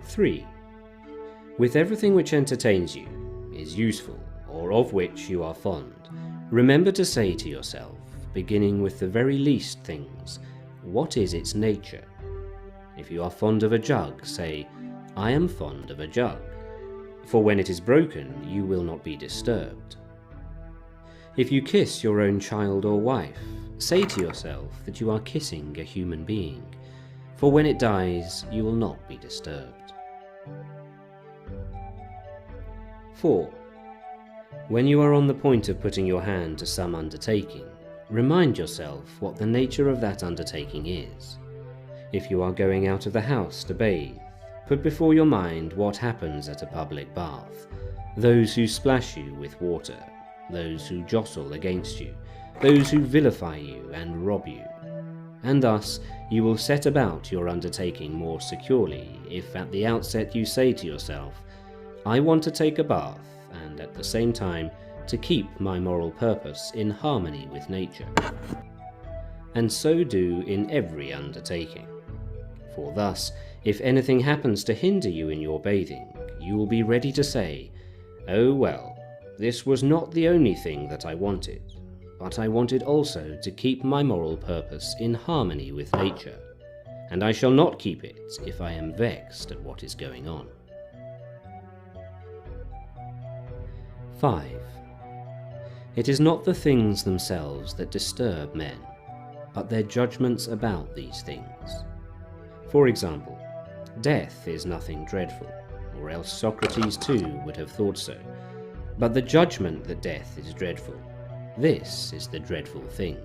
3. With everything which entertains you, is useful, or of which you are fond, remember to say to yourself, beginning with the very least things, what is its nature? If you are fond of a jug, say, "I am fond of a jug," for when it is broken, you will not be disturbed. If you kiss your own child or wife, say to yourself that you are kissing a human being, for when it dies, you will not be disturbed. 4. When you are on the point of putting your hand to some undertaking, remind yourself what the nature of that undertaking is. If you are going out of the house to bathe, put before your mind what happens at a public bath, those who splash you with water, those who jostle against you, those who vilify you and rob you. And thus you will set about your undertaking more securely if at the outset you say to yourself, I want to take a bath, and at the same time to keep my moral purpose in harmony with nature. And so do in every undertaking. For thus, if anything happens to hinder you in your bathing, you will be ready to say, oh well, this was not the only thing that I wanted, but I wanted also to keep my moral purpose in harmony with nature, and I shall not keep it if I am vexed at what is going on. 5. It is not the things themselves that disturb men, but their judgments about these things. For example, death is nothing dreadful, or else Socrates too would have thought so, but the judgment that death is dreadful, this is the dreadful thing.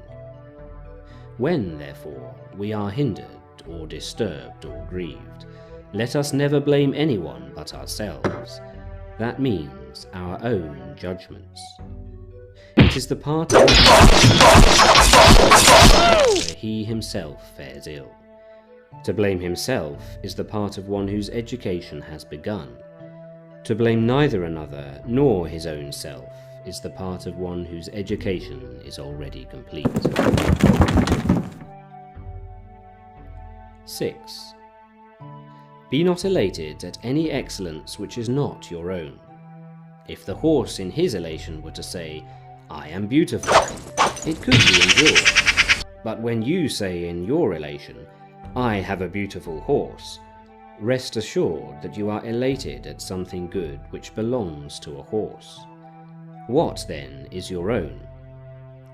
When, therefore, we are hindered, or disturbed, or grieved, let us never blame anyone but ourselves. That means our own judgments. It is the part of where he himself fares ill. To blame himself is the part of one whose education has begun. To blame neither another nor his own self is the part of one whose education is already complete. 6. Be not elated at any excellence which is not your own. If the horse in his elation were to say, I am beautiful, it could be endured. But when you say in your elation, I have a beautiful horse, rest assured that you are elated at something good which belongs to a horse. What, then, is your own?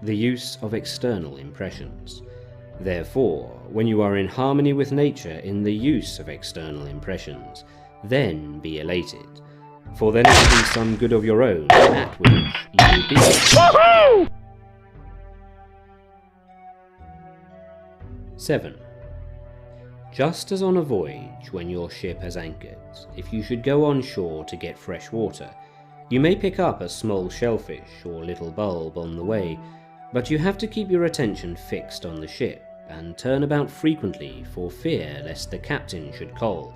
The use of external impressions. Therefore, when you are in harmony with nature in the use of external impressions, then be elated, for then it will be some good of your own at which you will be. Woohoo! 7. Just as on a voyage when your ship has anchored, if you should go on shore to get fresh water, you may pick up a small shellfish or little bulb on the way, but you have to keep your attention fixed on the ship and turn about frequently for fear lest the captain should coal.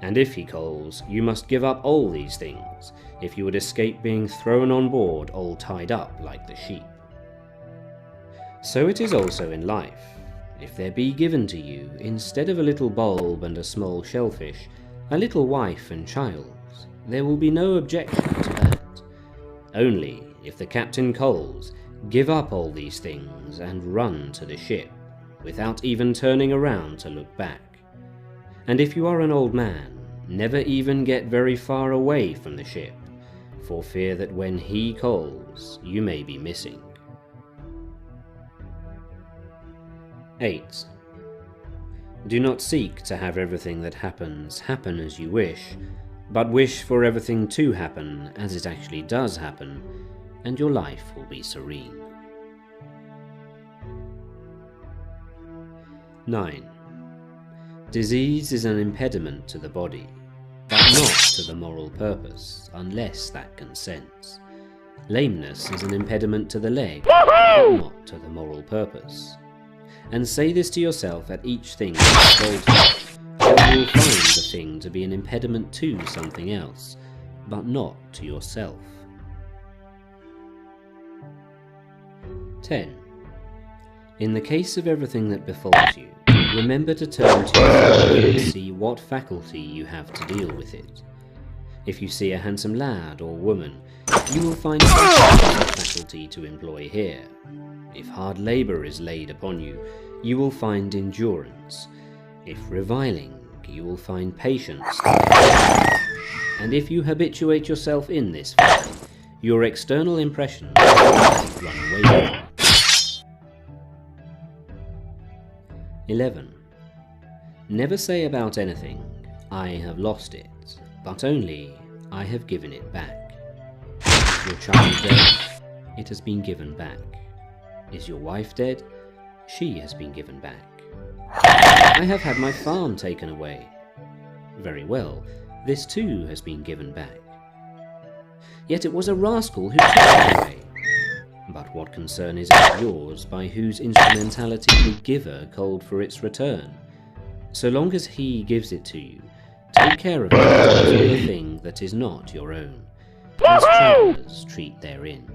And if he coals, you must give up all these things, if you would escape being thrown on board all tied up like the sheep. So it is also in life. If there be given to you, instead of a little bulb and a small shellfish, a little wife and child, there will be no objection to that. Only, if the captain calls, give up all these things and run to the ship, without even turning around to look back. And if you are an old man, never even get very far away from the ship, for fear that when he calls, you may be missing. 8. Do not seek to have everything that happens happen as you wish, but wish for everything to happen as it actually does happen, and your life will be serene. 9. Disease is an impediment to the body, but not to the moral purpose, unless that consents. Lameness is an impediment to the leg, but not to the moral purpose. And say this to yourself at each thing that falls you, or you will find the thing to be an impediment to something else, but not to yourself. 10. In the case of everything that befalls you, remember to turn to yourself and see what faculty you have to deal with it. If you see a handsome lad or woman, you will find some faculty to employ here. If hard labour is laid upon you, you will find endurance. If reviling, you will find patience. And if you habituate yourself in this fashion, your external impressions will run away with you. 11. Never say about anything, I have lost it, but only, I have given it back. Is your child dead? It has been given back. Is your wife dead? She has been given back. I have had my farm taken away. Very well, this too has been given back. Yet it was a rascal who took it away. But what concern is it yours by whose instrumentality the giver called for its return? So long as he gives it to you, take care of it as of a thing that is not your own, as travellers treat therein.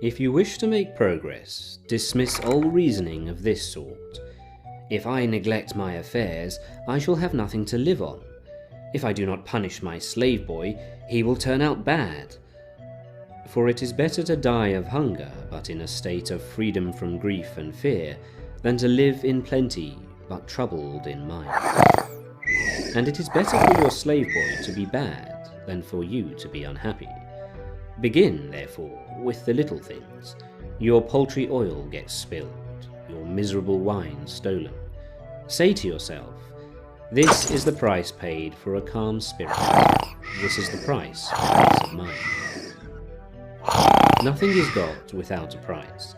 If you wish to make progress, dismiss all reasoning of this sort. If I neglect my affairs, I shall have nothing to live on. If I do not punish my slave boy, he will turn out bad. For it is better to die of hunger, but in a state of freedom from grief and fear, than to live in plenty, but troubled in mind. And it is better for your slave boy to be bad, than for you to be unhappy. Begin, therefore, with the little things. Your paltry oil gets spilled, your miserable wine stolen. Say to yourself, this is the price paid for a calm spirit. This is the price for peace of mind. Nothing is got without a price,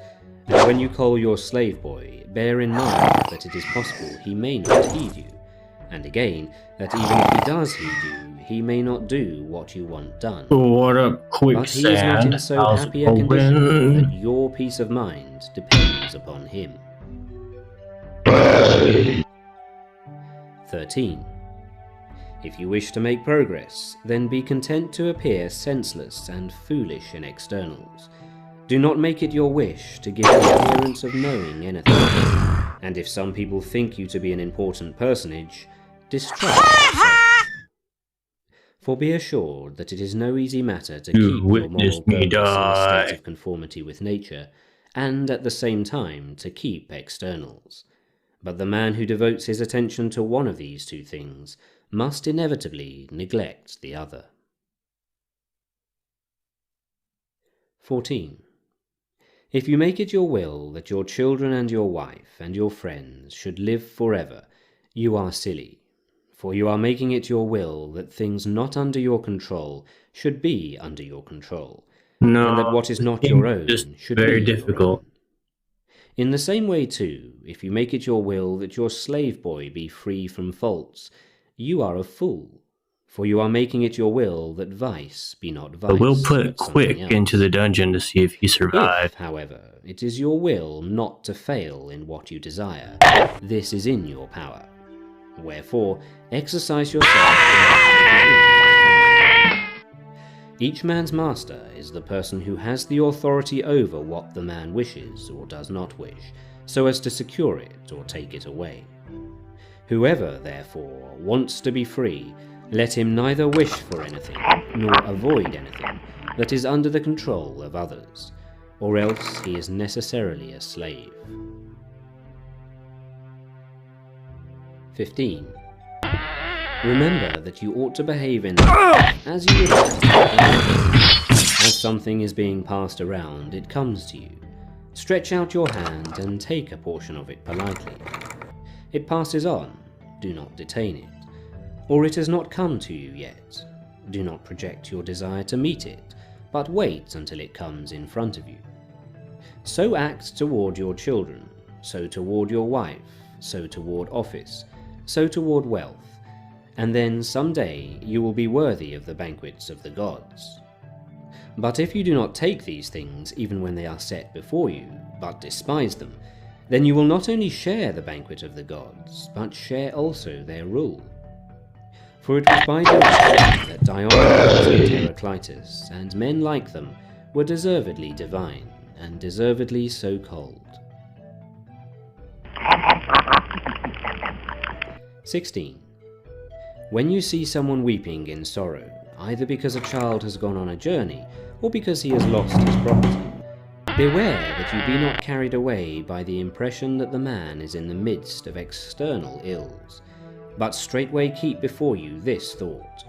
and when you call your slave boy, bear in mind that it is possible he may not heed you, and again, that even if he does heed you, he may not do what you want done. What up, But he is not in quicksand? so How's happy it a condition going? that your peace of mind depends upon him. 13. If you wish to make progress, then be content to appear senseless and foolish in externals. Do not make it your wish to give the appearance of knowing anything. And if some people think you to be an important personage, distrust yourself. For be assured that it is no easy matter to keep your moral purpose in a state of conformity with nature, and at the same time to keep externals. But the man who devotes his attention to one of these two things must inevitably neglect the other. 14. If you make it your will that your children and your wife and your friends should live forever, you are silly, for you are making it your will that things not under your control should be under your control, and that what is not your own should be very your difficult. own. In the same way, too, if you make it your will that your slave boy be free from faults, you are a fool, for you are making it your will that vice be not vice. But we'll put but Quick something else. into the dungeon to see if he survived. If, however, it is your will not to fail in what you desire, this is in your power. Wherefore, exercise yourself in each man's master is the person who has the authority over what the man wishes or does not wish, so as to secure it or take it away. Whoever, therefore, wants to be free, let him neither wish for anything, nor avoid anything, that is under the control of others, or else he is necessarily a slave. 15. Remember that you ought to behave in life as you would like to. As something is being passed around, it comes to you. Stretch out your hand and take a portion of it politely. It passes on, do not detain it. Or it has not come to you yet, do not project your desire to meet it, but wait until it comes in front of you. So act toward your children, so toward your wife, so toward office, so toward wealth, and then some day you will be worthy of the banquets of the gods. But if you do not take these things even when they are set before you, but despise them, then you will not only share the banquet of the gods, but share also their rule. For it was by doing so that Diomedes and Heraclitus, and men like them, were deservedly divine, and deservedly so called. 16. When you see someone weeping in sorrow, either because a child has gone on a journey, or because he has lost his property, beware that you be not carried away by the impression that the man is in the midst of external ills, but straightway keep before you this thought: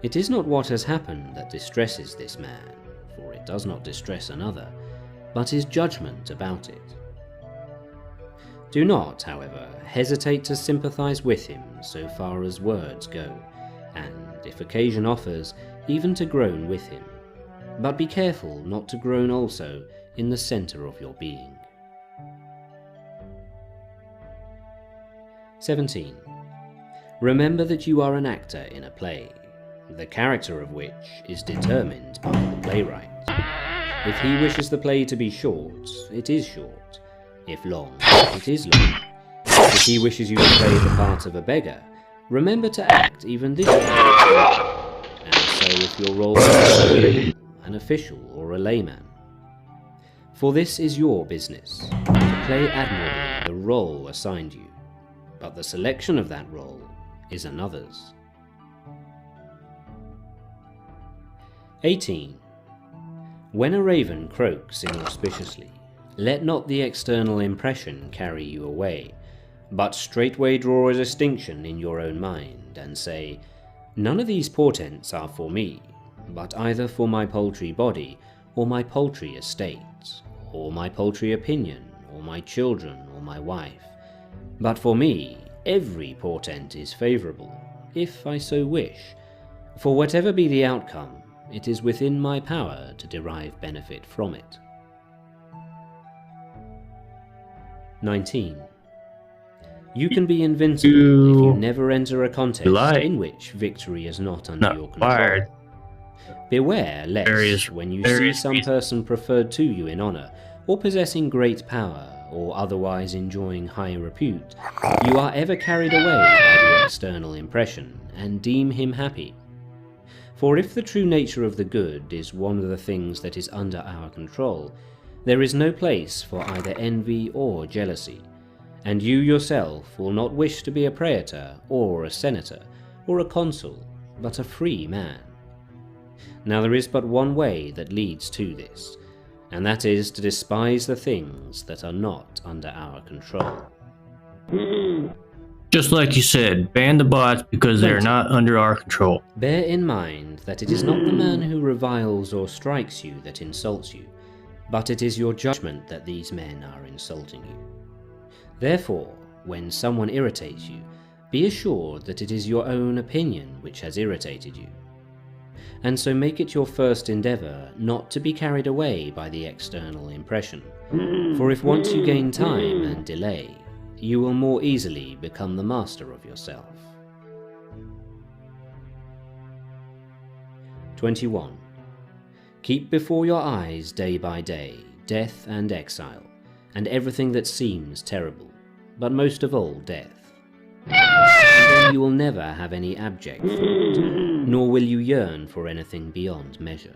it is not what has happened that distresses this man, for it does not distress another, but his judgment about it. Do not, however, hesitate to sympathize with him so far as words go, and, if occasion offers, even to groan with him. But be careful not to groan also in the center of your being. 17. Remember that you are an actor in a play. the character of which is determined by the playwright. If he wishes the play to be short, it is short. If long, it is long. If he wishes you to play the part of a beggar, remember to act even this way. And so if your role is an official or a layman. For this is your business, to play admirably the role assigned you, but the selection of that role is another's. 18. When a raven croaks inauspiciously, let not the external impression carry you away, but straightway draw a distinction in your own mind, and say, none of these portents are for me, but either for my paltry body, or my paltry estate, or my paltry opinion, or my children, or my wife. But for me, every portent is favourable, if I so wish, for whatever be the outcome, it is within my power to derive benefit from it. 19. You can be invincible if you never enter a contest in which victory is not under your control. Beware lest, when you see some person preferred to you in honour, or possessing great power, or otherwise enjoying high repute, you are ever carried away by the external impression, and deem him happy. For if the true nature of the good is one of the things that is under our control, there is no place for either envy or jealousy, and you yourself will not wish to be a praetor, or a senator, or a consul, but a free man. Now there is but one way that leads to this, and that is to despise the things that are not under our control. Just like you said, ban the bots because they're not under our control. Bear in mind that it is not the man who reviles or strikes you that insults you, but it is your judgment that these men are insulting you. Therefore, when someone irritates you, be assured that it is your own opinion which has irritated you. And so make it your first endeavour not to be carried away by the external impression, for if once you gain time and delay, you will more easily become the master of yourself. 21. Keep before your eyes day by day death and exile, and everything that seems terrible, but most of all death. And then you will never have any abject thought, nor will you yearn for anything beyond measure.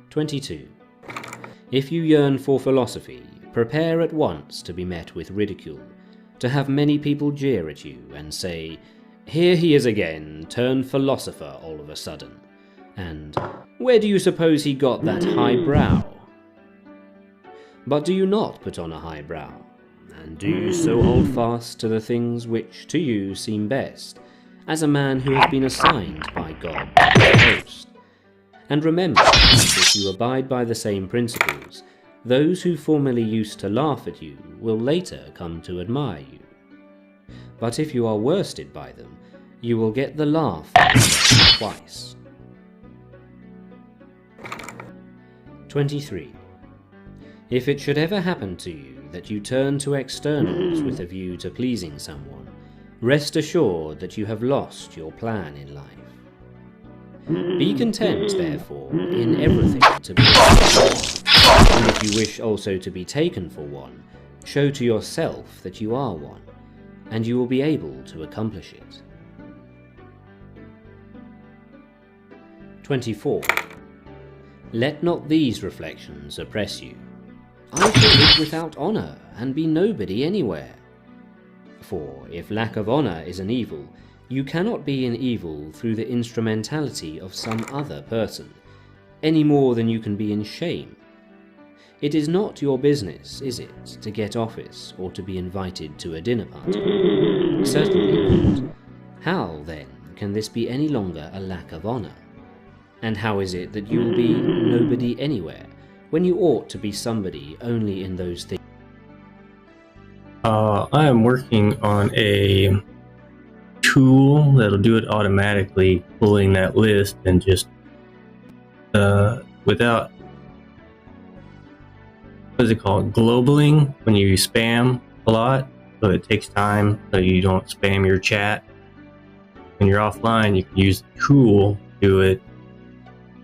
22. If you yearn for philosophy, prepare at once to be met with ridicule, to have many people jeer at you and say, "Here he is again, turned philosopher all of a sudden," and "Where do you suppose he got that high brow?" But do you not put on a high brow? And do you so hold fast to the things which to you seem best, as a man who has been assigned by God to host? And remember that if you abide by the same principles, those who formerly used to laugh at you will later come to admire you. But if you are worsted by them, you will get the laugh twice. 23. If it should ever happen to you that you turn to externals with a view to pleasing someone, rest assured that you have lost your plan in life. Be content, therefore, in everything to be and if you wish also to be taken for one, show to yourself that you are one, and you will be able to accomplish it. 24. Let not these reflections oppress you. I shall live without honour, and be nobody anywhere. For if lack of honour is an evil, you cannot be an evil through the instrumentality of some other person, any more than you can be in shame. It is not your business, is it, to get office or to be invited to a dinner party? Certainly not. How, then, can this be any longer a lack of honour? And how is it that you will be nobody anywhere, when you ought to be somebody only in those things? I am working on a tool that'll do it automatically, pulling that list and just without, what is it called, globaling, when you spam a lot, so it takes time so you don't spam your chat. when you're offline, you can use the tool to do it.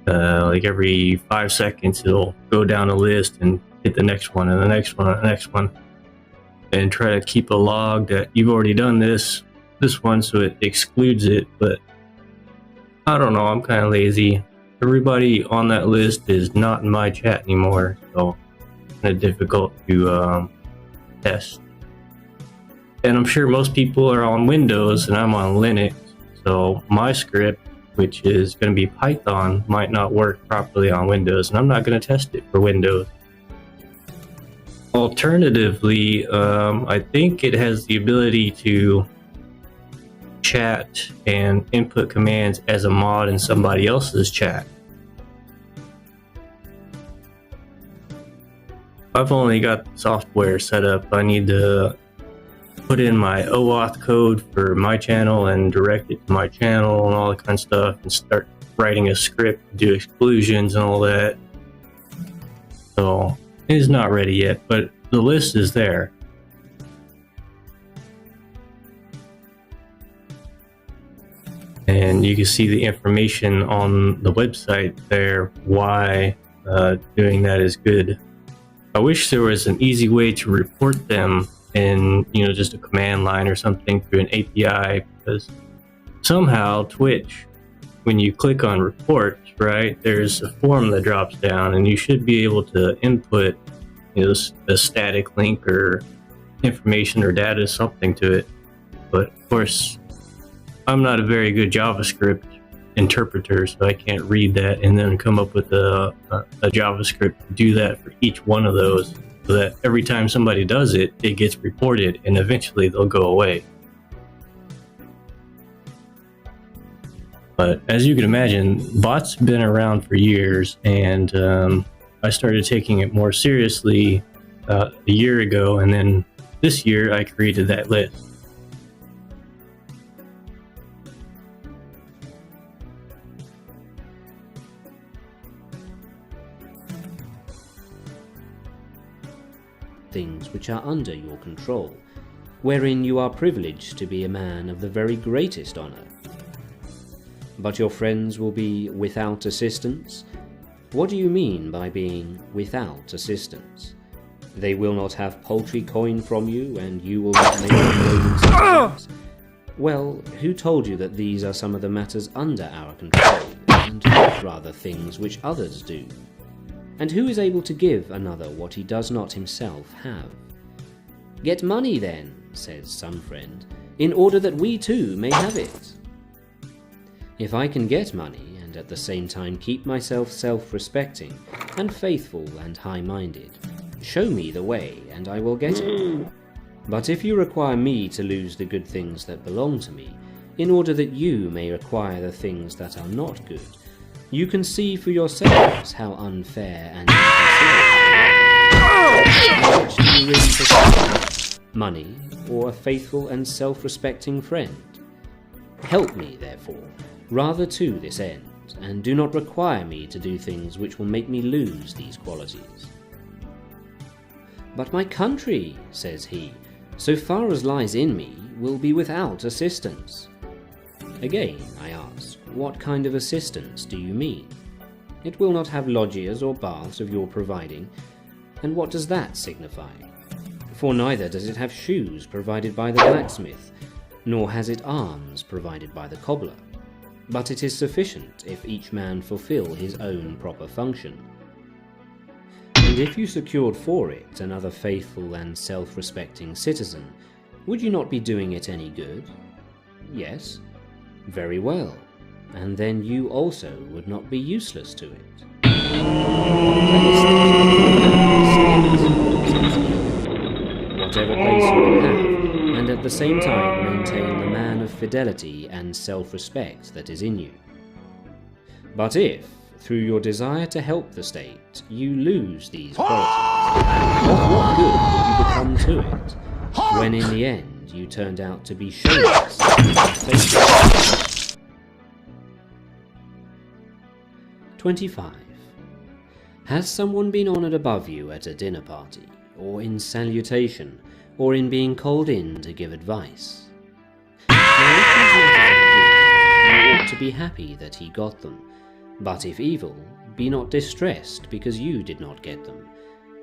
Like every 5 seconds, it'll go down a list and hit the next one and the next one and the next one, and try to keep a log that you've already done this one, so it excludes it. But I don't know, I'm kind of lazy. Everybody on that list is not in my chat anymore, so it's kind of difficult to test. And I'm sure most people are on Windows and I'm on Linux, so my script, which is going to be Python, might not work properly on Windows, and I'm not going to test it for Windows. Alternatively, I think it has the ability to chat and input commands as a mod in somebody else's chat. I've only got the software set up. I need to put in my OAuth code for my channel and direct it to my channel and all that kind of stuff, and start writing a script to do exclusions and all that. So it is not ready yet, but the list is there. And you can see the information on the website there, why doing that is good. I wish there was an easy way to report them in, just a command line or something through an API, because somehow Twitch, when you click on reports, right, there's a form that drops down, and you should be able to input a static link or information or data, something to it. But of course, I'm not a very good JavaScript interpreter, so I can't read that and then come up with a JavaScript to do that for each one of those, so that every time somebody does it, it gets reported and eventually they'll go away. But as you can imagine, bots have been around for years, and I started taking it more seriously a year ago, and then this year I created that list. Things which are under your control, wherein you are privileged to be a man of the very greatest honour. But your friends will be without assistance? What do you mean by being without assistance? They will not have paltry coin from you, and you will not make them citizens? Well, who told you that these are some of the matters under our control, and not rather things which others do? And who is able to give another what he does not himself have? Get money then, says some friend, in order that we too may have it. If I can get money, and at the same time keep myself self-respecting, and faithful and high-minded, show me the way, and I will get it. But if you require me to lose the good things that belong to me, in order that you may acquire the things that are not good, you can see for yourselves how unfair and inconsiderate. Which do you really prefer, money or a faithful and self-respecting friend? Help me, therefore, rather to this end, and do not require me to do things which will make me lose these qualities. But my country, says he, so far as lies in me, will be without assistance. Again, I ask, what kind of assistance do you mean? It will not have loggias or baths of your providing, and what does that signify? For neither does it have shoes provided by the blacksmith, nor has it arms provided by the cobbler. But it is sufficient if each man fulfill his own proper function. And if you secured for it another faithful and self-respecting citizen, would you not be doing it any good? Yes? Very well, and then you also would not be useless to it. Whatever place you can have, and at the same time maintain the man of fidelity and self-respect that is in you. But if, through your desire to help the state, you lose these qualities, of what good will you become to it, when in the end you turned out to be shameless and faithless? 25. Has someone been honoured above you at a dinner party, or in salutation, or in being called in to give advice? Now, if these matters are good, to be happy that he got them. But if evil, be not distressed because you did not get them.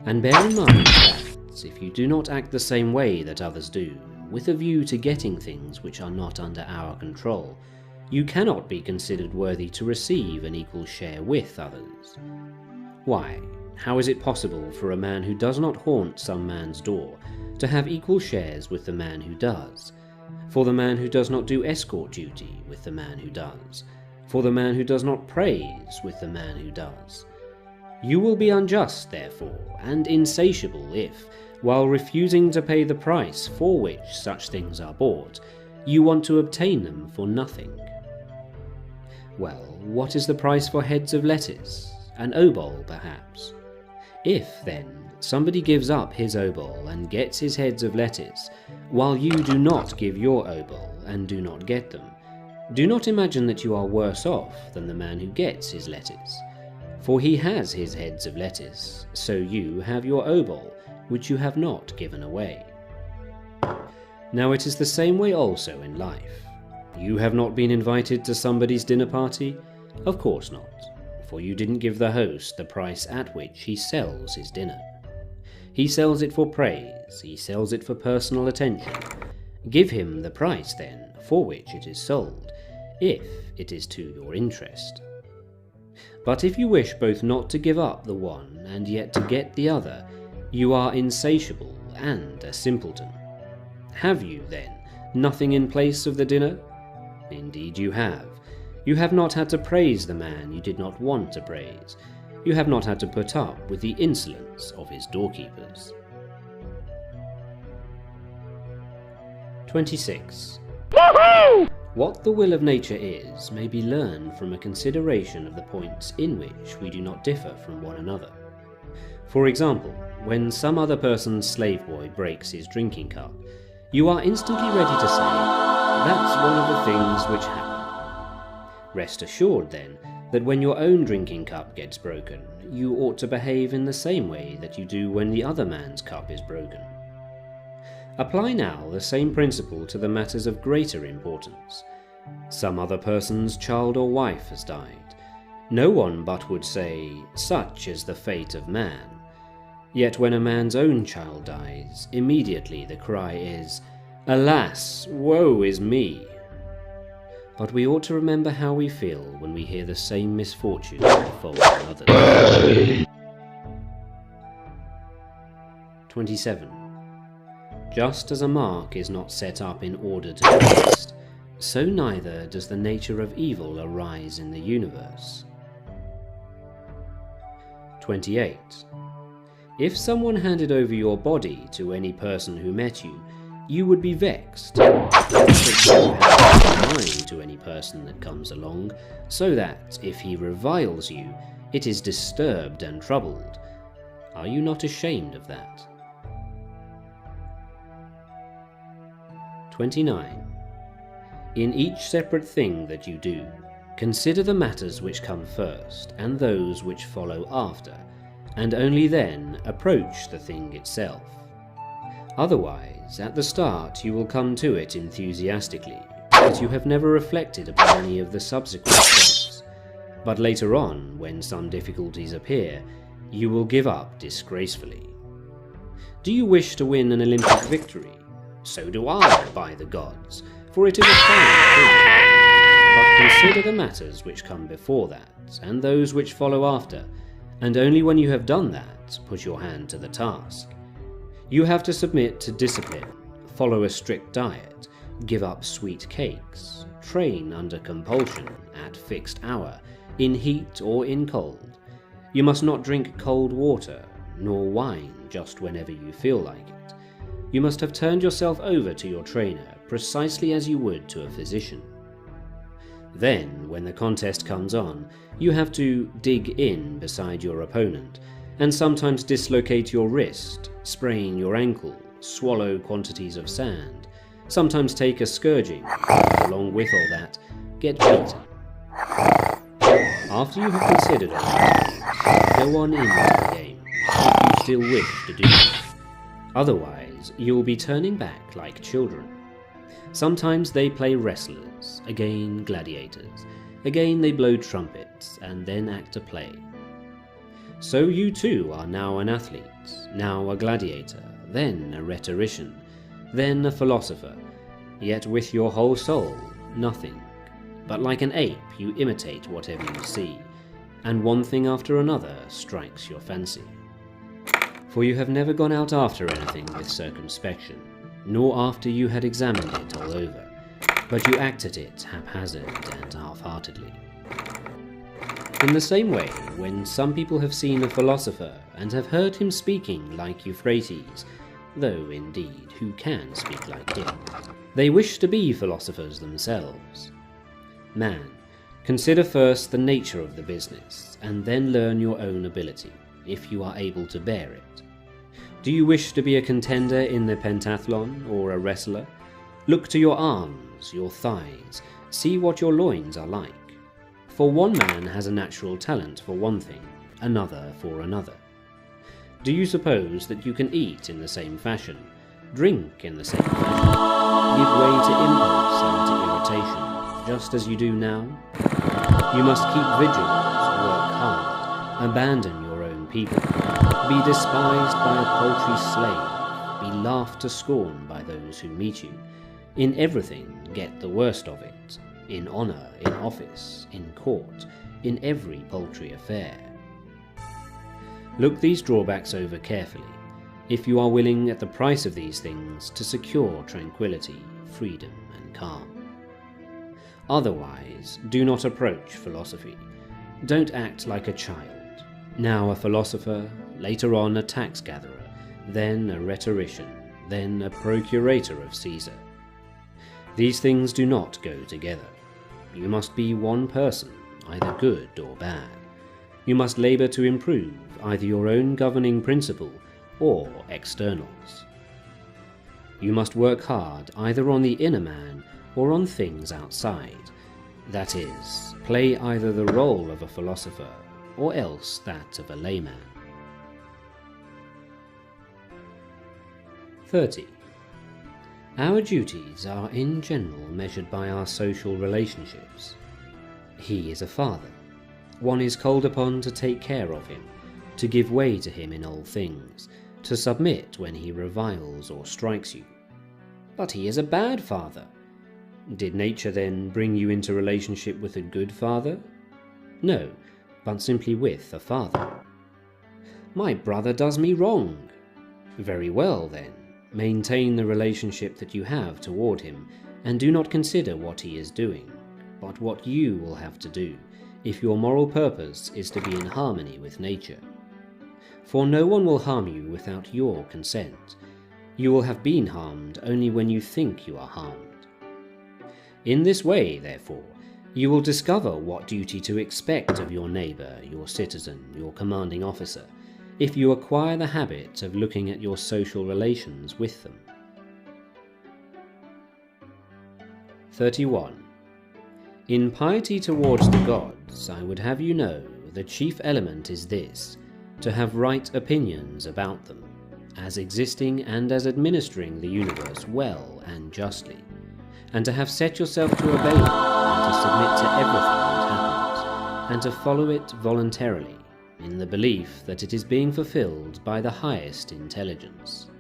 And bear in mind that, if you do not act the same way that others do, with a view to getting things which are not under our control, you cannot be considered worthy to receive an equal share with others. Why, how is it possible for a man who does not haunt some man's door to have equal shares with the man who does? For the man who does not do escort duty with the man who does? For the man who does not praise with the man who does? You will be unjust, therefore, and insatiable if, while refusing to pay the price for which such things are bought, you want to obtain them for nothing. Well, what is the price for heads of lettuce? An obol, perhaps. If, then, somebody gives up his obol and gets his heads of lettuce, while you do not give your obol and do not get them, do not imagine that you are worse off than the man who gets his lettuce. For he has his heads of lettuce, so you have your obol, which you have not given away. Now it is the same way also in life. You have not been invited to somebody's dinner party? Of course not, for you didn't give the host the price at which he sells his dinner. He sells it for praise, he sells it for personal attention. Give him the price, then, for which it is sold, if it is to your interest. But if you wish both not to give up the one and yet to get the other, you are insatiable and a simpleton. Have you, then, nothing in place of the dinner? Indeed you have. You have not had to praise the man you did not want to praise. You have not had to put up with the insolence of his doorkeepers. 26. Woohoo! What the will of nature is may be learned from a consideration of the points in which we do not differ from one another. For example, when some other person's slave boy breaks his drinking cup, you are instantly ready to say, "That's one of the things which happen." Rest assured, then, that when your own drinking cup gets broken, you ought to behave in the same way that you do when the other man's cup is broken. Apply now the same principle to the matters of greater importance. Some other person's child or wife has died. No one but would say, "Such is the fate of man." Yet when a man's own child dies, immediately the cry is, "Alas, woe is me!" But we ought to remember how we feel when we hear the same misfortune befall others. 27. Just as a mark is not set up in order to be missed, so neither does the nature of evil arise in the universe. 28. If someone handed over your body to any person who met you, you would be vexed. But you have mind to any person that comes along, so that, if he reviles you, it is disturbed and troubled. Are you not ashamed of that? 29. In each separate thing that you do, consider the matters which come first and those which follow after, and only then approach the thing itself. Otherwise, at the start you will come to it enthusiastically, but you have never reflected upon any of the subsequent steps. But later on, when some difficulties appear, you will give up disgracefully. Do you wish to win an Olympic victory? So do I, by the gods, for it is a fine thing. But consider the matters which come before that, and those which follow after, and only when you have done that, put your hand to the task. You have to submit to discipline, follow a strict diet, give up sweet cakes, train under compulsion, at fixed hour, in heat or in cold. You must not drink cold water, nor wine just whenever you feel like it. You must have turned yourself over to your trainer precisely as you would to a physician. Then, when the contest comes on, you have to dig in beside your opponent, and sometimes dislocate your wrist, sprain your ankle, swallow quantities of sand, sometimes take a scourging, along with all that, get beaten. After you have considered all that, go on into the game, if you still wish to do so. Otherwise, you will be turning back like children. Sometimes they play wrestlers, again gladiators, again they blow trumpets, and then act a play. So you too are now an athlete, now a gladiator, then a rhetorician, then a philosopher, yet with your whole soul, nothing. But like an ape you imitate whatever you see, and one thing after another strikes your fancy. For you have never gone out after anything with circumspection, nor after you had examined it all over, but you act at it haphazard and half-heartedly. In the same way, when some people have seen a philosopher and have heard him speaking like Euphrates, though indeed who can speak like him, they wish to be philosophers themselves. Man, consider first the nature of the business, and then learn your own ability, if you are able to bear it. Do you wish to be a contender in the pentathlon, or a wrestler? Look to your arms, your thighs, see what your loins are like. For one man has a natural talent for one thing, another for another. Do you suppose that you can eat in the same fashion, drink in the same fashion, give way to impulse and to irritation, just as you do now? You must keep vigilance, work hard, abandon your own people, be despised by a paltry slave, be laughed to scorn by those who meet you. In everything get the worst of it, in honour, in office, in court, in every paltry affair. Look these drawbacks over carefully, if you are willing at the price of these things to secure tranquillity, freedom and calm. Otherwise, do not approach philosophy. Don't act like a child, now a philosopher, later on a tax gatherer, then a rhetorician, then a procurator of Caesar. These things do not go together. You must be one person, either good or bad. You must labour to improve either your own governing principle or externals. You must work hard either on the inner man or on things outside. That is, play either the role of a philosopher or else that of a layman. 30. Our duties are in general measured by our social relationships. He is a father. One is called upon to take care of him, to give way to him in all things, to submit when he reviles or strikes you. But he is a bad father. Did nature then bring you into relationship with a good father? No, but simply with a father. My brother does me wrong. Very well then, maintain the relationship that you have toward him, and do not consider what he is doing, but what you will have to do, if your moral purpose is to be in harmony with nature. For no one will harm you without your consent. You will have been harmed only when you think you are harmed. In this way, therefore, you will discover what duty to expect of your neighbour, your citizen, your commanding officer, if you acquire the habit of looking at your social relations with them. 31. In piety towards the gods, I would have you know, the chief element is this, to have right opinions about them, as existing and as administering the universe well and justly, and to have set yourself to obey them, and to submit to everything that happens, and to follow it voluntarily, in the belief that it is being fulfilled by the highest intelligence.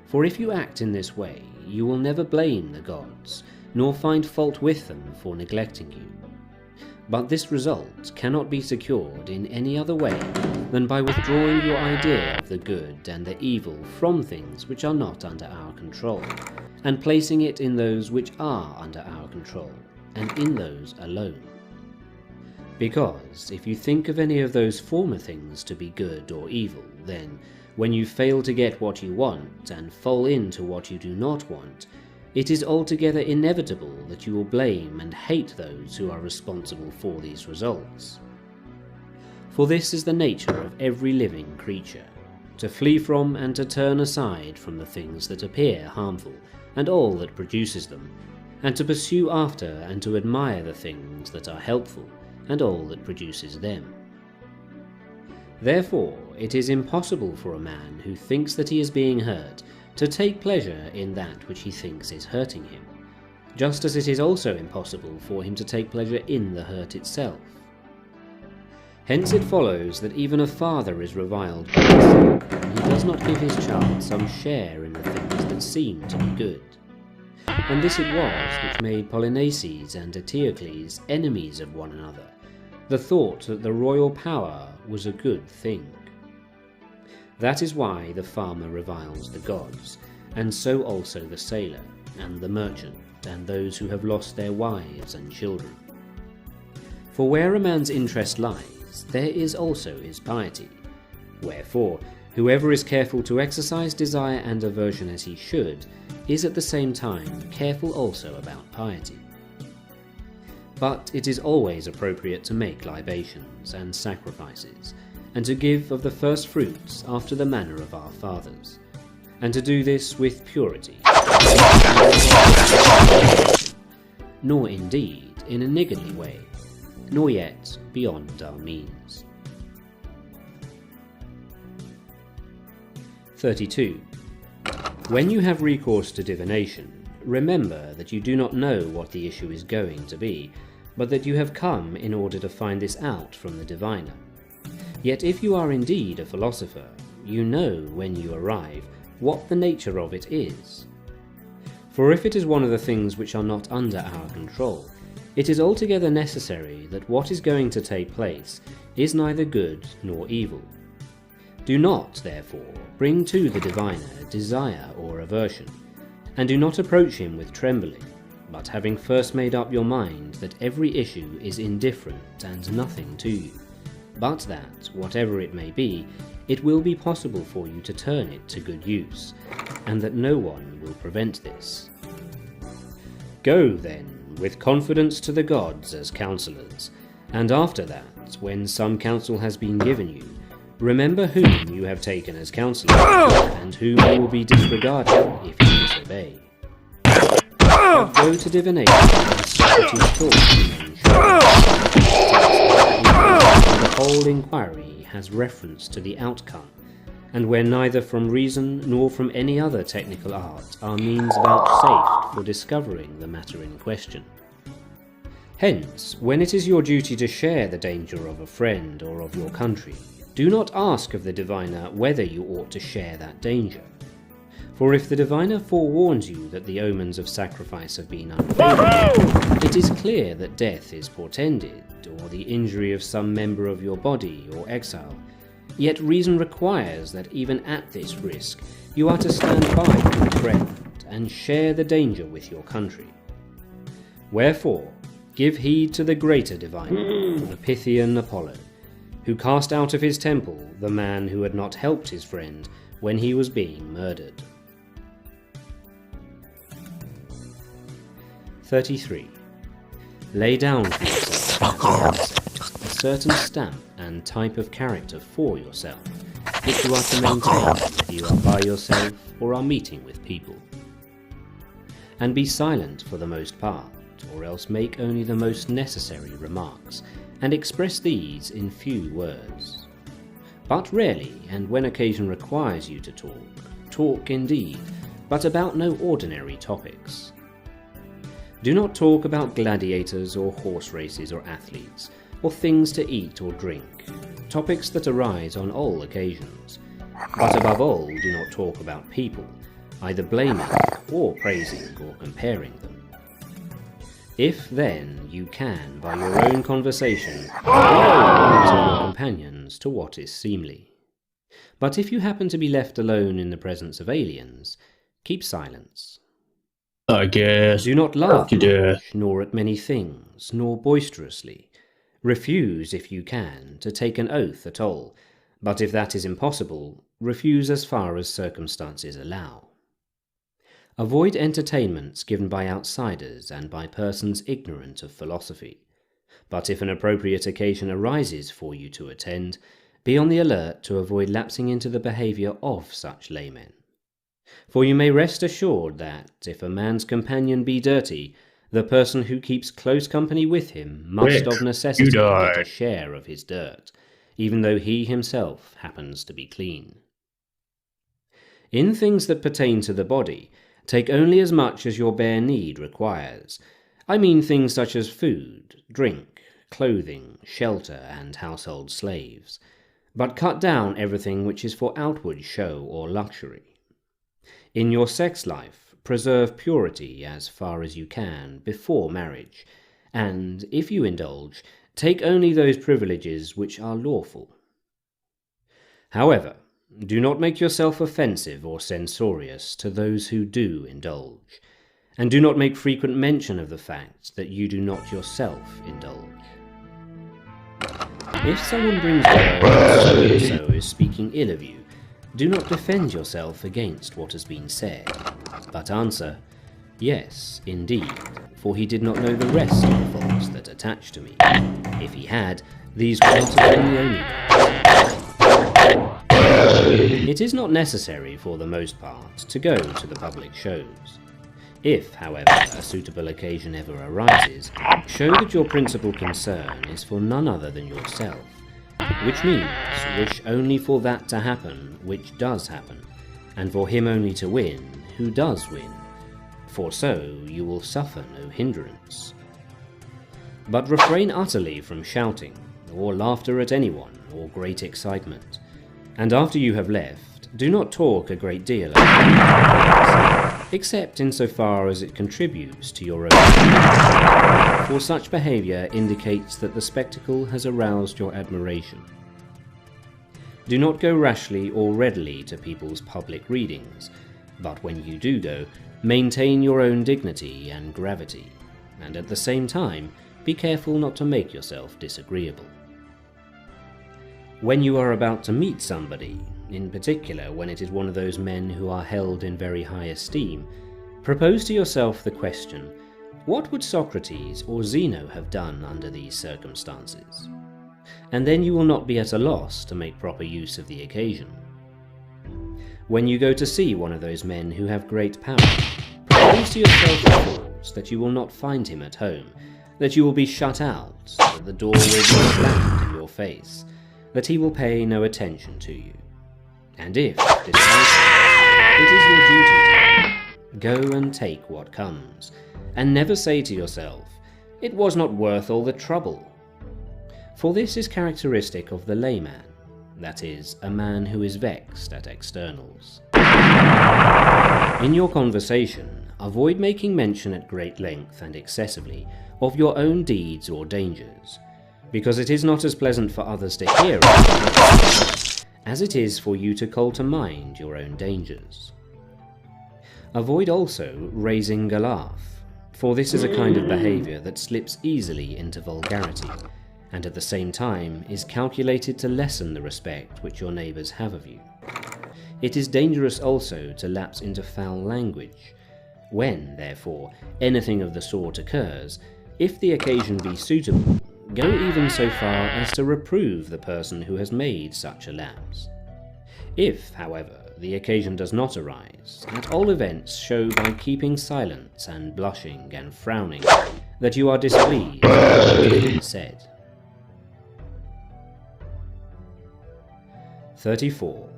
For if you act in this way, you will never blame the gods, nor find fault with them for neglecting you. But this result cannot be secured in any other way than by withdrawing your idea of the good and the evil from things which are not under our control, and placing it in those which are under our control, and in those alone. Because if you think of any of those former things to be good or evil, then, when you fail to get what you want and fall into what you do not want, it is altogether inevitable that you will blame and hate those who are responsible for these results. For this is the nature of every living creature, to flee from and to turn aside from the things that appear harmful, and all that produces them, and to pursue after and to admire the things that are helpful, and all that produces them. Therefore, it is impossible for a man who thinks that he is being heard to take pleasure in that which he thinks is hurting him, just as it is also impossible for him to take pleasure in the hurt itself. Hence it follows that even a father is reviled by his son when he does not give his child some share in the things that seem to be good. And this it was which made Polynices and Eteocles enemies of one another, the thought that the royal power was a good thing. That is why the farmer reviles the gods, and so also the sailor, and the merchant, and those who have lost their wives and children. For where a man's interest lies, there is also his piety. Wherefore, whoever is careful to exercise desire and aversion as he should, is at the same time careful also about piety. But it is always appropriate to make libations and sacrifices, and to give of the first fruits after the manner of our fathers, and to do this with purity, nor indeed in a niggardly way, nor yet beyond our means. 32. When you have recourse to divination, remember that you do not know what the issue is going to be, but that you have come in order to find this out from the diviner. Yet if you are indeed a philosopher, you know when you arrive what the nature of it is. For if it is one of the things which are not under our control, it is altogether necessary that what is going to take place is neither good nor evil. Do not, therefore, bring to the diviner desire or aversion, and do not approach him with trembling, but having first made up your mind that every issue is indifferent and nothing to you, but that, whatever it may be, it will be possible for you to turn it to good use, and that no one will prevent this. Go, then, with confidence to the gods as counsellors, and after that, when some counsel has been given you, remember whom you have taken as counsellor, and whom you will be disregarded if you disobey. But go to divination as Socrates taught you in the whole inquiry has reference to the outcome, and where neither from reason nor from any other technical art are means vouchsafed for discovering the matter in question. Hence, when it is your duty to share the danger of a friend or of your country, do not ask of the diviner whether you ought to share that danger. For if the diviner forewarns you that the omens of sacrifice have been unfavourable, it is clear that death is portended, or the injury of some member of your body, or exile. Yet reason requires that even at this risk, you are to stand by your friend, and share the danger with your country. Wherefore, give heed to the greater diviner, the Pythian Apollo, who cast out of his temple the man who had not helped his friend when he was being murdered. 33. Lay down for yourself at the outset a certain stamp and type of character for yourself, which you are to maintain whether you are by yourself or are meeting with people. And be silent for the most part, or else make only the most necessary remarks, and express these in few words. But rarely, and when occasion requires you to talk, talk indeed, but about no ordinary topics. Do not talk about gladiators or horse races or athletes, or things to eat or drink, topics that arise on all occasions. But above all, do not talk about people, either blaming or praising or comparing them. If, then, you can, by your own conversation, guide your companions to what is seemly. But if you happen to be left alone in the presence of aliens, keep silence. I guess. Do not laugh much, nor at many things, nor boisterously. Refuse, if you can, to take an oath at all, but if that is impossible, refuse as far as circumstances allow. Avoid entertainments given by outsiders and by persons ignorant of philosophy. But if an appropriate occasion arises for you to attend, be on the alert to avoid lapsing into the behaviour of such laymen. For you may rest assured that, if a man's companion be dirty, the person who keeps close company with him must of necessity get a share of his dirt, even though he himself happens to be clean. In things that pertain to the body, take only as much as your bare need requires. I mean things such as food, drink, clothing, shelter, and household slaves. But cut down everything which is for outward show or luxury. In your sex life, preserve purity as far as you can before marriage, and, if you indulge, take only those privileges which are lawful. However, do not make yourself offensive or censorious to those who do indulge, and do not make frequent mention of the fact that you do not yourself indulge. If someone brings word that so-and-so is speaking ill of you, do not defend yourself against what has been said, but answer, "Yes, indeed, for he did not know the rest of the faults that attach to me. If he had, these would not have been the only ones." It is not necessary, for the most part, to go to the public shows. If, however, a suitable occasion ever arises, show that your principal concern is for none other than yourself, which means wish only for that to happen which does happen, and for him only to win who does win, for so you will suffer no hindrance. But refrain utterly from shouting, or laughter at anyone, or great excitement, and after you have left, do not talk a great deal except insofar as it contributes to your own, for such behavior indicates that the spectacle has aroused your admiration. Do not go rashly or readily to people's public readings, but when you do go, maintain your own dignity and gravity, and at the same time be careful not to make yourself disagreeable. When you are about to meet somebody, in particular when it is one of those men who are held in very high esteem, propose to yourself the question, what would Socrates or Zeno have done under these circumstances? And then you will not be at a loss to make proper use of the occasion. When you go to see one of those men who have great power, propose to yourself the thought that you will not find him at home, that you will be shut out, that the door will be slammed in your face, that he will pay no attention to you. And if, despite it is your duty to go and take what comes, and never say to yourself, "It was not worth all the trouble." For this is characteristic of the layman, that is, a man who is vexed at externals. In your conversation, avoid making mention at great length and excessively of your own deeds or dangers, because it is not as pleasant for others to hear as it is for you to call to mind your own dangers. Avoid also raising a laugh, for this is a kind of behavior that slips easily into vulgarity, and at the same time is calculated to lessen the respect which your neighbours have of you. It is dangerous also to lapse into foul language. When, therefore, anything of the sort occurs, if the occasion be suitable, go even so far as to reprove the person who has made such a lapse. If, however, the occasion does not arise, at all events show by keeping silence and blushing and frowning that you are displeased with what has been said. 34.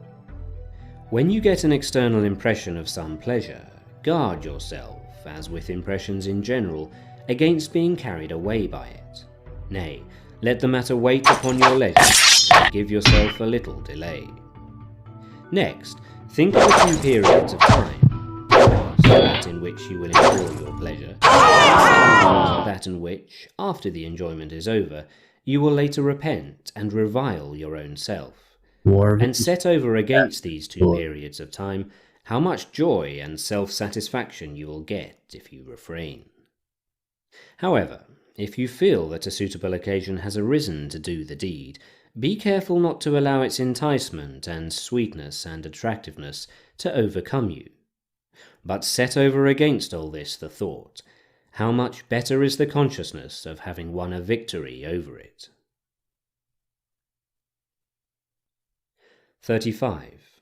When you get an external impression of some pleasure, guard yourself, as with impressions in general, against being carried away by it. Nay, let the matter wait upon your leisure, and give yourself a little delay. Next, think of a few periods of time, that in which you will enjoy your pleasure, and that in which, after the enjoyment is over, you will later repent and revile your own self. And set over against these two periods of time how much joy and self-satisfaction you will get if you refrain. However, if you feel that a suitable occasion has arisen to do the deed, be careful not to allow its enticement and sweetness and attractiveness to overcome you. But set over against all this the thought, how much better is the consciousness of having won a victory over it. 35.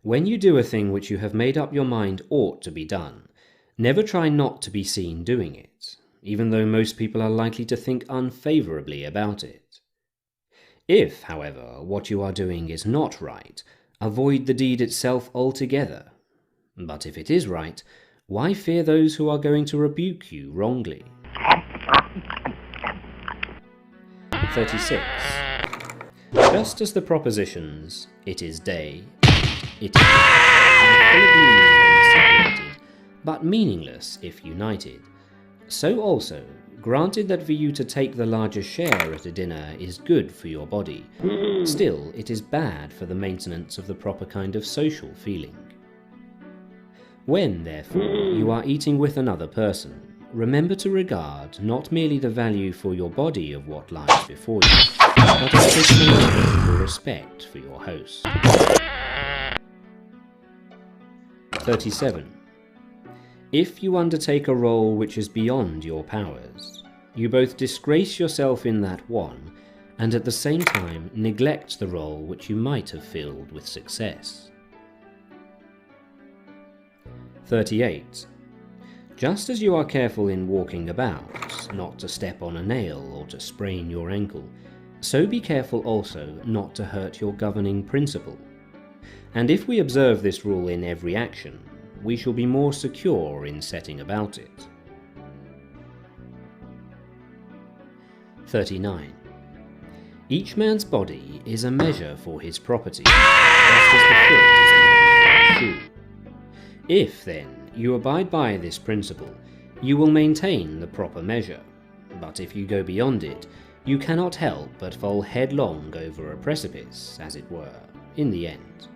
When you do a thing which you have made up your mind ought to be done, never try not to be seen doing it, even though most people are likely to think unfavourably about it. If, however, what you are doing is not right, Avoid the deed itself altogether. But if it is right, why fear those who are going to rebuke you wrongly? 36. Just as the propositions, it is day, it is are full of meaning when separated, but meaningless if united, so also, granted that for you to take the larger share at a dinner is good for your body, still it is bad for the maintenance of the proper kind of social feeling. When, therefore, you are eating with another person, remember to regard not merely the value for your body of what lies before you, but also to maintain your respect for your host. 37. If you undertake a role which is beyond your powers, you both disgrace yourself in that one, and at the same time neglect the role which you might have filled with success. 38. Just as you are careful in walking about, not to step on a nail or to sprain your ankle, so be careful also not to hurt your governing principle. And if we observe this rule in every action, we shall be more secure in setting about it. 39. Each man's body is a measure for his property, just as the foot is a measure for the shoe. If, then, you abide by this principle, you will maintain the proper measure, but if you go beyond it, you cannot help but fall headlong over a precipice, as it were, in the end.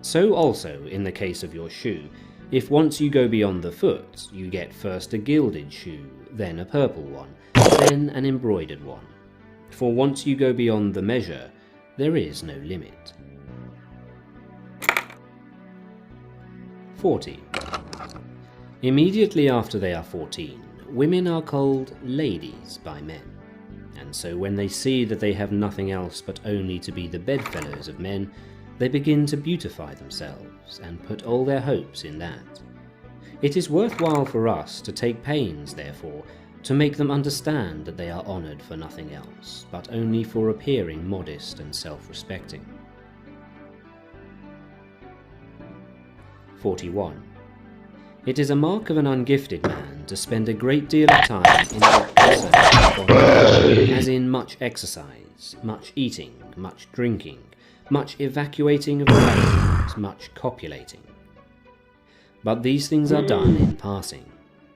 So also in the case of your shoe, if once you go beyond the foot, you get first a gilded shoe, then a purple one, then an embroidered one. For once you go beyond the measure, there is no limit. 40. Immediately after they are 14, women are called ladies by men, and so when they see that they have nothing else but only to be the bedfellows of men, they begin to beautify themselves and put all their hopes in that. It is worthwhile for us to take pains, therefore, to make them understand that they are honoured for nothing else, but only for appearing modest and self-respecting. 41. It is a mark of an ungifted man to spend a great deal of time in what concerns his body, as in much exercise, much eating, much drinking, much evacuating of the veins, much copulating. But these things are done in passing,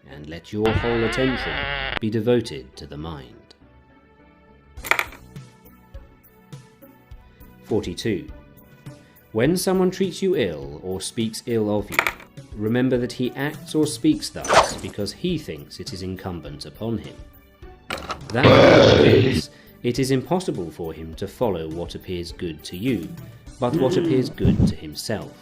and let your whole attention be devoted to the mind. 42. When someone treats you ill or speaks ill of you, remember that he acts or speaks thus because he thinks it is incumbent upon him. That is, it is impossible for him to follow what appears good to you, but what appears good to himself.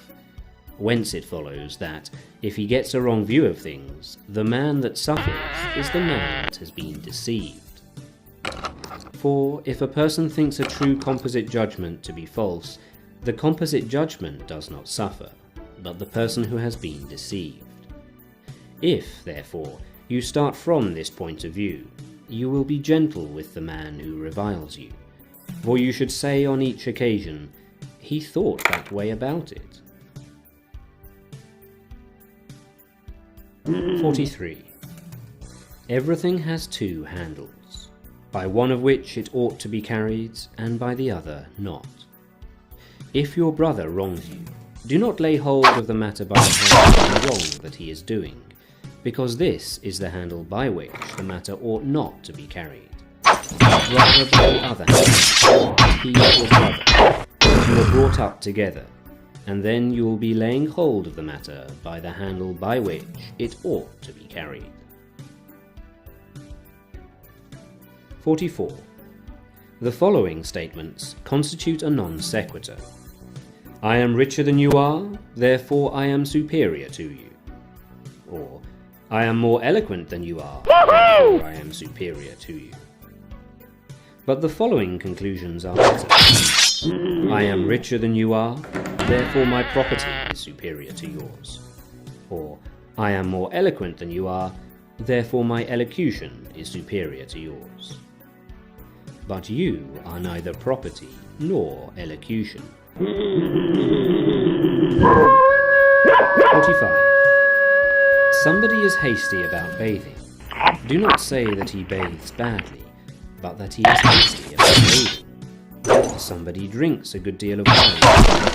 Whence it follows that, if he gets a wrong view of things, the man that suffers is the man that has been deceived. For, if a person thinks a true composite judgment to be false, the composite judgment does not suffer, but the person who has been deceived. If, therefore, you start from this point of view, you will be gentle with the man who reviles you, for you should say on each occasion, "He thought that way about it." 43. Everything has two handles, by one of which it ought to be carried, and by the other not. If your brother wrongs you, do not lay hold of the matter by the handle of the wrong that he is doing, because this is the handle by which the matter ought not to be carried, but rather by the other hand, he your brother, you are brought up together, and then you will be laying hold of the matter by the handle by which it ought to be carried. 44. The following statements constitute a non sequitur. I am richer than you are, therefore I am superior to you. Or, I am more eloquent than you are, therefore I am superior to you. But the following conclusions are better. I am richer than you are, therefore my property is superior to yours. Or, I am more eloquent than you are, therefore my elocution is superior to yours. But you are neither property nor elocution. 45. Somebody is hasty about bathing. Do not say that he bathes badly, but that he is hasty about bathing. Somebody drinks a good deal of wine.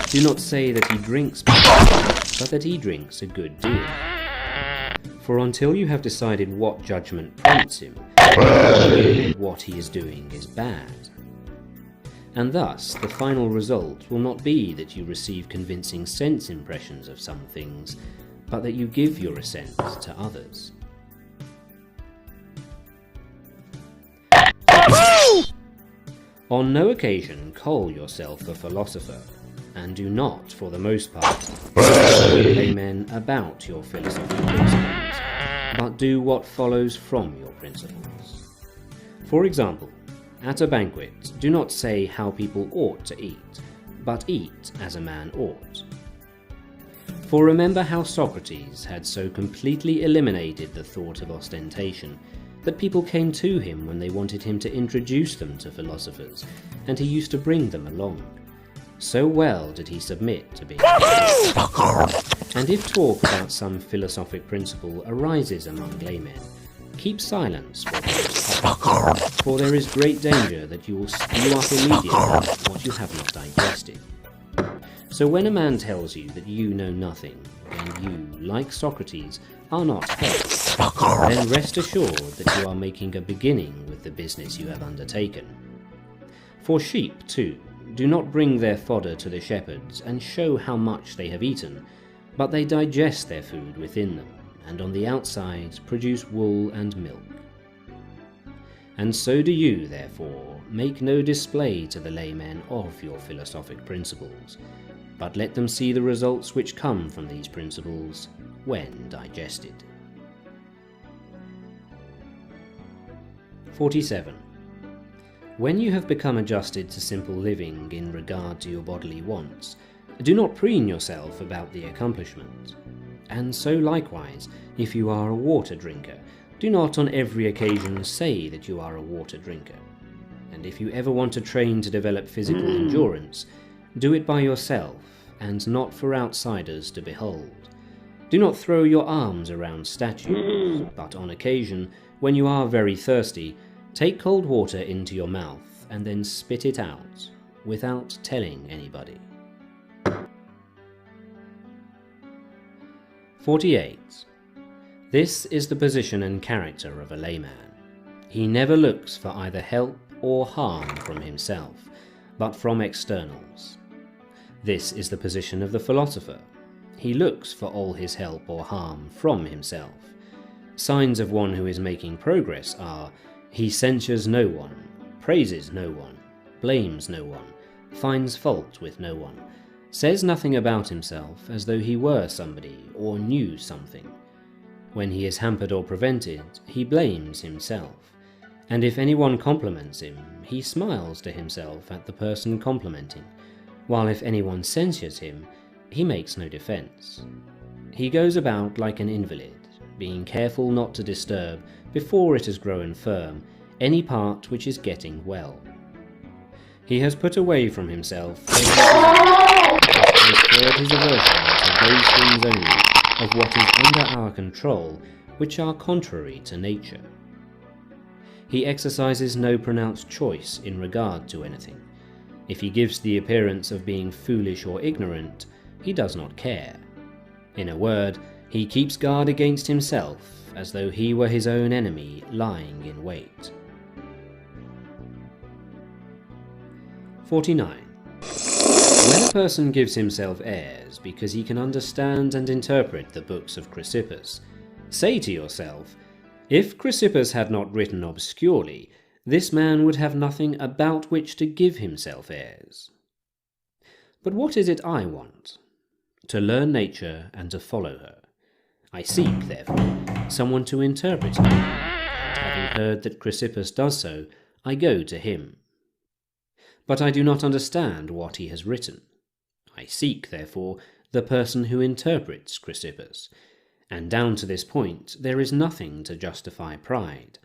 Do not say that he drinks badly, but that he drinks a good deal. For until you have decided what judgment prompts him, what he is doing is bad. And thus, the final result will not be that you receive convincing sense impressions of some things, but that you give your assent to others. On no occasion call yourself a philosopher, and do not, for the most part, play men about your philosophical principles, but do what follows from your principles. For example, at a banquet, do not say how people ought to eat, but eat as a man ought. For remember how Socrates had so completely eliminated the thought of ostentation that people came to him when they wanted him to introduce them to philosophers, and he used to bring them along. So well did he submit to being And if talk about some philosophic principle arises among laymen, keep silence for there is great danger that you will spew up immediately what you have not digested. So when a man tells you that you know nothing, and you, like Socrates, are not heard, then rest assured that you are making a beginning with the business you have undertaken. For sheep, too, do not bring their fodder to the shepherds and show how much they have eaten, but they digest their food within them, and on the outside produce wool and milk. And so do you, therefore, make no display to the laymen of your philosophic principles, but let them see the results which come from these principles when digested. 47. When you have become adjusted to simple living in regard to your bodily wants, do not preen yourself about the accomplishment. And so likewise, if you are a water drinker, do not on every occasion say that you are a water drinker. And if you ever want to train to develop physical endurance, do it by yourself, and not for outsiders to behold. Do not throw your arms around statues, but on occasion, when you are very thirsty, take cold water into your mouth and then spit it out, without telling anybody. 48. This is the position and character of a layman. He never looks for either help or harm from himself, but from externals. This is the position of the philosopher. He looks for all his help or harm from himself. Signs of one who is making progress are: he censures no one, praises no one, blames no one, finds fault with no one, says nothing about himself as though he were somebody or knew something. When he is hampered or prevented, he blames himself, and if anyone compliments him, he smiles to himself at the person complimenting, while if anyone censures him, he makes no defense. He goes about like an invalid, being careful not to disturb, before it has grown firm, any part which is getting well. He has put away from himself transferred his aversion to those things only of what is under our control, which are contrary to nature. He exercises no pronounced choice in regard to anything. If he gives the appearance of being foolish or ignorant, he does not care. In a word, he keeps guard against himself, as though he were his own enemy lying in wait. 49. When a person gives himself airs because he can understand and interpret the books of Chrysippus, say to yourself, if Chrysippus had not written obscurely, this man would have nothing about which to give himself airs. But what is it I want? To learn nature and to follow her. I seek, therefore, someone to interpret her, and having heard that Chrysippus does so, I go to him. But I do not understand what he has written. I seek, therefore, the person who interprets Chrysippus, and down to this point there is nothing to justify pride.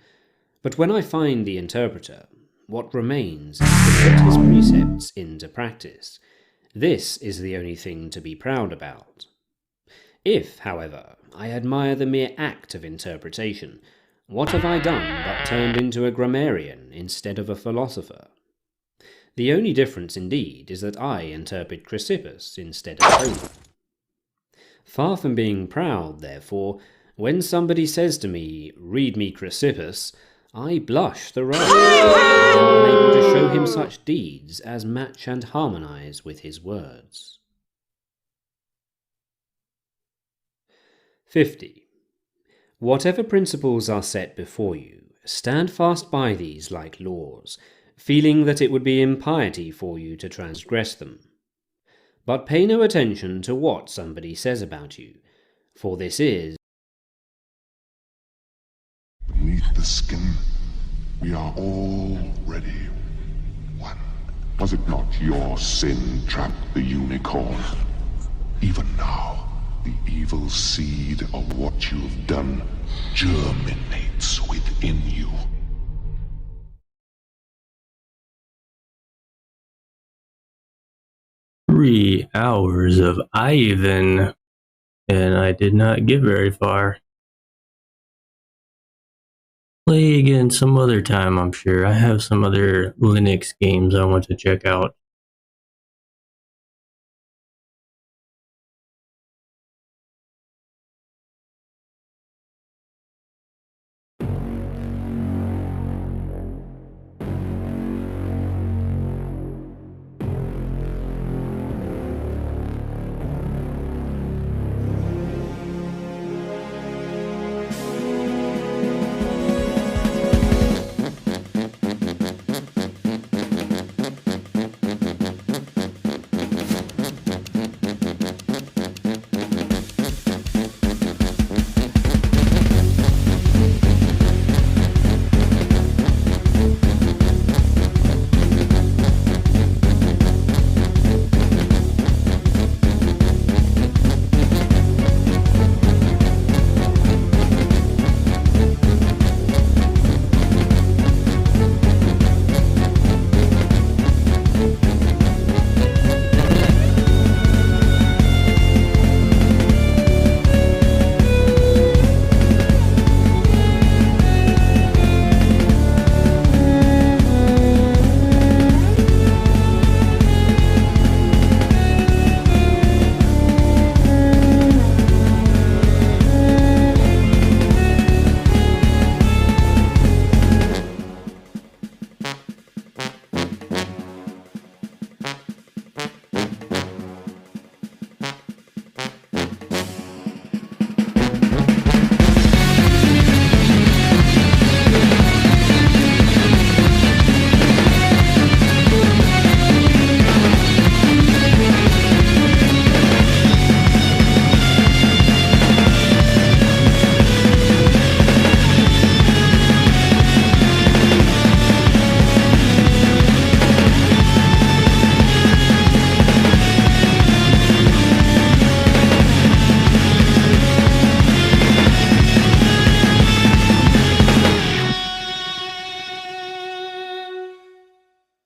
But when I find the interpreter, what remains is to put his precepts into practice, This is the only thing to be proud about. If, however, I admire the mere act of interpretation, what have I done but turned into a grammarian instead of a philosopher? The only difference, indeed, is that I interpret Chrysippus instead of Homer. Far from being proud, therefore, when somebody says to me, "Read me Chrysippus," I blush the rather, unable to show him such deeds as match and harmonize with his words. 50. Whatever principles are set before you, stand fast by these like laws, feeling that it would be impiety for you to transgress them. But pay no attention to what somebody says about you, for this is, beneath the skin, we are already one. Was it not your sin trapped the unicorn? Even now, the evil seed of what you've done germinates within you. Three hours of Ivan, and I did not get very far. Play again some other time, I'm sure. I have some other Linux games I want to check out.